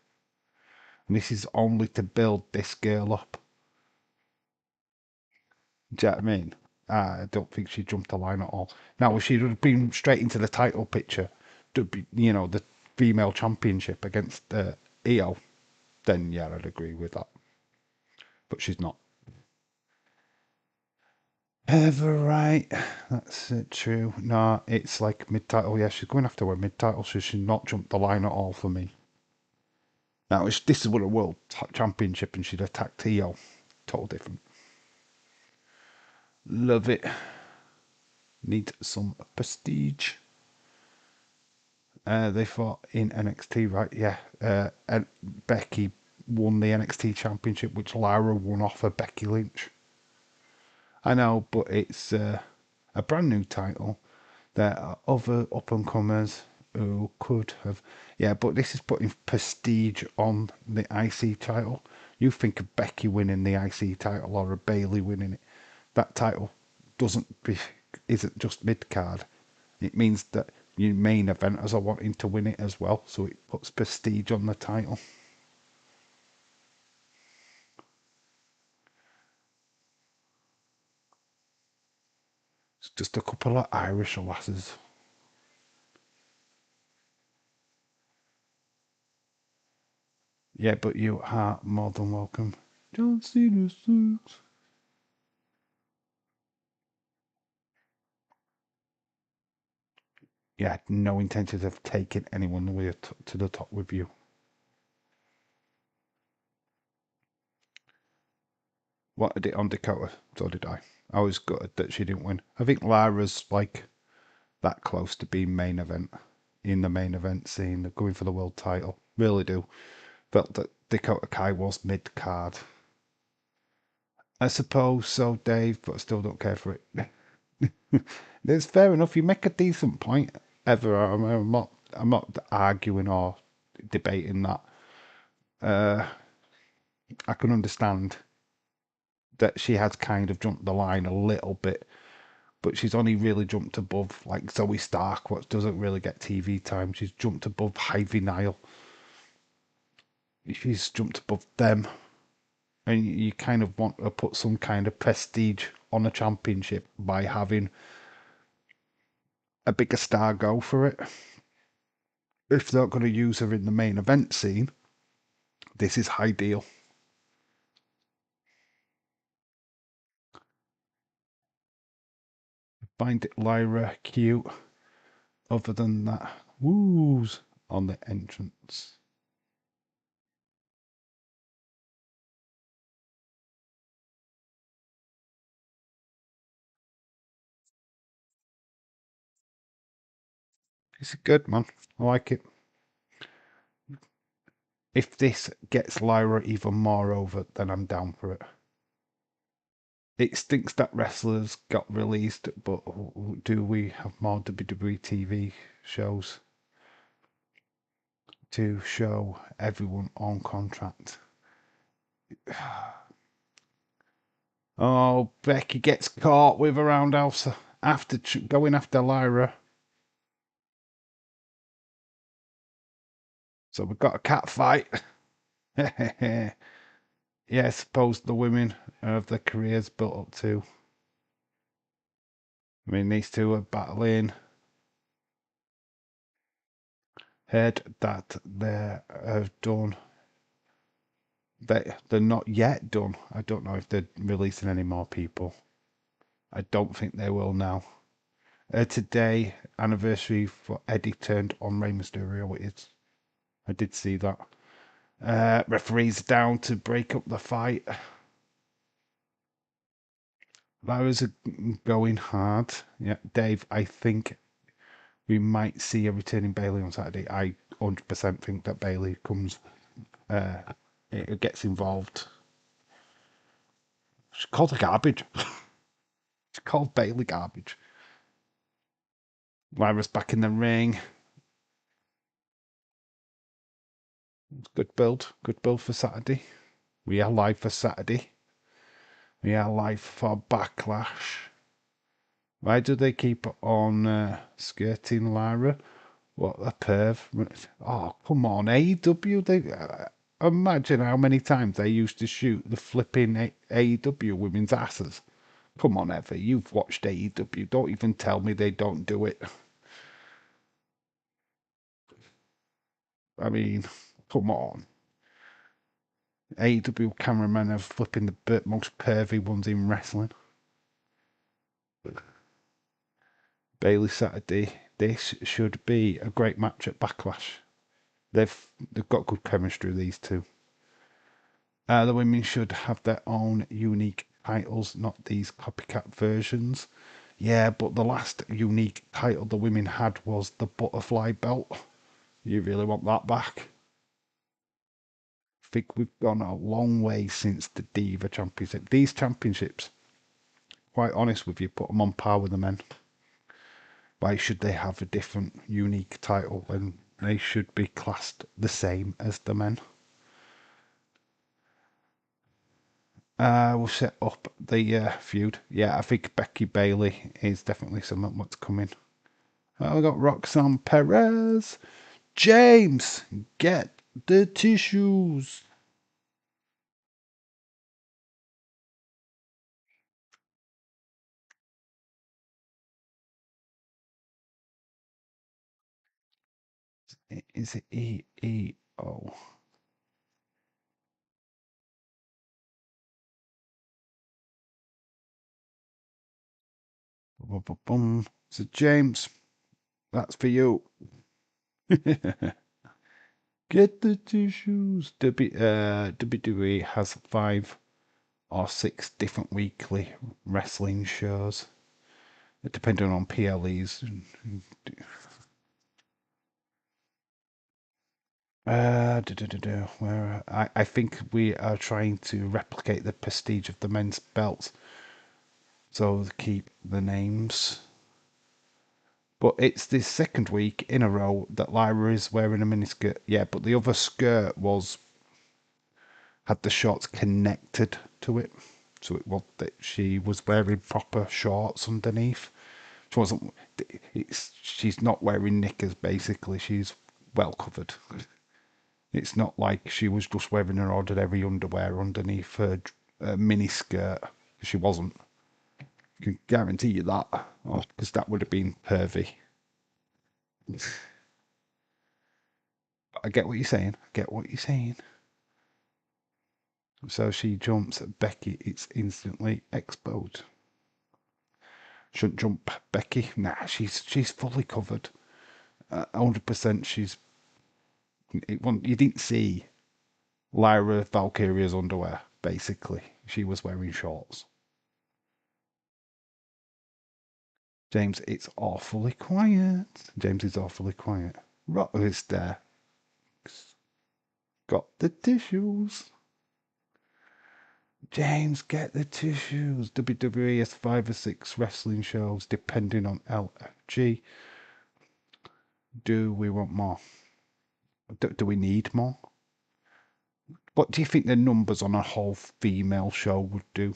And this is only to build this girl up. Do you know what I mean? I don't think she jumped a line at all. Now, if she'd have been straight into the title picture, the female championship against Io, then yeah, I'd agree with that. But she's not. Ever right? That's true. No, it's like mid title. Yeah, she's going after her mid title, so she's not jumped the line at all for me. Now, this is what a world championship, and she'd attacked Io. Total different. Love it. Need some prestige. They fought in NXT, right? Yeah. And Becky won the NXT championship, which Lyra won off of Becky Lynch. I know, but it's a brand new title. There are other up and comers who could have. Yeah, but this is putting prestige on the IC title. You think of Becky winning the IC title or a Bailey winning it. That title isn't just mid card. It means that your main eventers are wanting to win it as well, so it puts prestige on the title. It's just a couple of Irish lasses. Yeah, but you are more than welcome. John Cena suits. Yeah, I had no intentions of taking anyone the way to the top with you. wanted it on Dakota. So did I. I was gutted that she didn't win. I think Lyra's like that close to being in the main event scene, going for the world title. Really do. Felt that Dakota Kai was mid card. I suppose so, Dave, but I still don't care for it. It's fair enough. You make a decent point. Ever, I'm not arguing or debating that. I can understand that she has kind of jumped the line a little bit, but she's only really jumped above like Zoe Stark, what doesn't really get TV time. She's jumped above Ivy Nile. She's jumped above them, and you kind of want to put some kind of prestige on a championship by having a bigger star go for it. If they're not going to use her in the main event scene, this is ideal. Find it Lyra cute. Other than that, woos on the entrance. It's good, man. I like it. If this gets Lyra even more over, then I'm down for it. It stinks that wrestlers got released, but do we have more WWE TV shows to show everyone on contract? Oh, Becky gets caught with a roundhouse after going after Lyra. So we've got a cat fight. Yeah, I suppose the women have their careers built up too. I mean, these two are battling. Heard that they have done. They're not yet done. I don't know if they're releasing any more people. I don't think they will now. Today, anniversary for Eddie turned on Rey Mysterio. It is. I did see that. Referees down to break up the fight. Lyra's going hard. Yeah, Dave, I think we might see a returning Bailey on Saturday. I 100% think that Bailey comes, it gets involved. She's called her garbage. She's called Bailey garbage. Lyra's back in the ring. Good build. Good build for Saturday. We are live for Saturday. We are live for Backlash. Why do they keep on skirting Lyra? What a perv. Oh, come on. AEW, imagine how many times they used to shoot the flipping AEW women's asses. Come on, Ever. You've watched AEW. Don't even tell me they don't do it. I mean, come on. AEW cameramen are flipping the most pervy ones in wrestling. Bailey Saturday. This should be a great match at Backlash. They've got good chemistry, these two. The women should have their own unique titles, not these copycat versions. Yeah, but the last unique title the women had was the butterfly belt. You really want that back? I think we've gone a long way since the Diva Championship. These championships, quite honest with you, put them on par with the men. Why should they have a different, unique title when they should be classed the same as the men? We'll set up the feud. Yeah, I think Becky Bailey is definitely something what's coming. We got Roxanne Perez. James, get the tissues. Is it EEO? Boom. So James, that's for you. Get the tissues. WWE has 5 or 6 different weekly wrestling shows, depending on PLEs. Where I think we are trying to replicate the prestige of the men's belts, so keep the names. But it's the second week in a row that Lyra is wearing a miniskirt. Yeah, but the other skirt had the shorts connected to it, so it was that she was wearing proper shorts underneath. She wasn't. She's not wearing knickers. Basically, she's well covered. It's not like she was just wearing her ordinary underwear underneath her mini skirt. She wasn't. I can guarantee you that, because that would have been pervy. But I get what you're saying. I get what you're saying. So she jumps at Becky. It's instantly exposed. Shouldn't jump Becky. Nah, she's fully covered. 100%. You didn't see Lyra Valkyria's underwear. Basically, she was wearing shorts. James, it's awfully quiet. James is awfully quiet. Rock is there. Got the tissues. James, get the tissues. WWE has 5 or 6 wrestling shows depending on LFG. Do we want more? Do we need more? What do you think the numbers on a whole female show would do?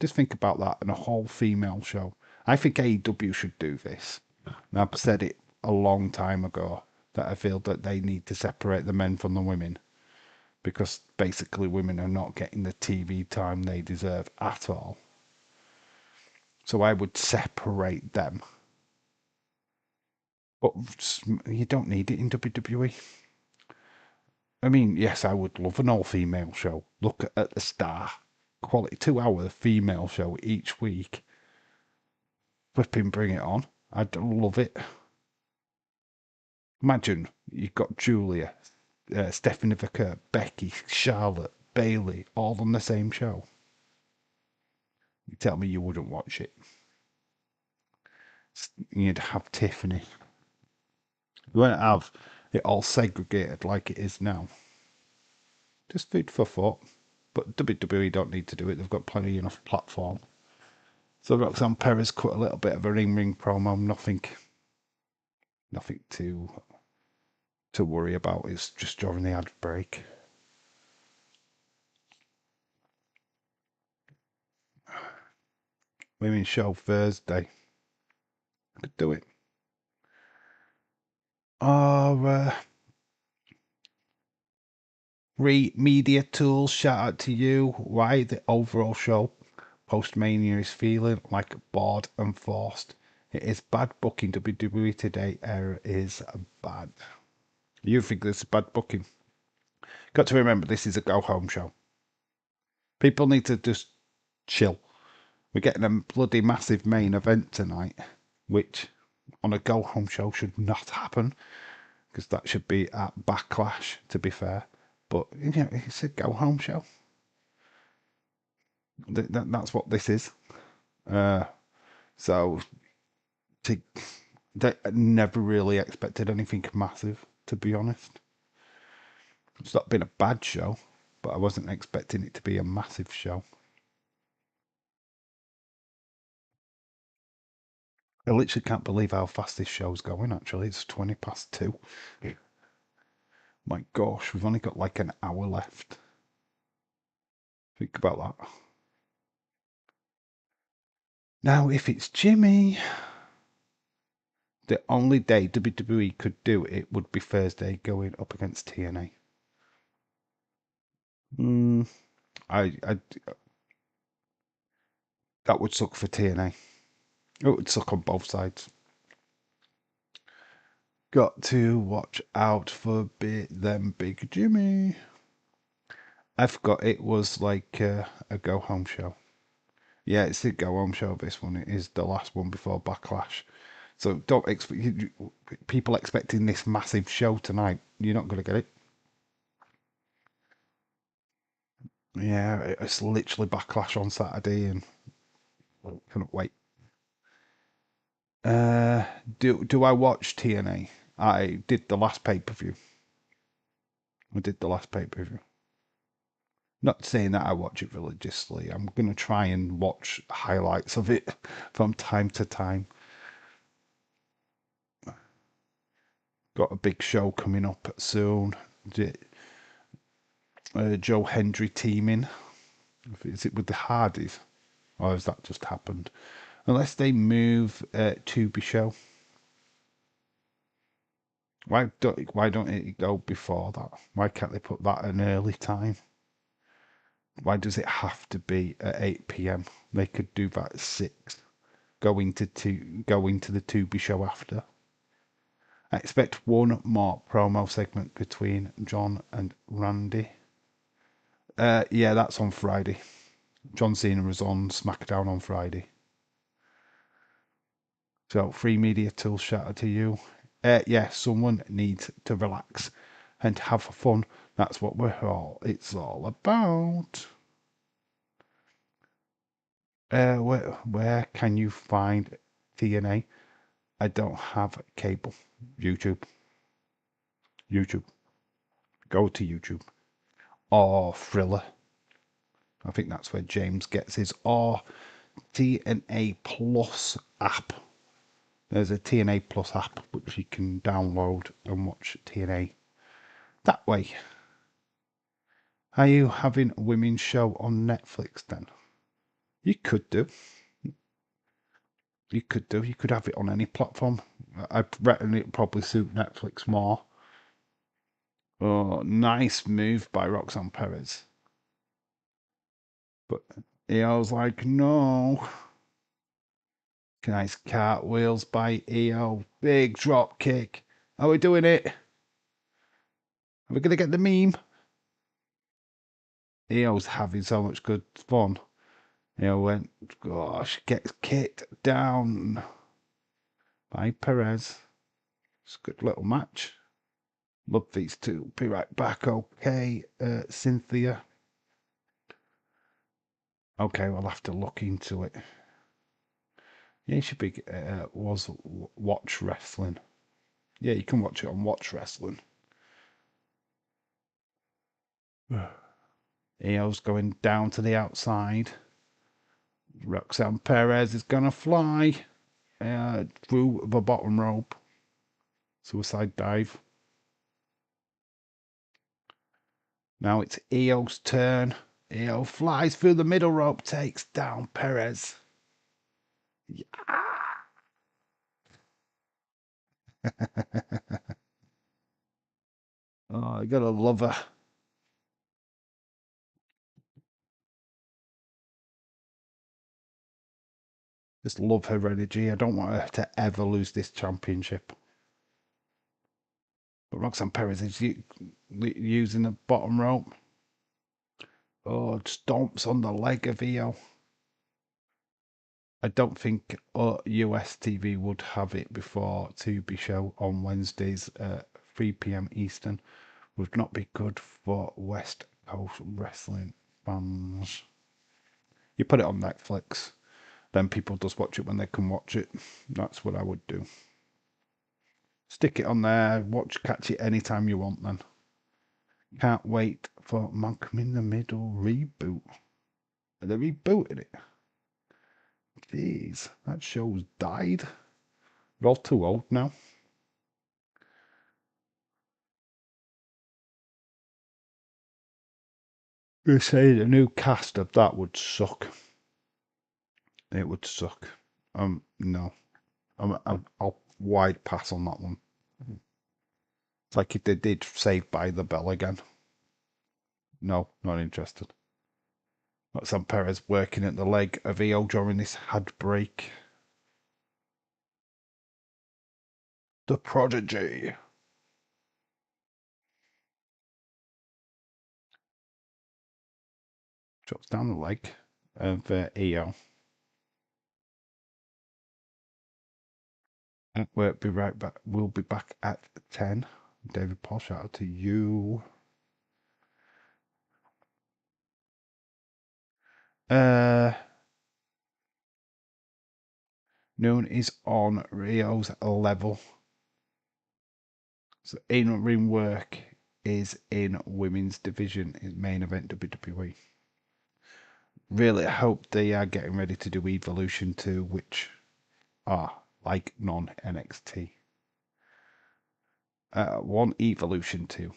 Just think about that in a whole female show. I think AEW should do this. And I've said it a long time ago that I feel that they need to separate the men from the women, because basically women are not getting the TV time they deserve at all. So I would separate them. But you don't need it in WWE. I mean, yes, I would love an all-female show. Look at the Star. Quality 2-hour female show each week. Flipping bring it on. I'd love it. Imagine you've got Julia, Stephanie Vicker, Becky, Charlotte, Bailey, all on the same show. You tell me you wouldn't watch it. You'd have Tiffany. You wouldn't have it all segregated like it is now. Just food for thought. But WWE don't need to do it. They've got plenty enough platform. So Roxanne Perez cut a little bit of a ring promo. Nothing to worry about. It's just during the ad break. Women's show Thursday. I could do it. Or Media Tools, shout out to you. Why the overall show post-Mania is feeling like bored and forced. It is bad booking. WWE Today era is bad. You think this is bad booking? Got to remember, this is a go-home show. People need to just chill. We're getting a bloody massive main event tonight, which on a go-home show should not happen, because that should be at Backlash, to be fair. But, it's a go-home show. That's what this is. So, I never really expected anything massive, to be honest. It's not been a bad show, but I wasn't expecting it to be a massive show. I literally can't believe how fast this show's going, actually. It's 2:20. My gosh, we've only got like an hour left. Think about that. Now, if it's Jimmy, the only day WWE could do it would be Thursday going up against TNA. I that would suck for TNA. It would suck on both sides. Got to watch out for them Big Jimmy. I forgot it was like a go home show. Yeah, it's the go home show. This one, it is the last one before Backlash. So don't expect people expecting this massive show tonight. You're not going to get it. Yeah, it's literally Backlash on Saturday, and cannot wait. Uh, do I watch TNA? I did the last pay per view. I did the last pay per view. Not saying that I watch it religiously. I'm gonna try and watch highlights of it from time to time. Got a big show coming up soon. Joe Hendry teaming. Is it with the Hardys, or has that just happened? Unless they move Tubi show. Why don't it go before that? Why can't they put that an early time? Why does it have to be at 8 p.m.? They could do that at 6. Go into the Tubi show after. I expect one more promo segment between John and Randy. Yeah, that's on Friday. John Cena was on SmackDown on Friday. So, free media tools, shout out to you. Yeah, someone needs to relax and have fun. That's what it's all about. Where can you find TNA? I don't have cable. YouTube. YouTube. Go to YouTube. Or Thriller. I think that's where James gets his. Or TNA Plus app. There's a TNA Plus app which you can download and watch TNA that way. Are you having a women's show on Netflix then? You could do. You could do. You could have it on any platform. I reckon it probably suit Netflix more. Oh, nice move by Roxanne Perez. But I was like, no. Nice cartwheels by EO. Big drop kick. Are we doing it? Are we going to get the meme? EO's having so much good fun. EO went, gosh, gets kicked down by Perez. It's a good little match. Love these two. Be right back. Okay, Cynthia. Okay, we'll have to look into it. Yeah, you should be. Was Watch Wrestling. Yeah, you can watch it on Watch Wrestling. EO's going down to the outside. Roxanne Perez is going to fly through the bottom rope. Suicide dive. Now it's EO's turn. EO flies through the middle rope, takes down Perez. Yeah. Oh, I gotta love her. Just love her energy. I don't want her to ever lose this championship. But Roxanne Perez is using the bottom rope. Oh, stomps on the leg of EO. I don't think US TV would have it before Tubi show on Wednesdays at 3 p.m. Eastern. Would not be good for West Coast wrestling fans. You put it on Netflix, then people just watch it when they can watch it. That's what I would do. Stick it on there, catch it anytime you want then. Can't wait for Malcolm in the Middle reboot. Are they rebooting it? Jeez, that show's died. We're all too old now. They say a new cast of that would suck. It would suck. No. I'll wide pass on that one. It's like if they did Saved by the Bell again. No, not interested. Roxanne Perez working at the leg of EO during this head break. The Prodigy. Drops down the leg of EO. We'll be right back. We'll be back at 10. David Paul, shout out to you. Uh, Noon is on Rio's level. So in-ring work is in women's division, is main event WWE. Really hope they are getting ready to do Evolution 2, which are like non-NXT. One Evolution 2.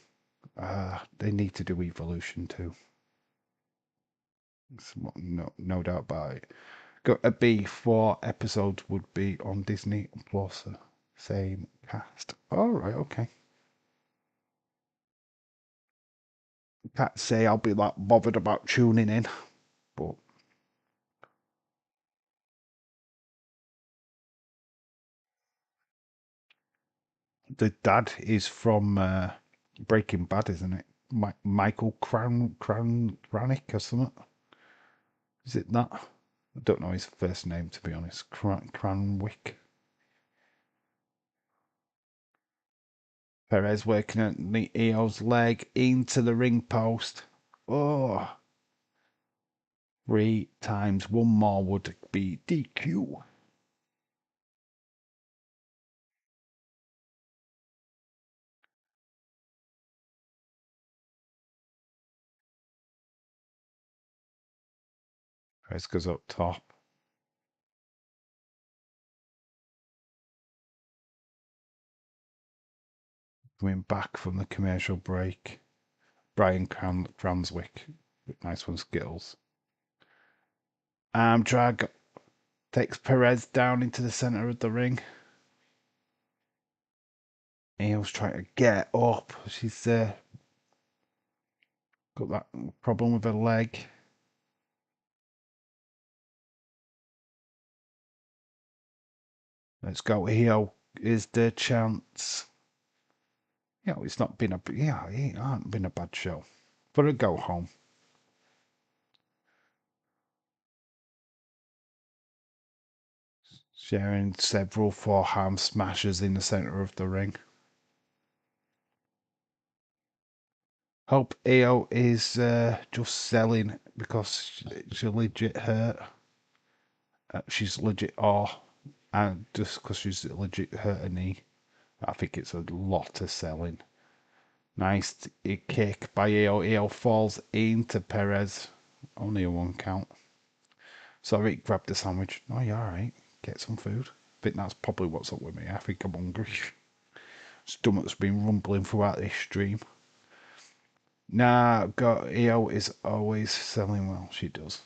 They need to do Evolution 2. No doubt about it. Got a B, 4 episodes would be on Disney Plus. Same cast. Alright, okay. Can't say I'll be that bothered about tuning in, but the dad is from Breaking Bad, isn't it? Michael Cranick or something. Is it that? I don't know his first name, to be honest. Cranwick. Perez working at the EO's leg into the ring post. Oh, 3 times. One more would be DQ. Perez goes up top. Coming back from the commercial break. Brian Cranswick with nice one skills. Arm drag takes Perez down into the center of the ring. Eo's trying to get up. She's got that problem with her leg. Let's go. Eo is the chance. It's not been it hasn't been a bad show. For a go home. Sharing several forearm smashes in the center of the ring. Hope Io is just selling because she's legit hurt. She's legit and just because she's legit hurt her knee. I think it's a lot of selling. Nice kick by Io. Io falls into Perez. Only a 1 count. Sorry, grab the sandwich. Oh, you're alright. Get some food. I think that's probably what's up with me. I think I'm hungry. Stomach's been rumbling throughout this stream. Nah, Io is always selling well. She does.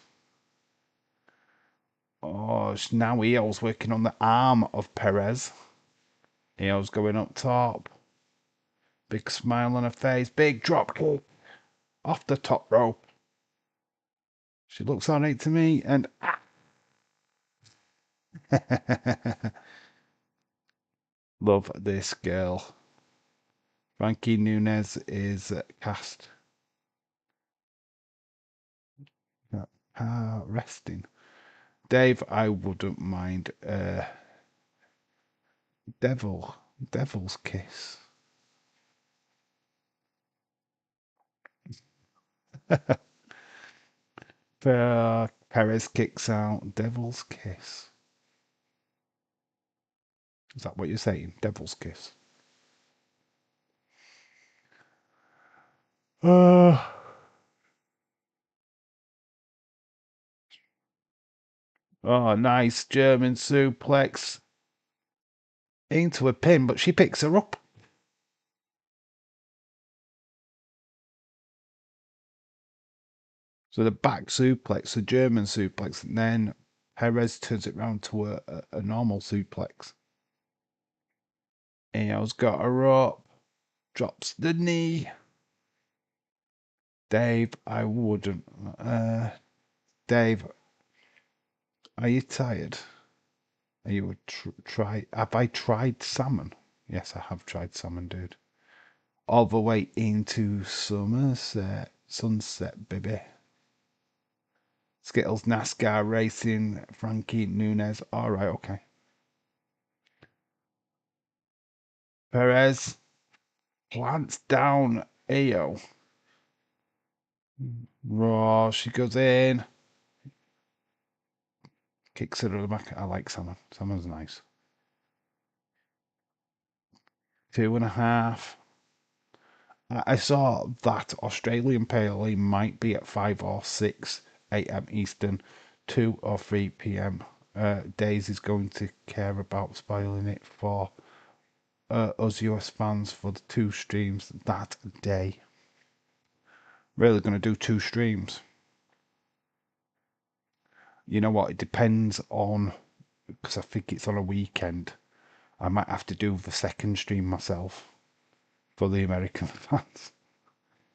Oh, now Io's working on the arm of Perez. Io's going up top. Big smile on her face. Big drop kick. Off the top rope. She looks alright to me. And love this girl. Frankie Nunez is cast. Resting. Dave, I wouldn't mind. Devil's kiss. Perez kicks out. Devil's kiss. Is that what you're saying? Devil's kiss. Oh, nice German suplex into a pin, but she picks her up. So the back suplex, the German suplex, and then Perez turns it round to a normal suplex. Io's got her up, drops the knee. Dave, I wouldn't. Dave, are you tired? Are you Have I tried salmon? Yes, I have tried salmon, dude. All the way into Sunset, baby. Skittles, NASCAR racing, Frankie Nunez. All right, okay. Perez plants down Io. Raw, she goes in. Kicks it at the back. I like salmon. Salmon's nice. 2.5. I saw that Australian Pale Ale might be at 5 or 6 a.m. Eastern, 2 or 3 p.m. Daisy's going to care about spoiling it for us US fans for the 2 streams that day. Really going to do 2 streams. You know what? It depends on, because I think it's on a weekend. I might have to do the second stream myself for the American fans.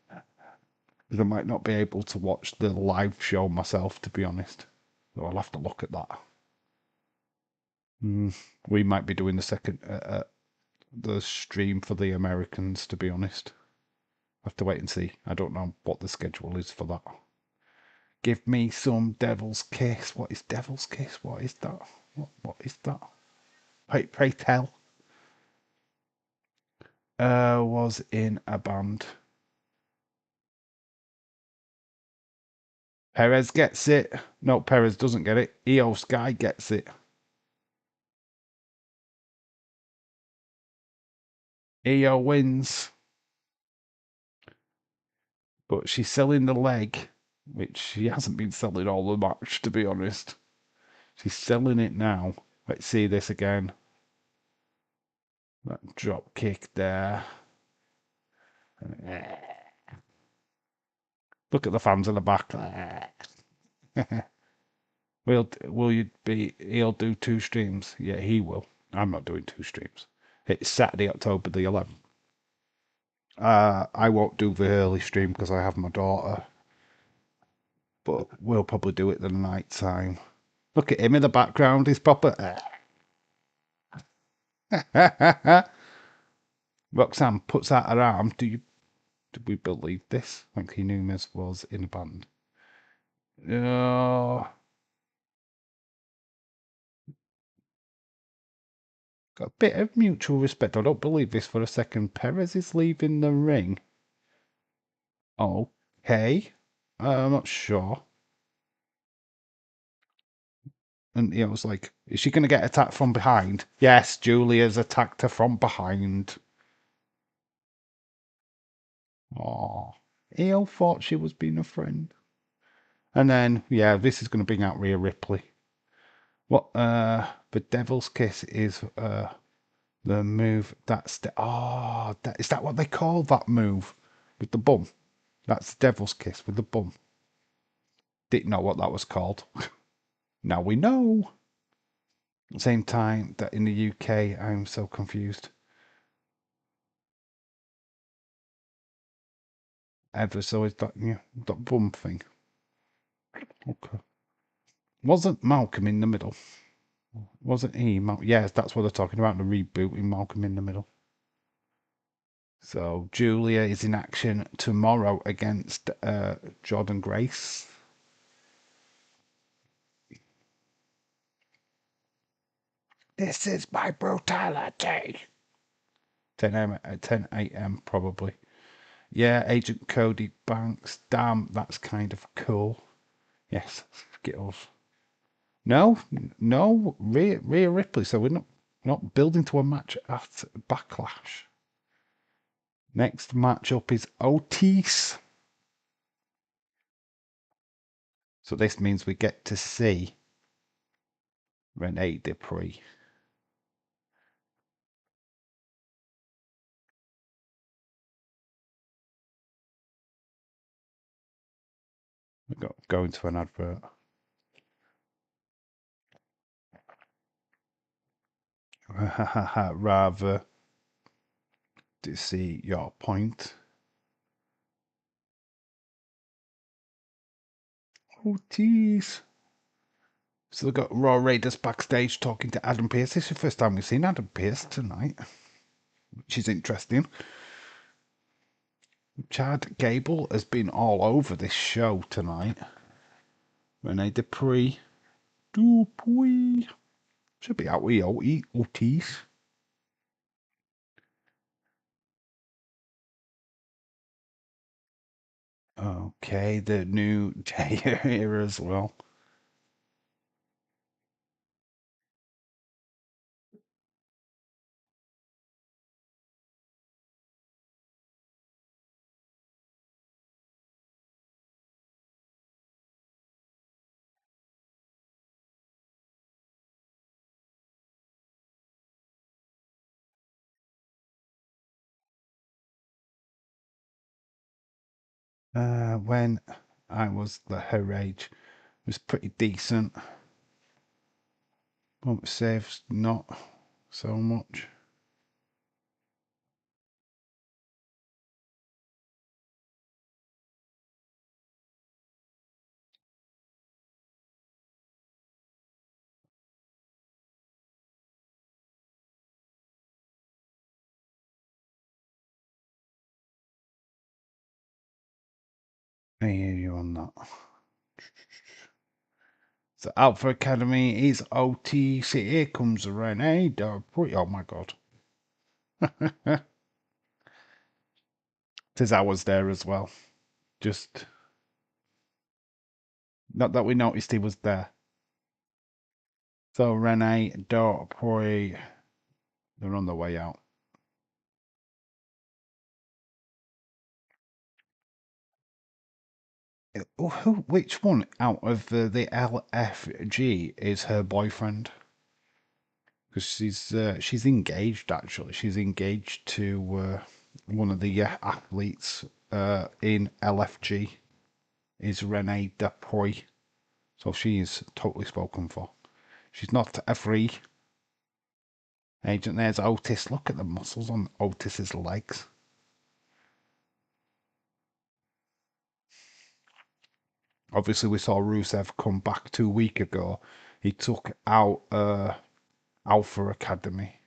Because I might not be able to watch the live show myself, to be honest. So I'll have to look at that. We might be doing the stream for the Americans, to be honest. I have to wait and see. I don't know what the schedule is for that. Give me some Devil's Kiss. What is Devil's Kiss? What is that? What is that? Pray tell. Was in a band. Perez gets it. No, Perez doesn't get it. EO Sky gets it. EO wins. But she's selling the leg, which she hasn't been selling all the match, to be honest. She's selling it now. Let's see this again. That drop kick there. Look at the fans in the back. Will you be? He'll do 2 streams. Yeah, he will. I'm not doing 2 streams. It's Saturday, October the 11th. I won't do the early stream because I have my daughter. But we'll probably do it the night time. Look at him in the background. He's proper. Roxanne puts out her arm. Do we believe this? Frankie Nunes was in a band. Oh. Got a bit of mutual respect. I don't believe this for a second. Perez is leaving the ring. Okay. I'm not sure. And I was like, is she going to get attacked from behind? Yes, Julia's attacked her from behind. Oh, Io thought she was being a friend. And then, yeah, this is going to bring out Rhea Ripley. What, the Devil's Kiss is, the move that's is that what they call that move? With the bum? That's the Devil's Kiss with the bum. Didn't know what that was called. Now we know. At the same time that in the UK, I'm so confused. Ever so is that bum thing. Okay. Wasn't Malcolm in the middle? Wasn't he? Yes, that's what they're talking about, the rebooting Malcolm in the Middle. So Julia is in action tomorrow against Jordan Grace. This is my brutality. 10 a.m. probably. Yeah, Agent Cody Banks. Damn, that's kind of cool. Yes, Skittles. No, Rhea Ripley. So we're not building to a match at Backlash. Next matchup is Otis. So this means we get to see Rene Dupree. We're going to an advert. Rather to see your point. Otis. So they've got Raw Raiders backstage talking to Adam Pearce. This is the first time we've seen Adam Pearce tonight, which is interesting. Chad Gable has been all over this show tonight. Rene Dupree. Should be out with Otis. Okay, the new Jay here as well. when I was her age, it was pretty decent. Won't saves not so much. I hear you on that. The Alpha Academy is OTC. Here comes Renee Dupree. Oh my god. Tis I was there as well. Just not that we noticed he was there. So Renee Dupree, they're on the way out. Which one out of the LFG is her boyfriend? Because she's engaged actually. She's engaged to one of the athletes in LFG. Is Renee Dupree. So she is totally spoken for. She's not a free agent. There's Otis. Look at the muscles on Otis's legs. Obviously, we saw Rusev come back 2 weeks ago. He took out Alpha Academy.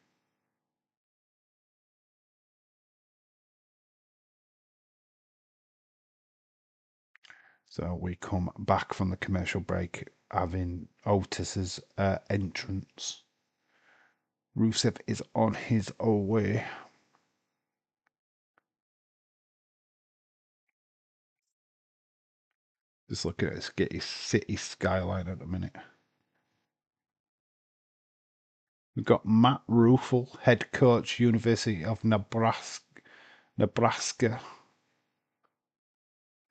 So we come back from the commercial break having Otis's entrance. Rusev is on his way. Just looking at his city skyline at the minute. We've got Matt Rufel, head coach, University of Nebraska.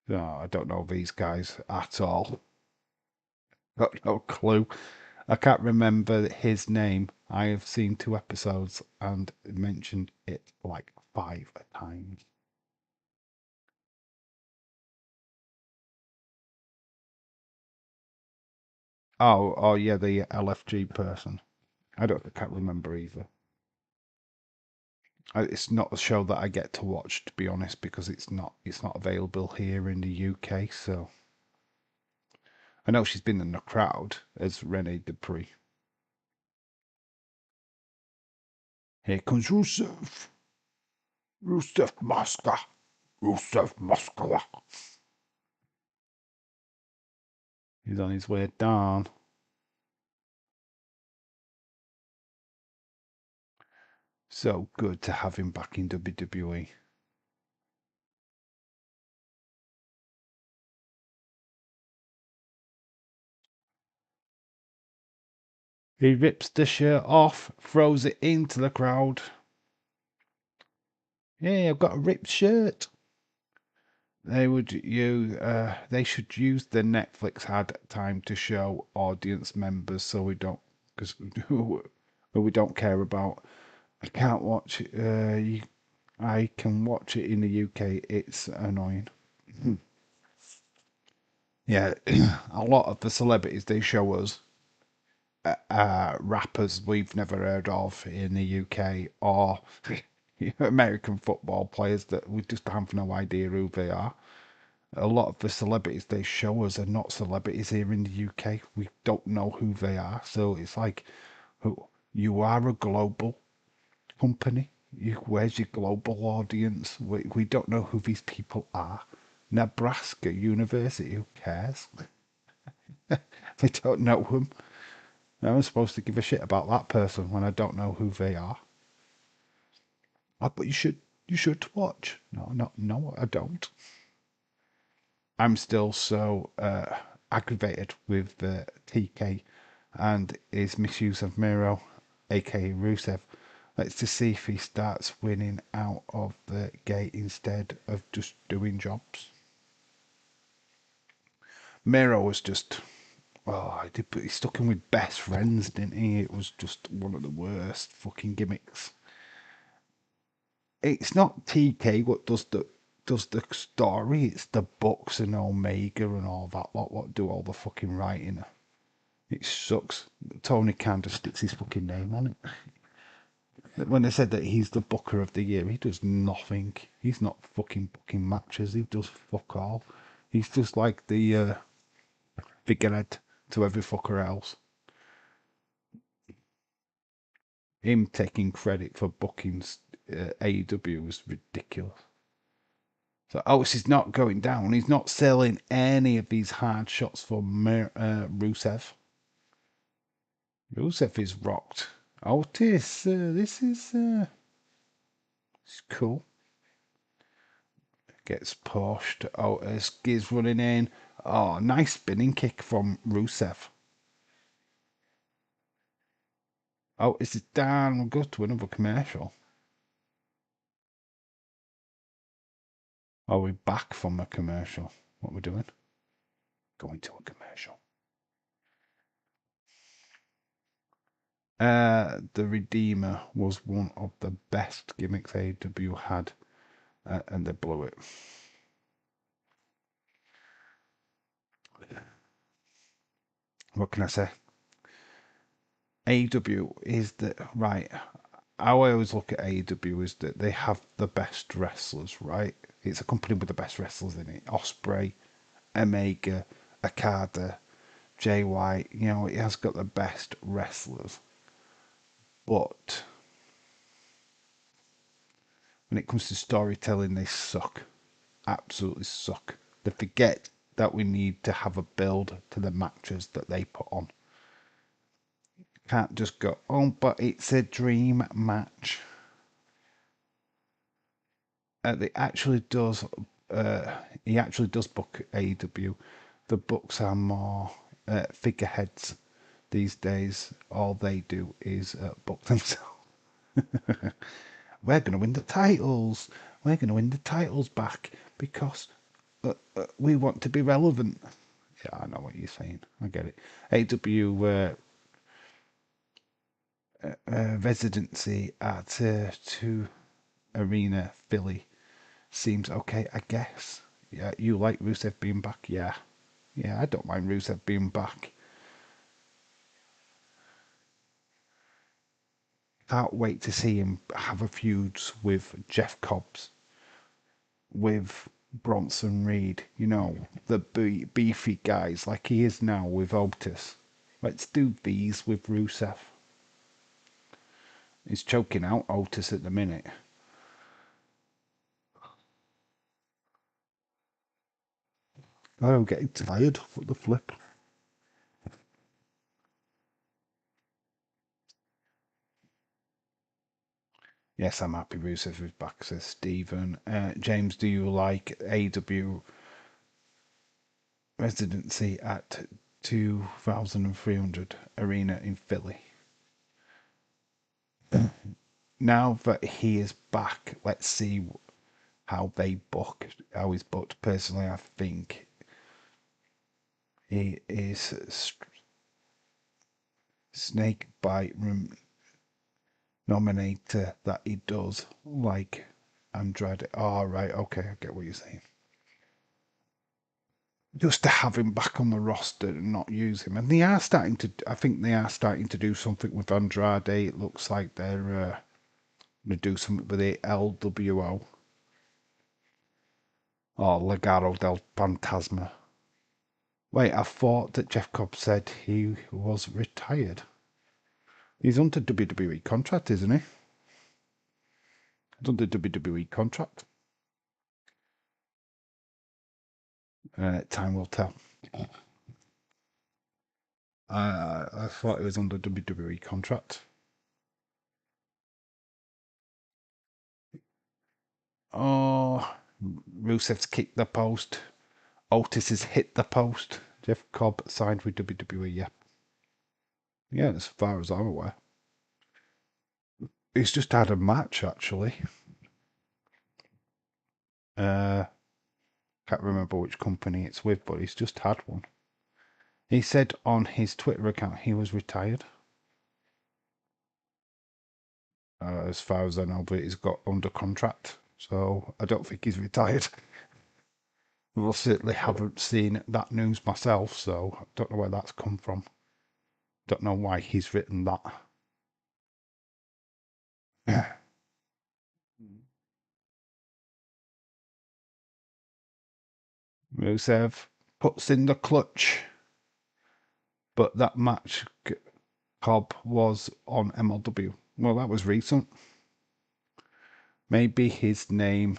Oh, I don't know these guys at all. Got no clue. I can't remember his name. I have seen 2 episodes and mentioned it like 5 times. Oh yeah, the LFG person. I can't remember either. It's not a show that I get to watch, to be honest, because it's not available here in the UK. So I know she's been in the crowd as Renee Dupree. Here comes Rusev. Rusev Mosca. Rusev Mosca. He's on his way down. So good to have him back in WWE. He rips the shirt off, throws it into the crowd. Yeah, I've got a ripped shirt. They should use the Netflix ad time to show audience members so we don't, because we don't care about. I can't watch it. I can watch it in the UK. It's annoying. Yeah, a lot of the celebrities they show us rappers we've never heard of in the UK or American football players that we just have no idea who they are. A lot of the celebrities they show us are not celebrities here in the UK. We don't know who they are. So it's like, you are a global company. Where's your global audience? We don't know who these people are. Nebraska University, who cares? We don't know them. I'm supposed to give a shit about that person when I don't know who they are. Oh, but you should watch. No, I don't. I'm still so aggravated with TK and his misuse of Miro, aka Rusev. Let's just see if he starts winning out of the gate instead of just doing jobs. Miro was just, he stuck him with best friends, didn't he? It was just one of the worst fucking gimmicks. It's not TK what does the does the story. It's the books and Omega and all that lot what do all the fucking writing. It sucks. Tony Khan just sticks his fucking name on it. When they said that he's the booker of the year, he does nothing. He's not fucking booking matches. He does fuck all. He's just like the figurehead to every fucker else. Him taking credit for booking AEW was ridiculous. So Otis is not going down. He's not selling any of these hard shots for Rusev. Rusev is rocked. Otis, this is it's cool. Gets pushed. Otis is running in. Oh, nice spinning kick from Rusev. Otis is down. We'll go to another commercial. Are we back from a commercial? What are we doing? Going to a commercial. The Redeemer was one of the best gimmicks AEW had, and they blew it. What can I say? AEW is the right. How I always look at AEW is that they have the best wrestlers, right? It's a company with the best wrestlers in it. Osprey, Omega, Okada, Jay White. You know, it has got the best wrestlers. But when it comes to storytelling, they suck. Absolutely suck. They forget that we need to have a build to the matches that they put on. Can't just go, oh, but it's a dream match. They actually does. He actually does book AEW. The books are more figureheads these days. All they do is book themselves. We're going to win the titles. We're going to win the titles back because we want to be relevant. Yeah, I know what you're saying. I get it. AEW residency at 2 Arena Philly seems okay, I guess. Yeah, you like Rusev being back? Yeah. Yeah, I don't mind Rusev being back. Can't wait to see him have a feud with Jeff Cobbs, with Bronson Reed, you know, the beefy guys like he is now with Otis. Let's do these with Rusev. He's choking out Otis at the minute. I'm getting tired. What the flip? Yes, I'm happy Rusev is back, says Stephen. James, do you like AW residency at 2,300 Arena in Philly? Now that he is back, let's see how they book, how he's booked. Personally, I think he is snake bite nominator that he does like Andrade. Oh, right, okay, I get what you're saying. Just to have him back on the roster and not use him. And they are starting to, I think they are starting to do something with Andrade. It looks like they're going to do something with the LWO. Or Legado del Fantasma. Wait, I thought that Jeff Cobb said he was retired. He's under WWE contract, isn't he? He's under WWE contract. Time will tell. I thought he was under WWE contract. Oh, Rusev's kicked the post. Otis has hit the post. Jeff Cobb signed with WWE, yeah. Yeah, as far as I'm aware. He's just had a match, actually. Can't remember which company it's with, but he's just had one. He said on his Twitter account he was retired. As far as I know, but he's got under contract. So I don't think he's retired. Well, certainly haven't seen that news myself, so I don't know where that's come from. Don't know why he's written that. Rusev puts in the clutch, but that match Cobb was on MLW. Well, that was recent. Maybe his name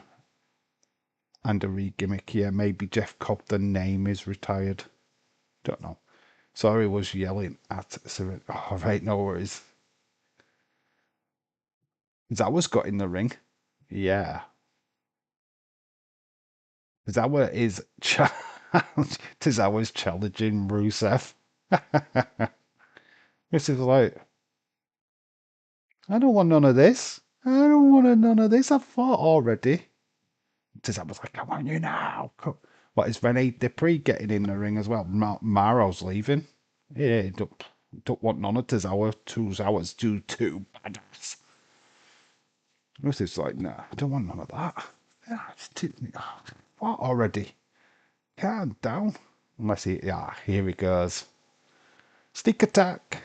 and a re-gimmick. Yeah, maybe Jeff Cobb, the name is retired. Don't know. Sorry, was yelling at Serena. Oh, right, no worries. Zawa's got in the ring. Yeah. Zawa is Tozawa's challenging Rusev. This is like, I don't want none of this. I don't want none of this. I've fought already. Tozawa's like, come on, you now. What is Rene Dupree getting in the ring as well? Maro's leaving. Yeah, don't want none of Tozawa. 2 hours too badass. Rusev's like, nah, I don't want none of that. What already? Calm down. Unless here he goes. Stick attack.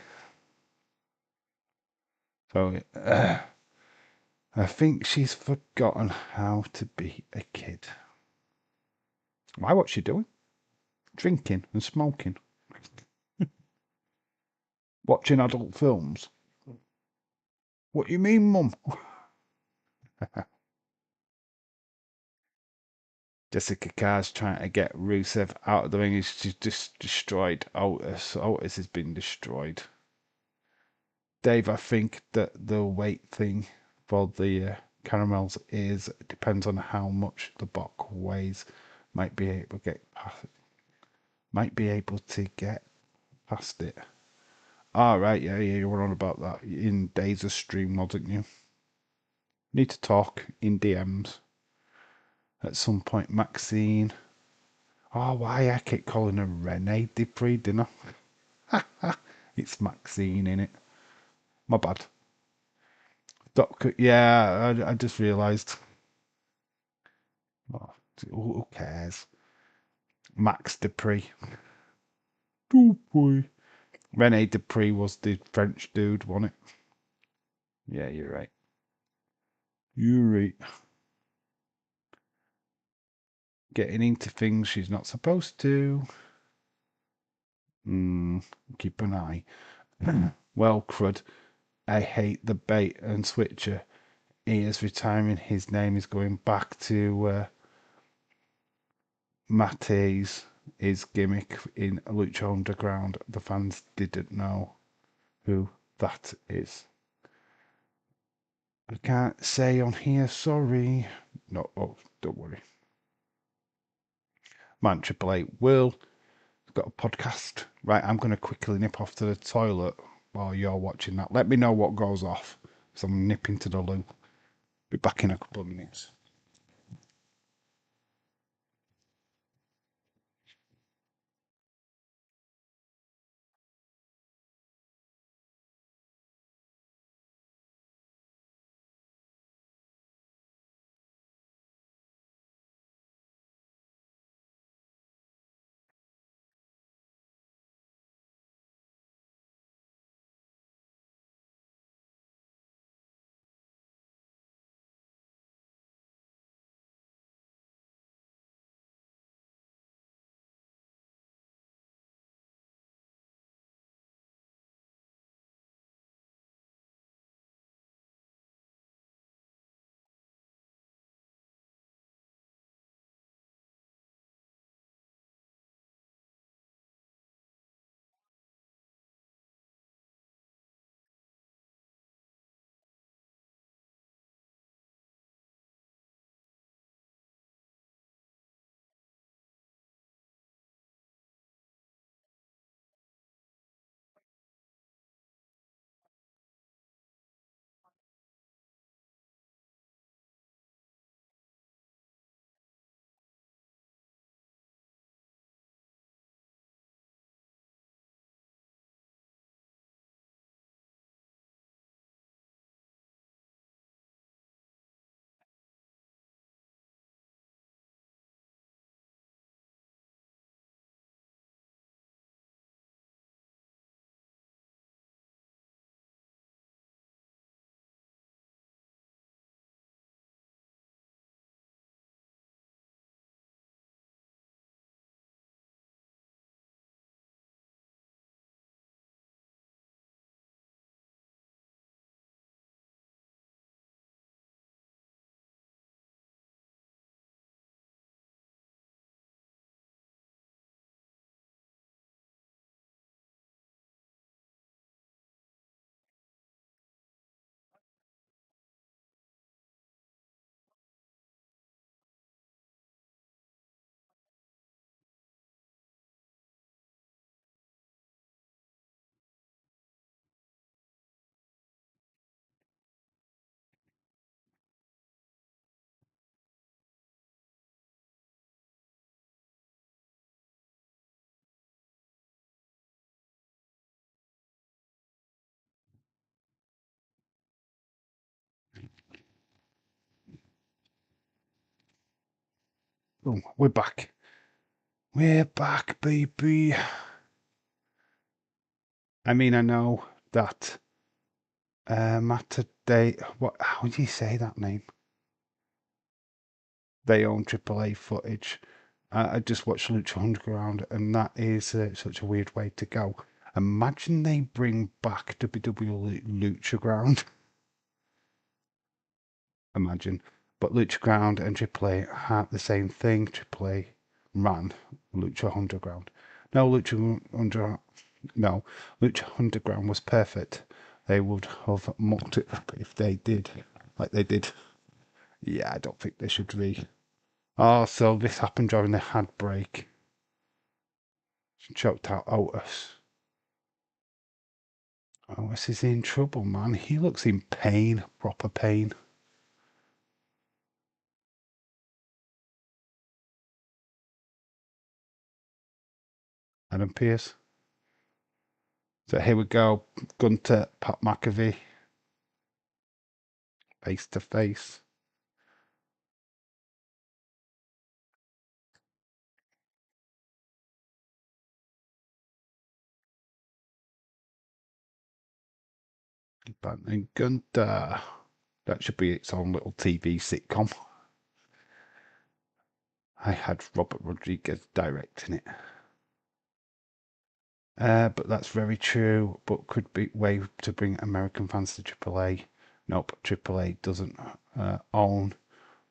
So, I think she's forgotten how to be a kid. Why? What's she doing? Drinking and smoking. Watching adult films. What you mean, Mum? Jessica Carr's trying to get Rusev out of the ring. She's just destroyed Otis. Otis has been destroyed. Dave, I think that the weight thing for the caramels depends on how much the box weighs. Might be able to get past it. Ah, right, yeah, you were on about that in Days of stream, wasn't you? Need to talk in DMs at some point. Maxine. Oh, why I keep calling her Renee Dupree, didn't I? It's Maxine, innit? My bad. Yeah, I just realised. Oh, who cares? Max Dupree. Dupree. Rene Dupree was the French dude, wasn't it? Yeah, you're right. You're right. Getting into things she's not supposed to. Keep an eye. Well, crud. I hate the bait and switcher. He is retiring. His name is going back to Mate's his gimmick in Lucha Underground. The fans didn't know who that is. I can't say on here, sorry. No, oh, don't worry. Man, Triple Eight will. Got a podcast. Right, I'm going to quickly nip off to the toilet while you're watching that. Let me know what goes off. So I'm nipping to the loo. Be back in a couple of minutes. Oh, we're back. We're back, baby. I mean, I know that Matter Day. What? How do you say that name? They own AAA footage. I just watched Lucha Underground, and that is such a weird way to go. Imagine they bring back WWE Lucha Ground. Imagine. But Lucha Ground and AAA had the same thing. AAA ran Lucha Underground. No, no, Lucha Underground was perfect. They would have mocked it up if they did, like they did. Yeah, I don't think they should be. Oh, so this happened during the ad break. Choked out Otis. Otis is in trouble, man. He looks in pain, proper pain. Adam Pearce. So here we go. Gunter, Pat McAfee, face to face. And Gunter. That should be its own little TV sitcom. I had Robert Rodriguez directing it. But that's very true. But could be way to bring American fans to AAA. Nope, AAA doesn't own,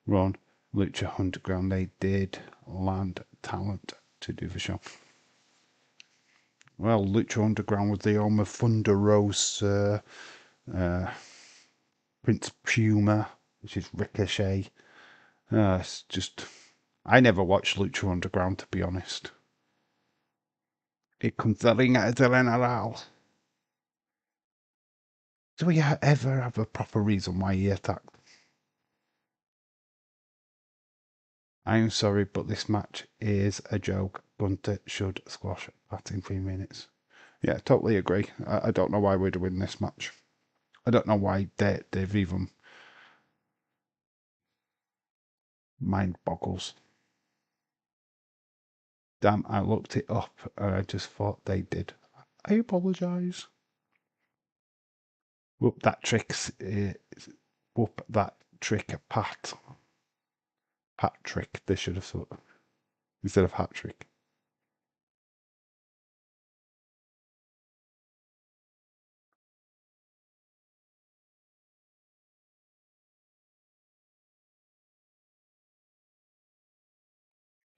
run Lucha Underground. They did land talent to do the show. Well, Lucha Underground was the home of Thunder Rose, Prince Puma, which is Ricochet. It's just, I never watched Lucha Underground, to be honest. It comes the ring at general. Do we ever have a proper reason why he attacked? I'm sorry, but this match is a joke. Gunter should squash that in 3 minutes. Yeah, totally agree. I don't know why we're doing this match. I don't know why they've even mind boggles. Damn, I looked it up and I just thought they did. I apologise. Whoop that whoop that trick, Pat. Patrick, they should have thought instead of hat trick.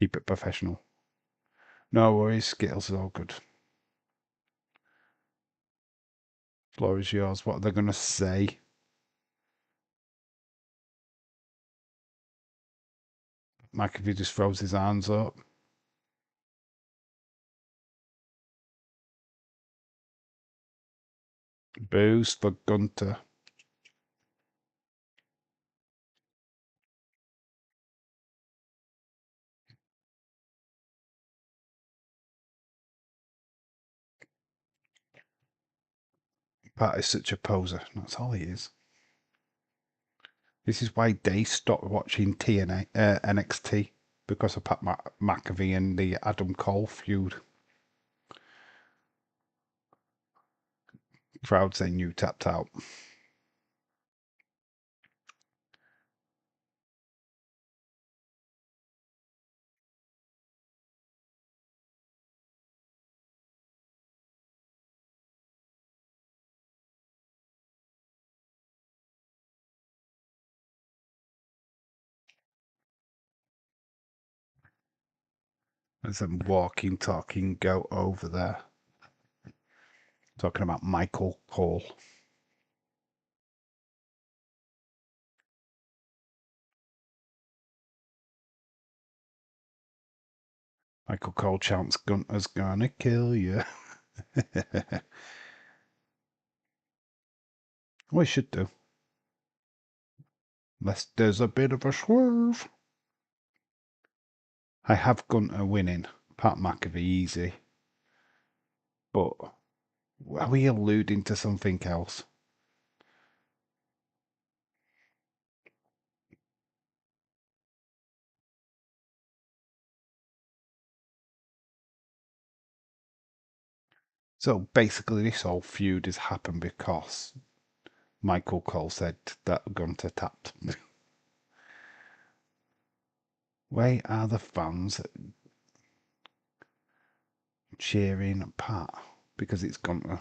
Keep it professional. No worries, Skittles is all good. Floor is yours. What are they going to say? McAfee just throws his hands up. Boost for Gunter. Pat is such a poser. That's all he is. This is why they stopped watching NXT because of Pat McAfee and the Adam Cole feud. Crowd saying you tapped out. As I'm walking, talking, go over there. Talking about Michael Cole. Michael Cole chants, Gunter's gonna kill you. Well, he should do. Unless there's a bit of a swerve. I have Gunter winning. Pat McAfee easy. But are we alluding to something else? So basically, this whole feud has happened because Michael Cole said that Gunter tapped. Where are the fans cheering Pat? Because it's Gunter.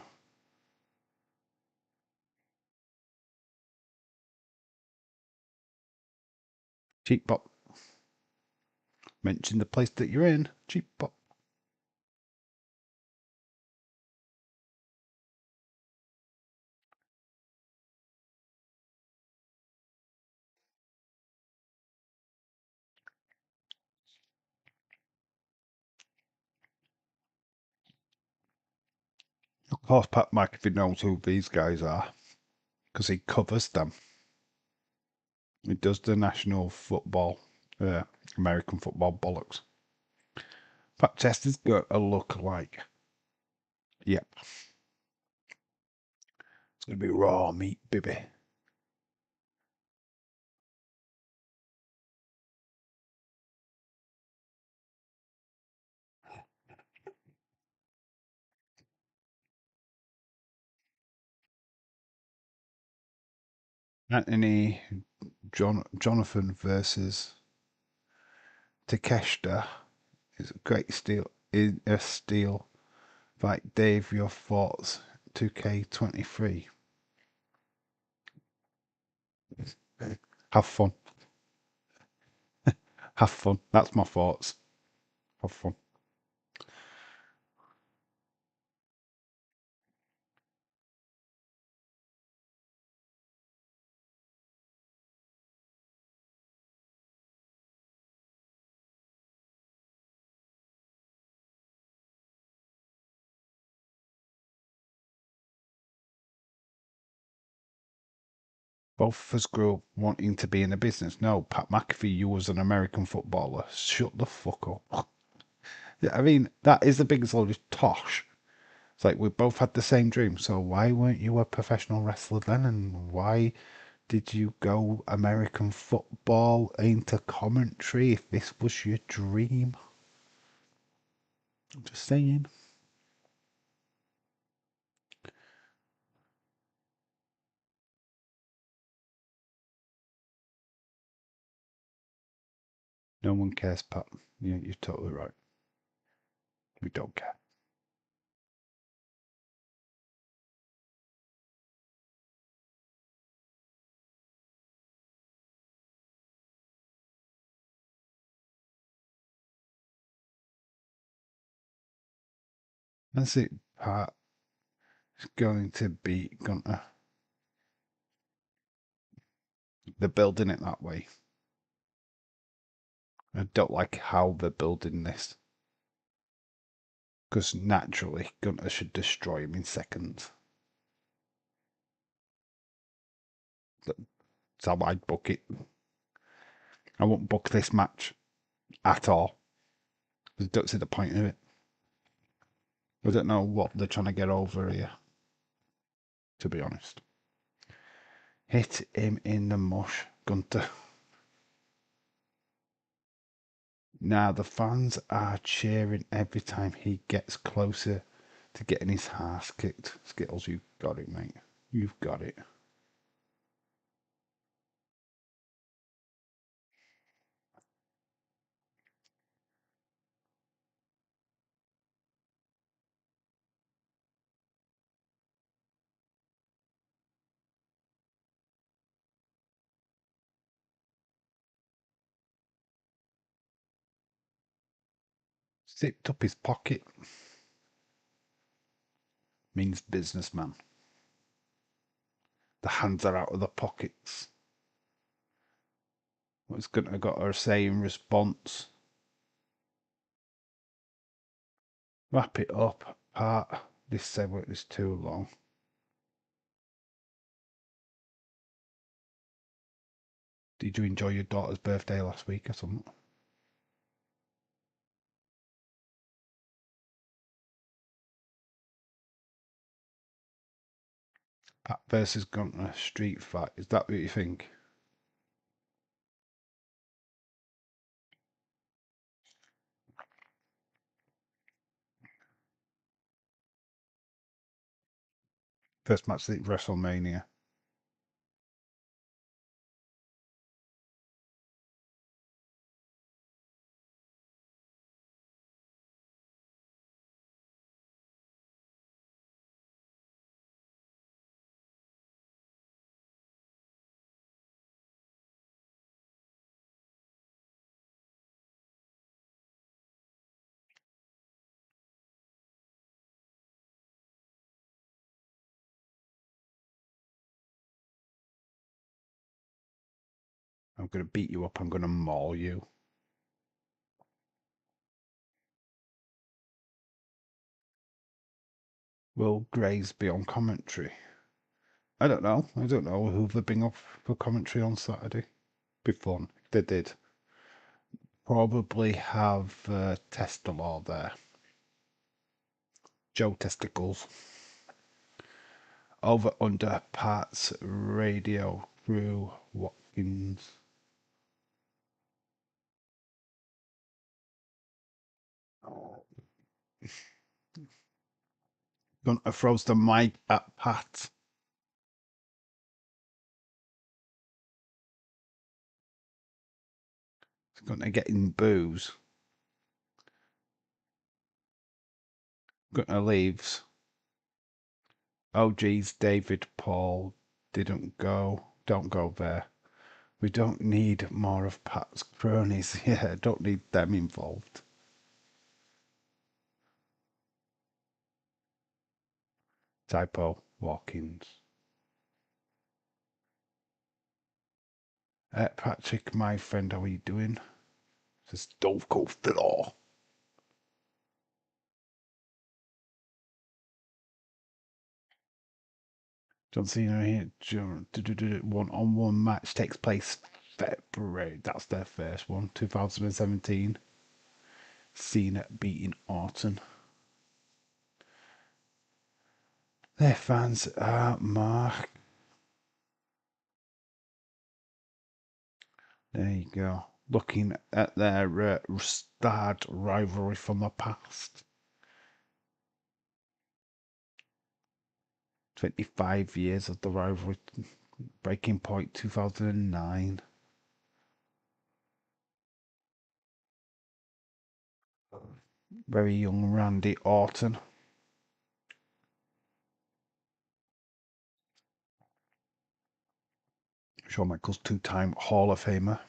Cheap pop. Mention the place that you're in. Cheap pop. Of course, Pat McAfee knows who these guys are because he covers them. He does the national football, American football bollocks. Pat Chester's got a look like. Yep. It's going to be raw meat, baby. Anthony Jonathan versus Takeshita is a great steal. In a steal. Like Dave, your thoughts? 2K23. Have fun. Have fun. That's my thoughts. Have fun. Both of us grew up wanting to be in the business. No, Pat McAfee, you was an American footballer. Shut the fuck up. Yeah, I mean, that is the biggest load of tosh. It's like we both had the same dream. So why weren't you a professional wrestler then? And why did you go American football into commentary if this was your dream? I'm just saying. No one cares, Pat. You're totally right. We don't care. That's it, Pat. It's going to be Gunter. They're building it that way. I don't like how they're building this. Because naturally, Gunter should destroy him in seconds. That's how I'd book it. I won't book this match at all. I don't see the point of it. I don't know what they're trying to get over here, to be honest. Hit him in the mush, Gunter. Now the fans are cheering every time he gets closer to getting his ass kicked. Skittles, you've got it, mate. You've got it. Zipped up his pocket means businessman. The hands are out of the pockets. What's Gunter got her say in response? Wrap it up, Pat. This segment is too long. Did you enjoy your daughter's birthday last week or something? Pat versus Gunter street fight. Is that what you think? First match at WrestleMania. I'm going to beat you up. I'm going to maul you. Will Graves be on commentary? I don't know. I don't know who they've been off for commentary on Saturday. Be fun if they did. Probably have Testalaw there. Joe Testicles. Over under Pat's radio crew Watkins. Gunter throws the mic at Pat. He's Gunter getting booze. Gunter leaves. Oh geez, David Paul didn't go. Don't go there. We don't need more of Pat's cronies. Yeah, don't need them involved. Typo, Watkins. Patrick, my friend, how are you doing? Says Stove Cold Phil. John Cena here. One-on-one match takes place February. That's their first one, 2017. Cena beating Orton. Their fans are Mark. There you go. Looking at their starred rivalry from the past. 25 years of the rivalry. Breaking point 2009. Very young Randy Orton. Shawn Michaels, two-time Hall of Famer.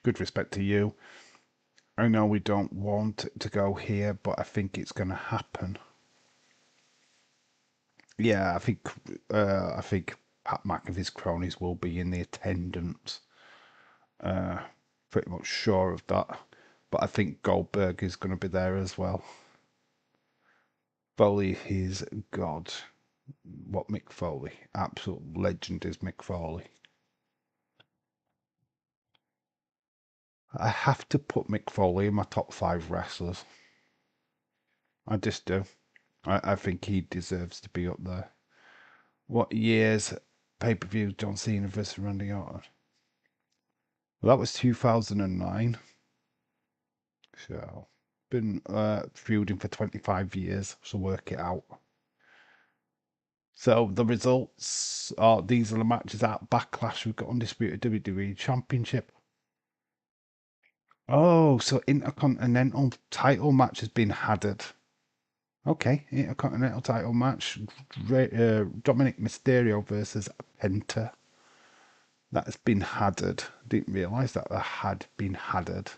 Good respect to you. I know we don't want to go here, but I think it's going to happen. Yeah, I think Pat McAfee's cronies will be in the attendance. Pretty much sure of that. But I think Goldberg is going to be there as well. Foley is God. What Mick Foley? Absolute legend is Mick Foley. I have to put Mick Foley in my top 5 wrestlers. I just do. I think he deserves to be up there. What year's pay-per-view John Cena versus Randy Orton? Well, that was 2009. So, been feuding for 25 years, so work it out. So, the results are these are the matches at Backlash. We've got Undisputed WWE Championship. Oh, so Intercontinental title match has been added. Okay, Intercontinental title match. Dominic Mysterio versus Penta. That has been added. Didn't realise that had been added.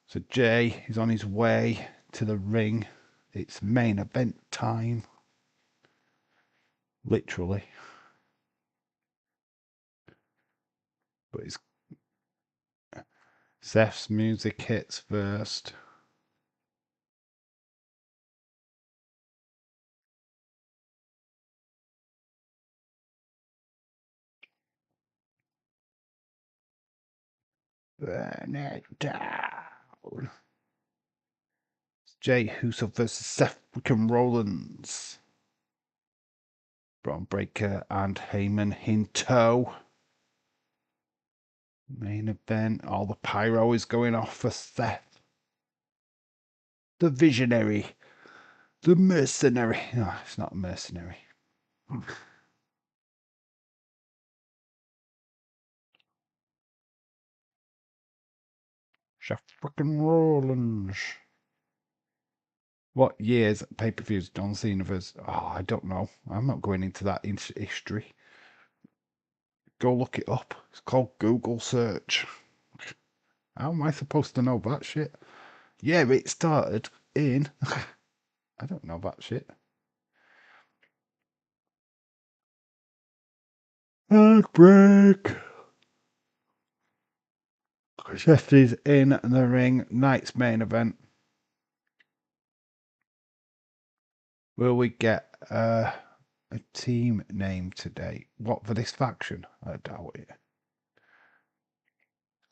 So Jay is on his way to the ring. It's main event time. Literally. But it's Seth's music hits first. Burn it down. Jay Uso versus Seth freaking Rollins. Braun Breaker and Heyman in tow. Main event. All the pyro is going off for Seth. The Visionary. The Mercenary. No, it's not a mercenary. Seth freaking Rollins. What years pay-per-views John Cena versus... Oh, I don't know. I'm not going into that history. Go look it up. It's called Google search. How am I supposed to know that shit? Yeah, it started in... I don't know that shit. Break. Seth is in the ring. Night's main event. Will we get a team name today? What, for this faction? I doubt it.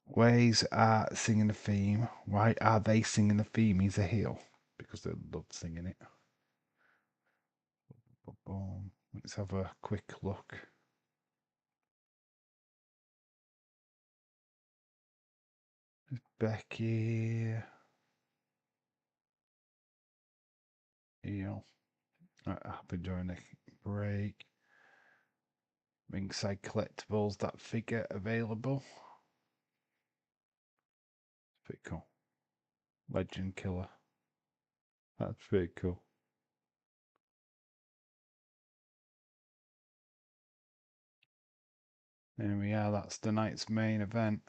Ways are singing the theme. Why are they singing the theme? He's a heel. Because they love singing it. Let's have a quick look. Becky. Heel. Happened during the break. Ringside collectibles, that figure available. Pretty cool. Legend killer. That's pretty cool. There we are, that's the night's main event.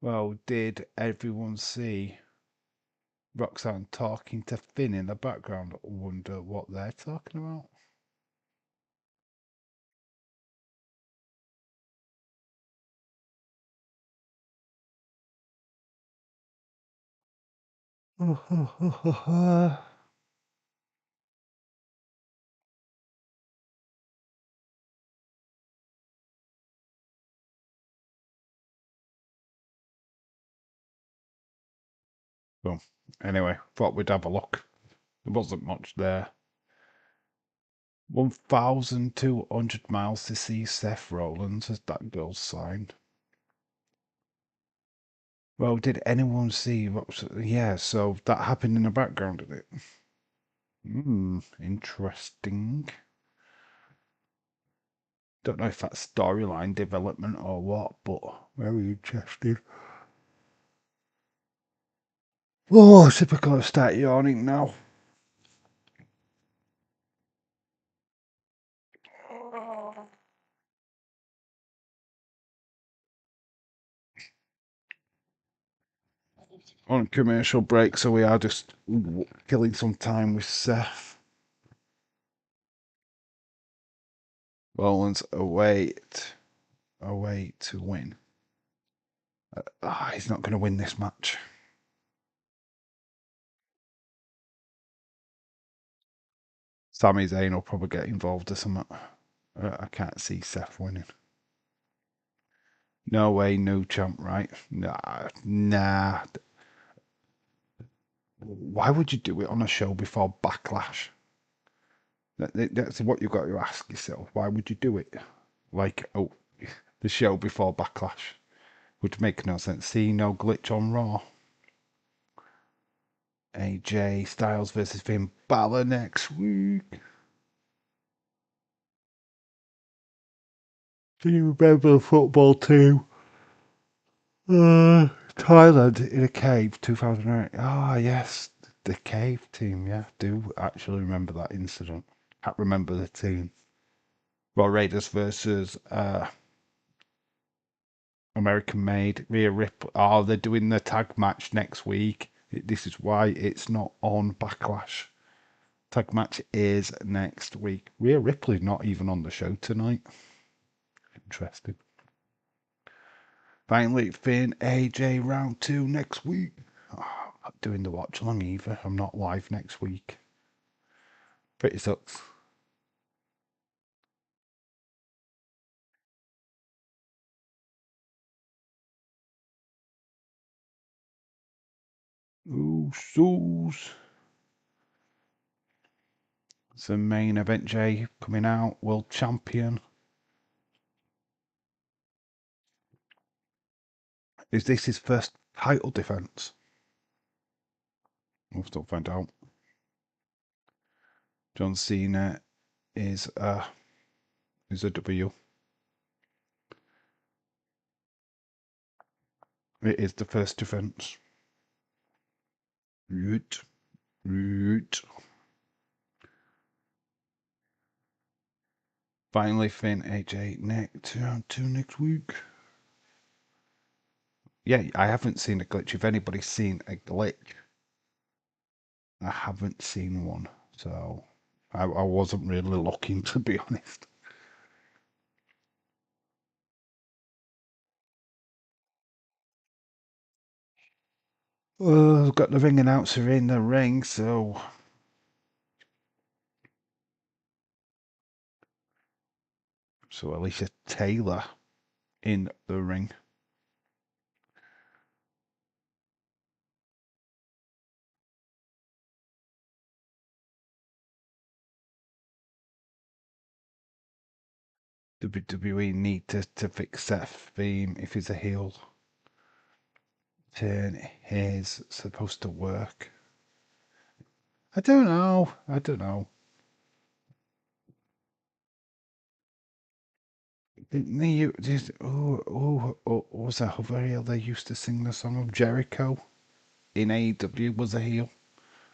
Well, did everyone see Roxanne talking to Finn in the background? I wonder what they're talking about. Well, anyway, thought we'd have a look. There wasn't much there. 1,200 miles to see Seth Rollins as that girl signed. Well, did anyone see what? Yeah, so that happened in the background, did it? Interesting. Don't know if that's storyline development or what, but very interesting. Oh, typical start yawning now. On commercial break, so we are just killing some time with Seth. Rollins away to win. He's not going to win this match. Sami Zayn will probably get involved or something. I can't see Seth winning. No way, no champ, right? Nah. Why would you do it on a show before Backlash? That's what you've got to ask yourself. Why would you do it? Like, the show before Backlash would make no sense. See, no glitch on Raw. AJ Styles versus Finn Balor next week. Do you remember the football team? Thailand in a cave, 2008. Ah, yes, the cave team. Yeah, do actually remember that incident. Can't remember the team. Raw Raiders versus American Made. Rhea Ripley. Oh, they're doing the tag match next week. This is why it's not on Backlash. Tag match is next week. Rhea Ripley's not even on the show tonight. Interesting. Finally, Finn AJ round 2 next week. Oh, I'm not doing the watch along either. I'm not live next week. Pretty sucks. Usos. It's the main event, Jay, coming out. World Champion. Is this his first title defense? We'll still find out. John Cena is a W. It is the first defense. Root. Finally, Finn, AJ, next round 2 next week. Yeah, I haven't seen a glitch. If anybody's seen a glitch, I haven't seen one. So I wasn't really looking, to be honest. Well, I've got the ring announcer in the ring, so Alicia Taylor in the ring. WWE need to fix Seth's theme if he's a heel turn is supposed to work. I don't know. Didn't they just was that other heel they used to sing the song of Jericho in AEW was a heel,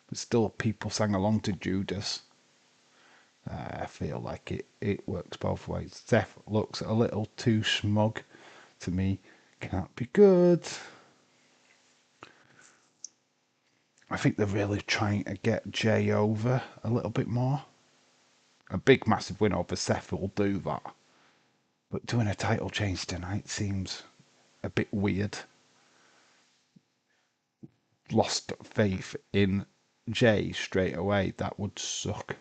but still people sang along to Judas. I feel like it works both ways. Seth looks a little too smug to me. Can't be good. I think they're really trying to get Jay over a little bit more. A big, massive win over Seth will do that. But doing a title change tonight seems a bit weird. Lost faith in Jay straight away. That would suck.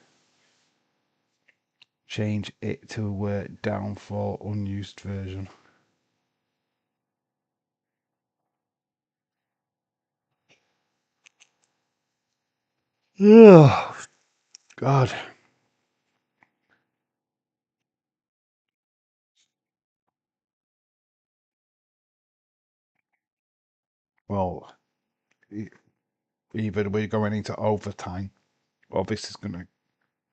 Change it to a downfall unused version. Oh, God. Well, either we're going into overtime or this is going to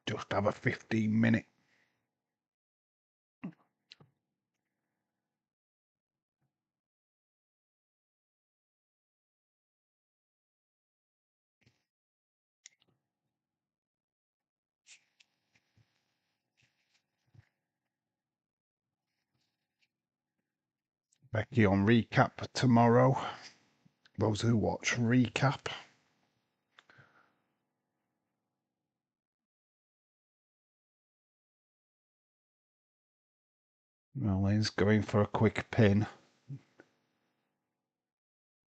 just have a 15-minute. Becky on recap tomorrow. Those who watch recap. Rollins going for a quick pin.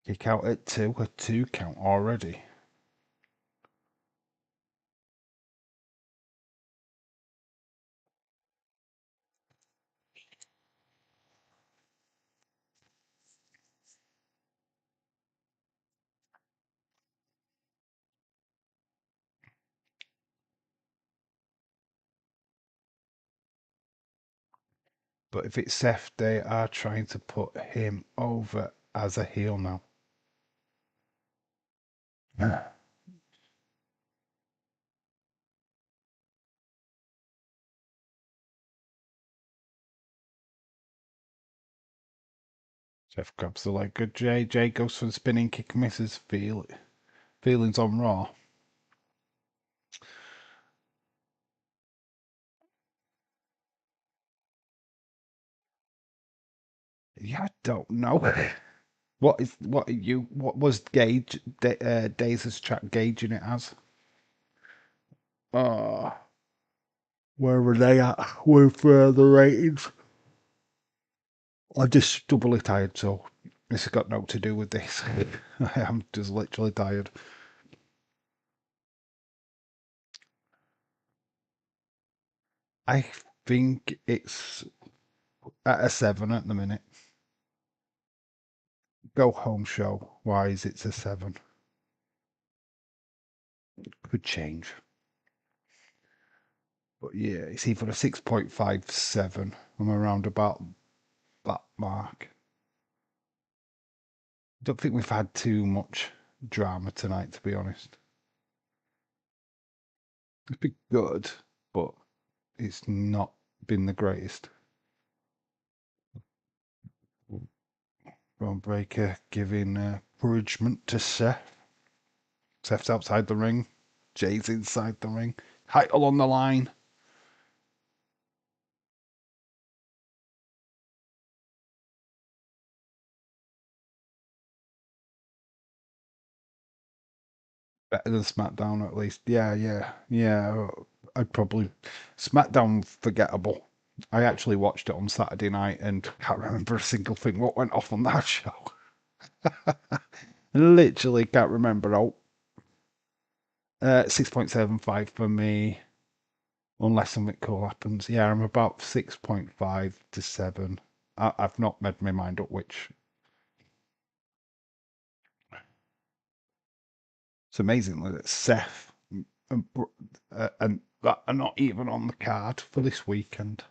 Kick out at 2. A 2 count already. But if it's Seth, they are trying to put him over as a heel now. Seth grabs the leg of Jay. Jay goes for the spinning kick, misses. Feelings on Raw. Yeah, I don't know. What was Daze's chat gauging it as? Where were they at with the ratings? I'm just doubly tired, so this has got no to do with this. I am just literally tired. I think it's at a 7 at the minute. Go home show wise, it's a 7. Could change. But yeah, it's either a 6.57. I'm around about that mark. Don't think we've had too much drama tonight, to be honest. It's been good, but it's not been the greatest. Ron Breaker giving encouragement to Seth. Seth's outside the ring. Jay's inside the ring. Title on the line. Better than SmackDown, at least. Yeah. I'd probably SmackDown forgettable. I actually watched it on Saturday night and can't remember a single thing what went off on that show. Literally can't remember. Oh, 6.75 for me, unless something cool happens. Yeah, I'm about 6.5 to 7. I've not made my mind up which. It's amazing that Seth and that are not even on the card for this weekend.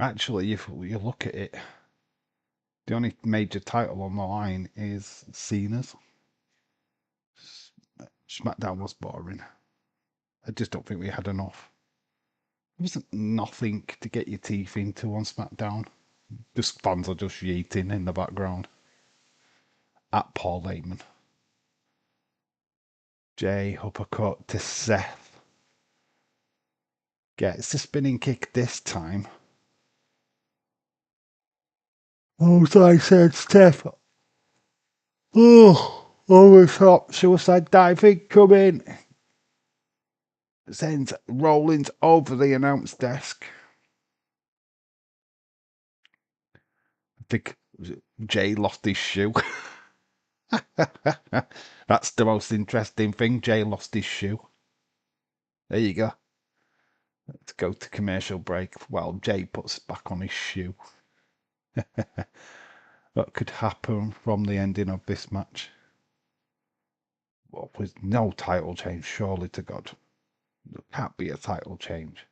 Actually, if you look at it, the only major title on the line is Cena's. SmackDown was boring. I just don't think we had enough. There wasn't nothing to get your teeth into on SmackDown. Just fans are just yeeting in the background at Paul Heyman. Jay uppercut to Seth. Gets the spinning kick this time. Oh, so I said Steph. We thought suicide diving coming. Sends Rollins over the announce desk. I think Jay lost his shoe. That's the most interesting thing. Jay lost his shoe. There you go. Let's go to commercial break while Jay puts back on his shoe. What could happen from the ending of this match? Well, with no title change, surely to God. There can't be a title change.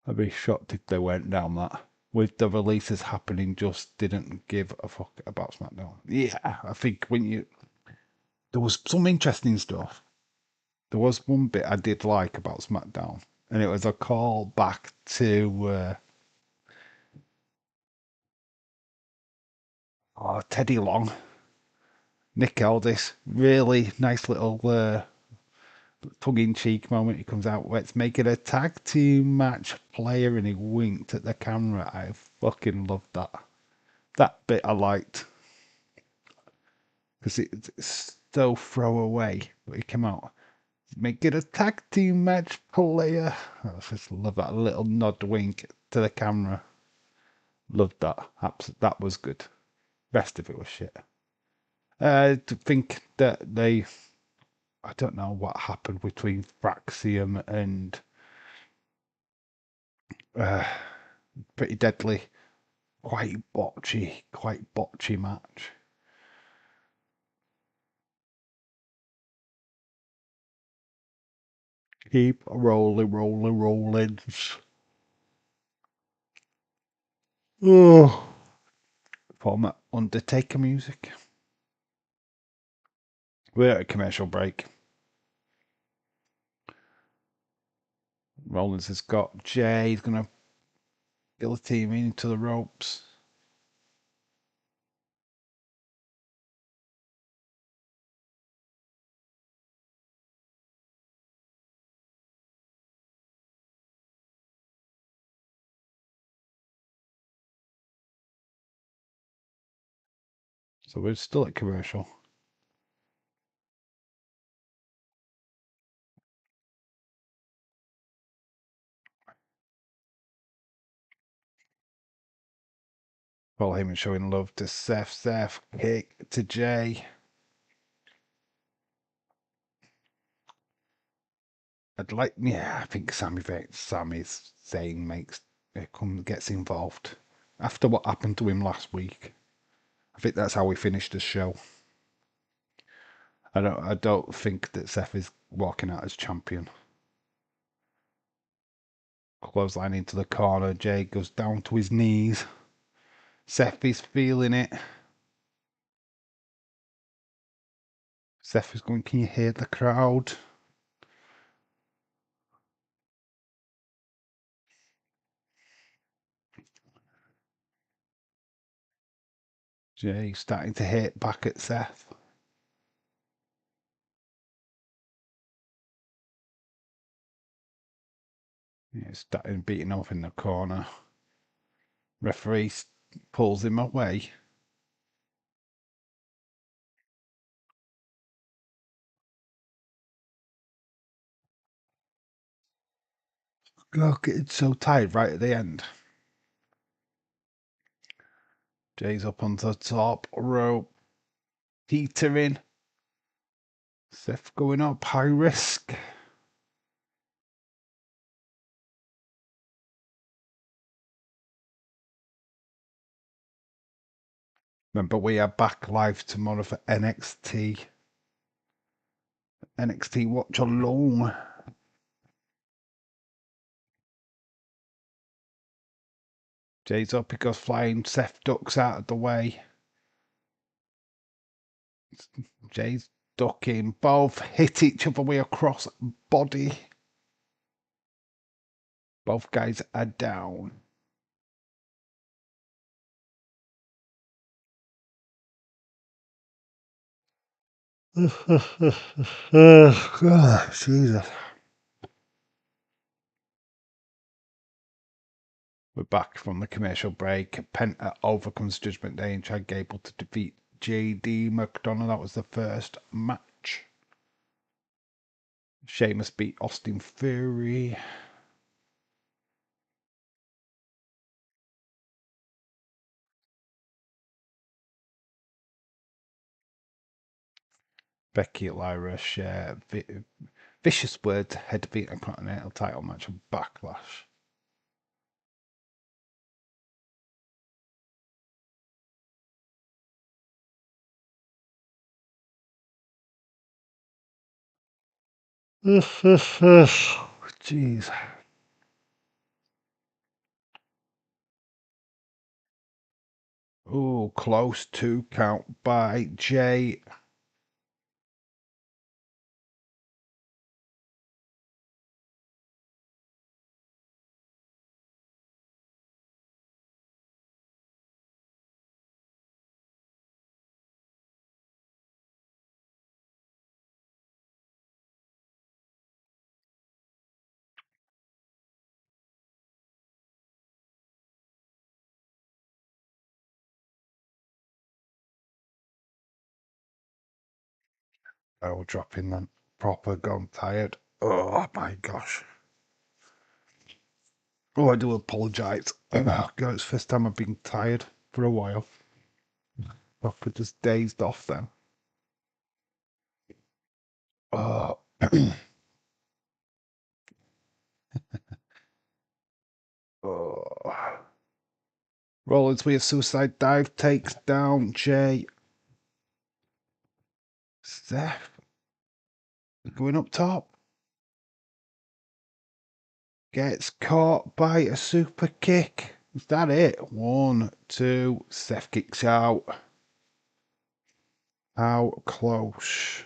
I'd be shocked if they went down that. With the releases happening, just didn't give a fuck about SmackDown. Yeah, I think there was some interesting stuff. There was one bit I did like about SmackDown, and it was a call back to Teddy Long, Nick Aldis. Really nice little tongue-in-cheek moment. He comes out, let's make it a tag team match player, and he winked at the camera. I fucking loved that. That bit I liked because it's so throwaway. But he came out, make it a tag team match player. I just love that little nod wink to the camera. Loved that. That was good. Rest of it was shit. To think that I don't know what happened between Fraxium and uh, Pretty Deadly. Quite botchy match. Keep rolling. Oh, former Undertaker music. We're at a commercial break. Rollins has got Jay. He's going to guillotine him into the ropes. So we're still at commercial. Paul Heyman showing love to Seth. Seth kick to Jay. I think Sami Zayn gets involved. after what happened to him last week. I think that's how we finished the show. I don't think that Seth is walking out as champion. Clothesline into the corner. Jay goes down to his knees. Seth is feeling it. Seth is going, can you hear the crowd? Jay starting to hit back at Seth. He's starting beating off in the corner. Referee pulls him away. God, getting so tired right at the end. Jay's up on the top rope. Teetering. Seth going up, high risk. Remember, we are back live tomorrow for NXT. NXT Watch Along. Jay's up, he goes flying. Seth ducks out of the way. Jay's ducking. Both hit each other with a cross body. Both guys are down. Oh, Jesus. We're back from the commercial break. Penta overcomes Judgment Day and Chad Gable to defeat JD McDonough. That was the first match. Sheamus beat Austin Theory. Becky Lyra share vicious words head to beat a Continental title match on Backlash. Jeez. Oh, close to count by Jay. Oh, dropping then. Proper gone tired. Oh my gosh. Oh, I do apologise. Oh, God, it's the first time I've been tired for a while. Proper just dazed off then. Oh. Oh. Rollins with a suicide dive takes down Jay. Seth going up top. Gets caught by a super kick. Is that it? 1, 2. Seth kicks out. How close?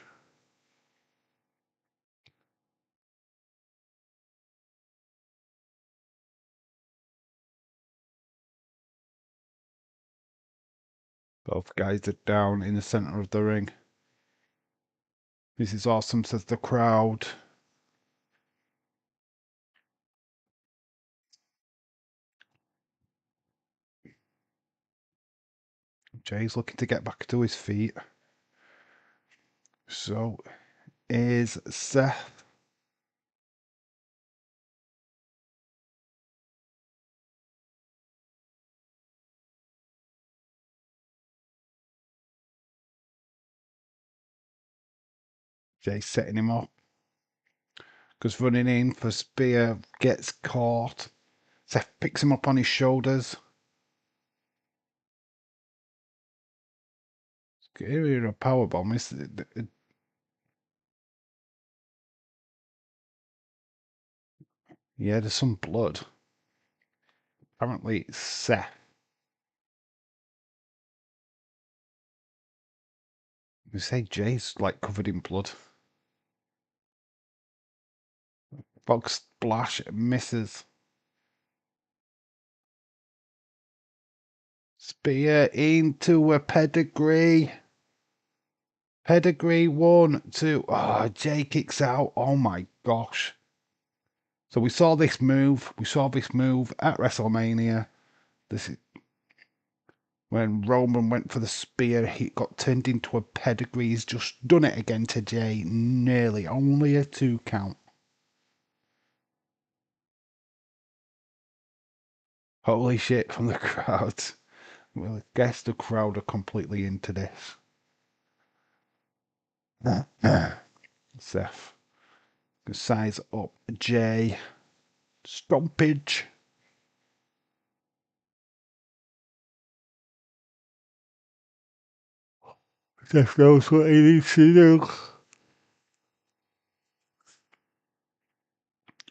Both guys are down in the center of the ring. This is awesome, says the crowd. Jay's looking to get back to his feet. So is Seth. Jay's setting him up. Goes running in for spear. Gets caught. Seth picks him up on his shoulders. Here a powerbomb. Yeah, there's some blood. Apparently it's Seth. You say Jay's like covered in blood. Box splash misses. Spear into a pedigree. Pedigree 1, 2. Oh, Jay kicks out. Oh my gosh. So we saw this move. We saw this move at WrestleMania. This is when Roman went for the spear. He got turned into a pedigree. He's just done it again to Jay. Nearly. Only a 2 count. Holy shit from the crowd. Well, I guess the crowd are completely into this. Seth. Size up Jay. Stompage. Seth knows what he needs to do.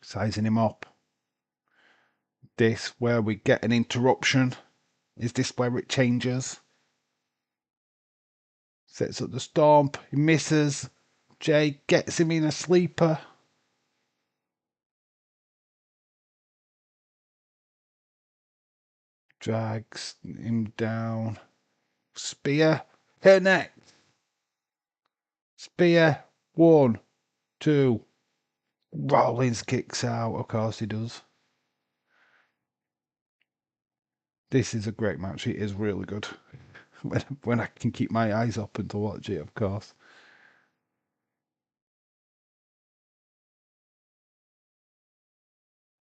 Sizing him up. This where we get an interruption. Is this where it changes? Sets up the stomp. He misses. Jay gets him in a sleeper. Drags him down. Spear. Hit neck. Spear. 1, 2. Rollins kicks out. Of course he does. This is a great match. It is really good. When I can keep my eyes open to watch it, of course.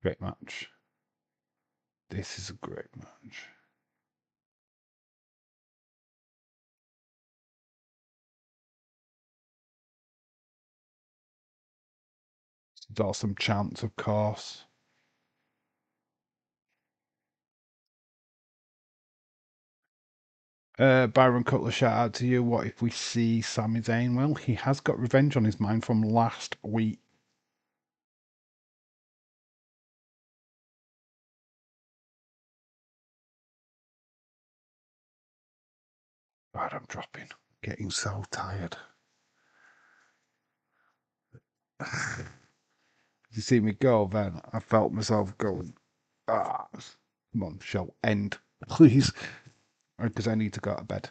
Great match. This is a great match. It's awesome chance, of course. Byron Cutler, shout out to you. What if we see Sami Zayn? Well, he has got revenge on his mind from last week. God, I'm dropping. Getting so tired. You see me go, then I felt myself going, come on, show, end, please. Because I need to go to bed.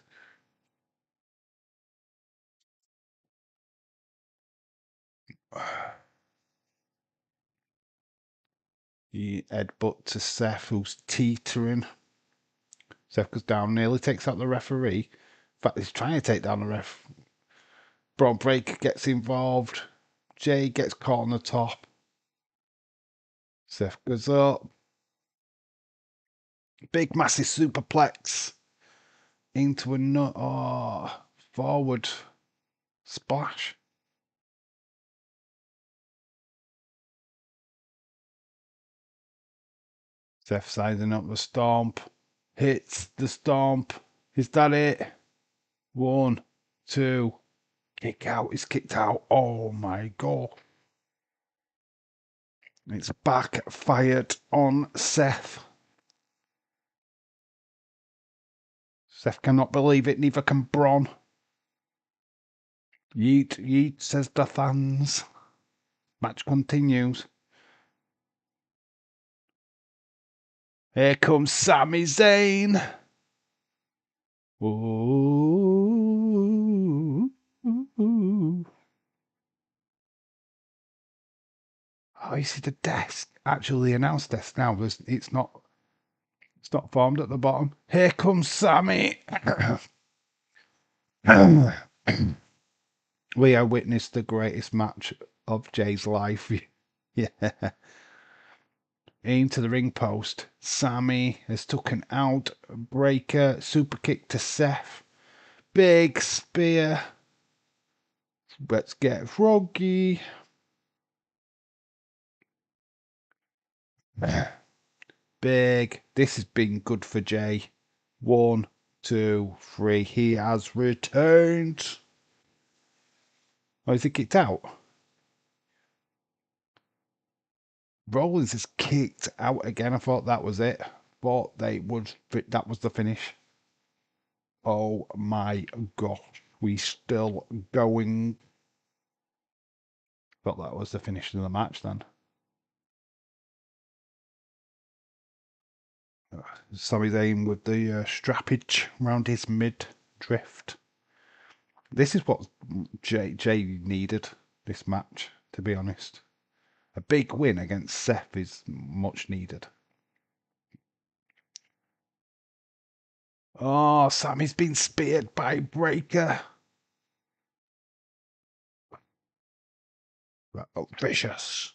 He headbutt to Seth, who's teetering. Seth goes down, nearly takes out the referee. In fact, he's trying to take down the ref. Braun Breaker gets involved. Jay gets caught on the top. Seth goes up. Big, massive superplex into a forward splash. Seth sizing up the stomp. Hits the stomp. Is that it? 1, 2. Kick out. It's kicked out. Oh my god. It's backfired on Seth. Seth cannot believe it. Neither can Braun. Yeet, yeet, says the fans. Match continues. Here comes Sami Zayn. Ooh. Oh, you see the desk. Actually, the announce desk now. It's not formed at the bottom. Here comes Sammy. We have witnessed the greatest match of Jay's life. Yeah. Into the ring post. Sammy has taken out Breaker. Super kick to Seth. Big spear. Let's get froggy. Big. This has been good for Jay. 1, 2, 3. He has returned. Oh, is he kicked out? Rollins is kicked out again. I thought that was it. But that was the finish. Oh my gosh. We still going. Thought that was the finish of the match then. Sami Zayn with the strappage around his mid-drift. This is what Jay needed, this match, to be honest. A big win against Seth is much needed. Oh, Sami's been speared by Breaker. Oh, vicious.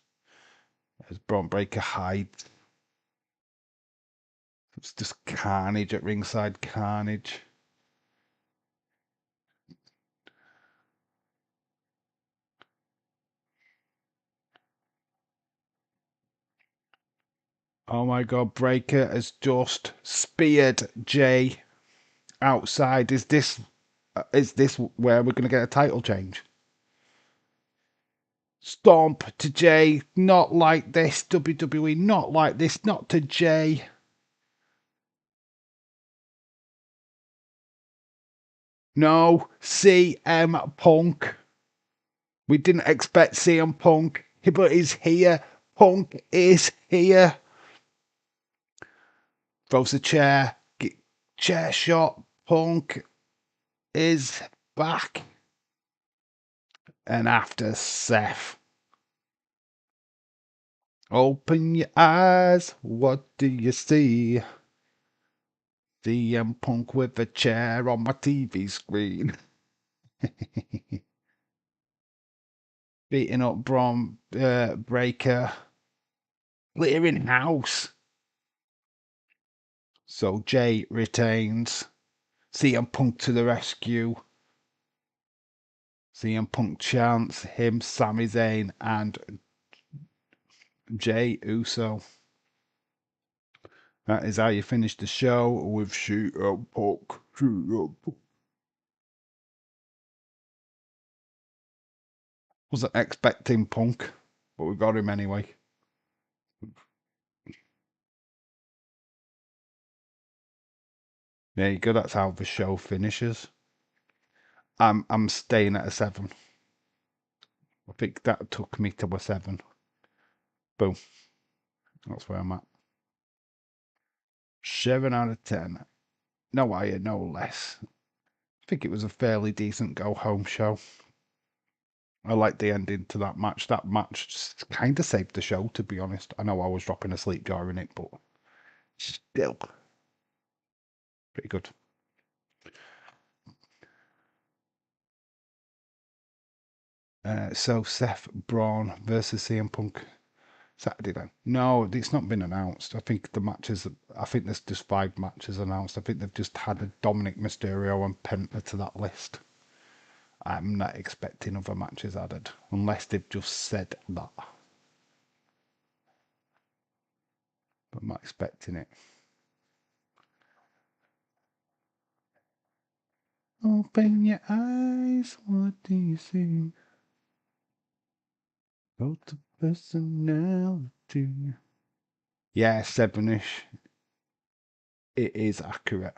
As Braun Breaker hides. It's just carnage at ringside, carnage. Oh my god, Breaker has just speared Jay outside. Is this where we're going to get a title change? Stomp to Jay. Not like this, WWE. Not like this. Not to Jay. No, CM Punk. We didn't expect CM Punk, but he's here. Punk is here. Throws a chair. Chair shot. Punk is back. And after Seth. Open your eyes. What do you see? CM Punk with a chair on my TV screen. Beating up Braun Breaker. Clearing house. So Jay retains. CM Punk to the rescue. CM Punk chants him, Sami Zayn, and Jay Uso. That is how you finish the show with CM Punk. CM Punk. Wasn't expecting Punk, but we got him anyway. There you go. That's how the show finishes. I'm staying at a 7. I think that took me to a 7. Boom. That's where I'm at. 7 out of 10. No higher, no less. I think it was a fairly decent go-home show. I liked the ending to that match. That match kind of saved the show, to be honest. I know I was dropping asleep during it, but still pretty good. So Seth Braun versus CM Punk Saturday then. No, it's not been announced. I think there's just 5 matches announced. I think they've just had a Dominic Mysterio and Penta to that list. I'm not expecting other matches added, unless they've just said that. But I'm not expecting it. Open your eyes, what do you see? Go to personality. Yeah, 7-ish. It is accurate.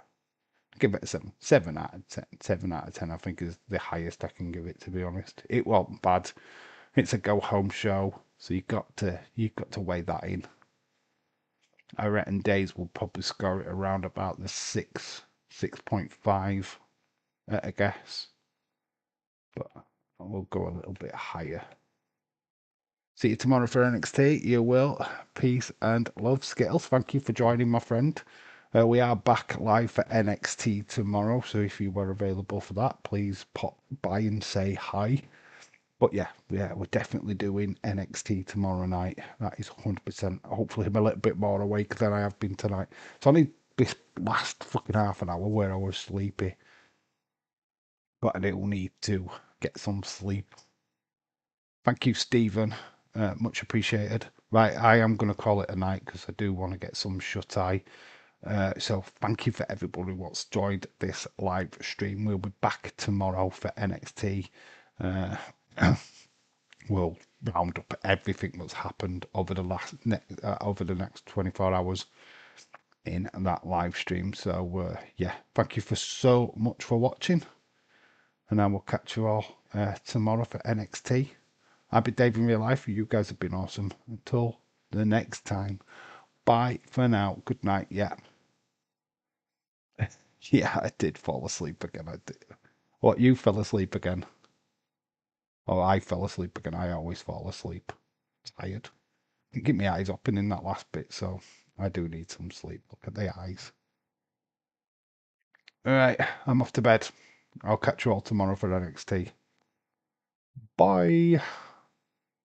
Give it a 7. 7 out of 10. 7 out of 10, I think, is the highest I can give it, to be honest. It wasn't bad. It's a go-home show, so you've got to weigh that in. I reckon Days will probably score it around about the 6.5 at a guess. But we'll go a little bit higher. See you tomorrow for NXT. You will. Peace and love. Skittles, thank you for joining, my friend. We are back live for NXT tomorrow, so if you were available for that, please pop by and say hi. But yeah, we're definitely doing NXT tomorrow night. That is 100%. Hopefully I'm a little bit more awake than I have been tonight. It's only this last fucking half an hour where I was sleepy. But I do need to get some sleep. Thank you, Stephen. Much appreciated. Right, I am going to call it a night because I do want to get some shut-eye. So thank you for everybody what's joined this live stream. We'll be back tomorrow for NXT. Uh, we'll round up everything that's happened over the next 24 hours in that live stream. So yeah, thank you for so much for watching, and I will catch you all tomorrow for NXT. I've been Dave in real life. You guys have been awesome. Until the next time, bye for now. Good night. Yeah. Yeah, I did fall asleep again. I did. What, you fell asleep again? Oh, I fell asleep again. I always fall asleep. Tired. I get my eyes open in that last bit, so I do need some sleep. Look at the eyes. All right, I'm off to bed. I'll catch you all tomorrow for NXT. Bye.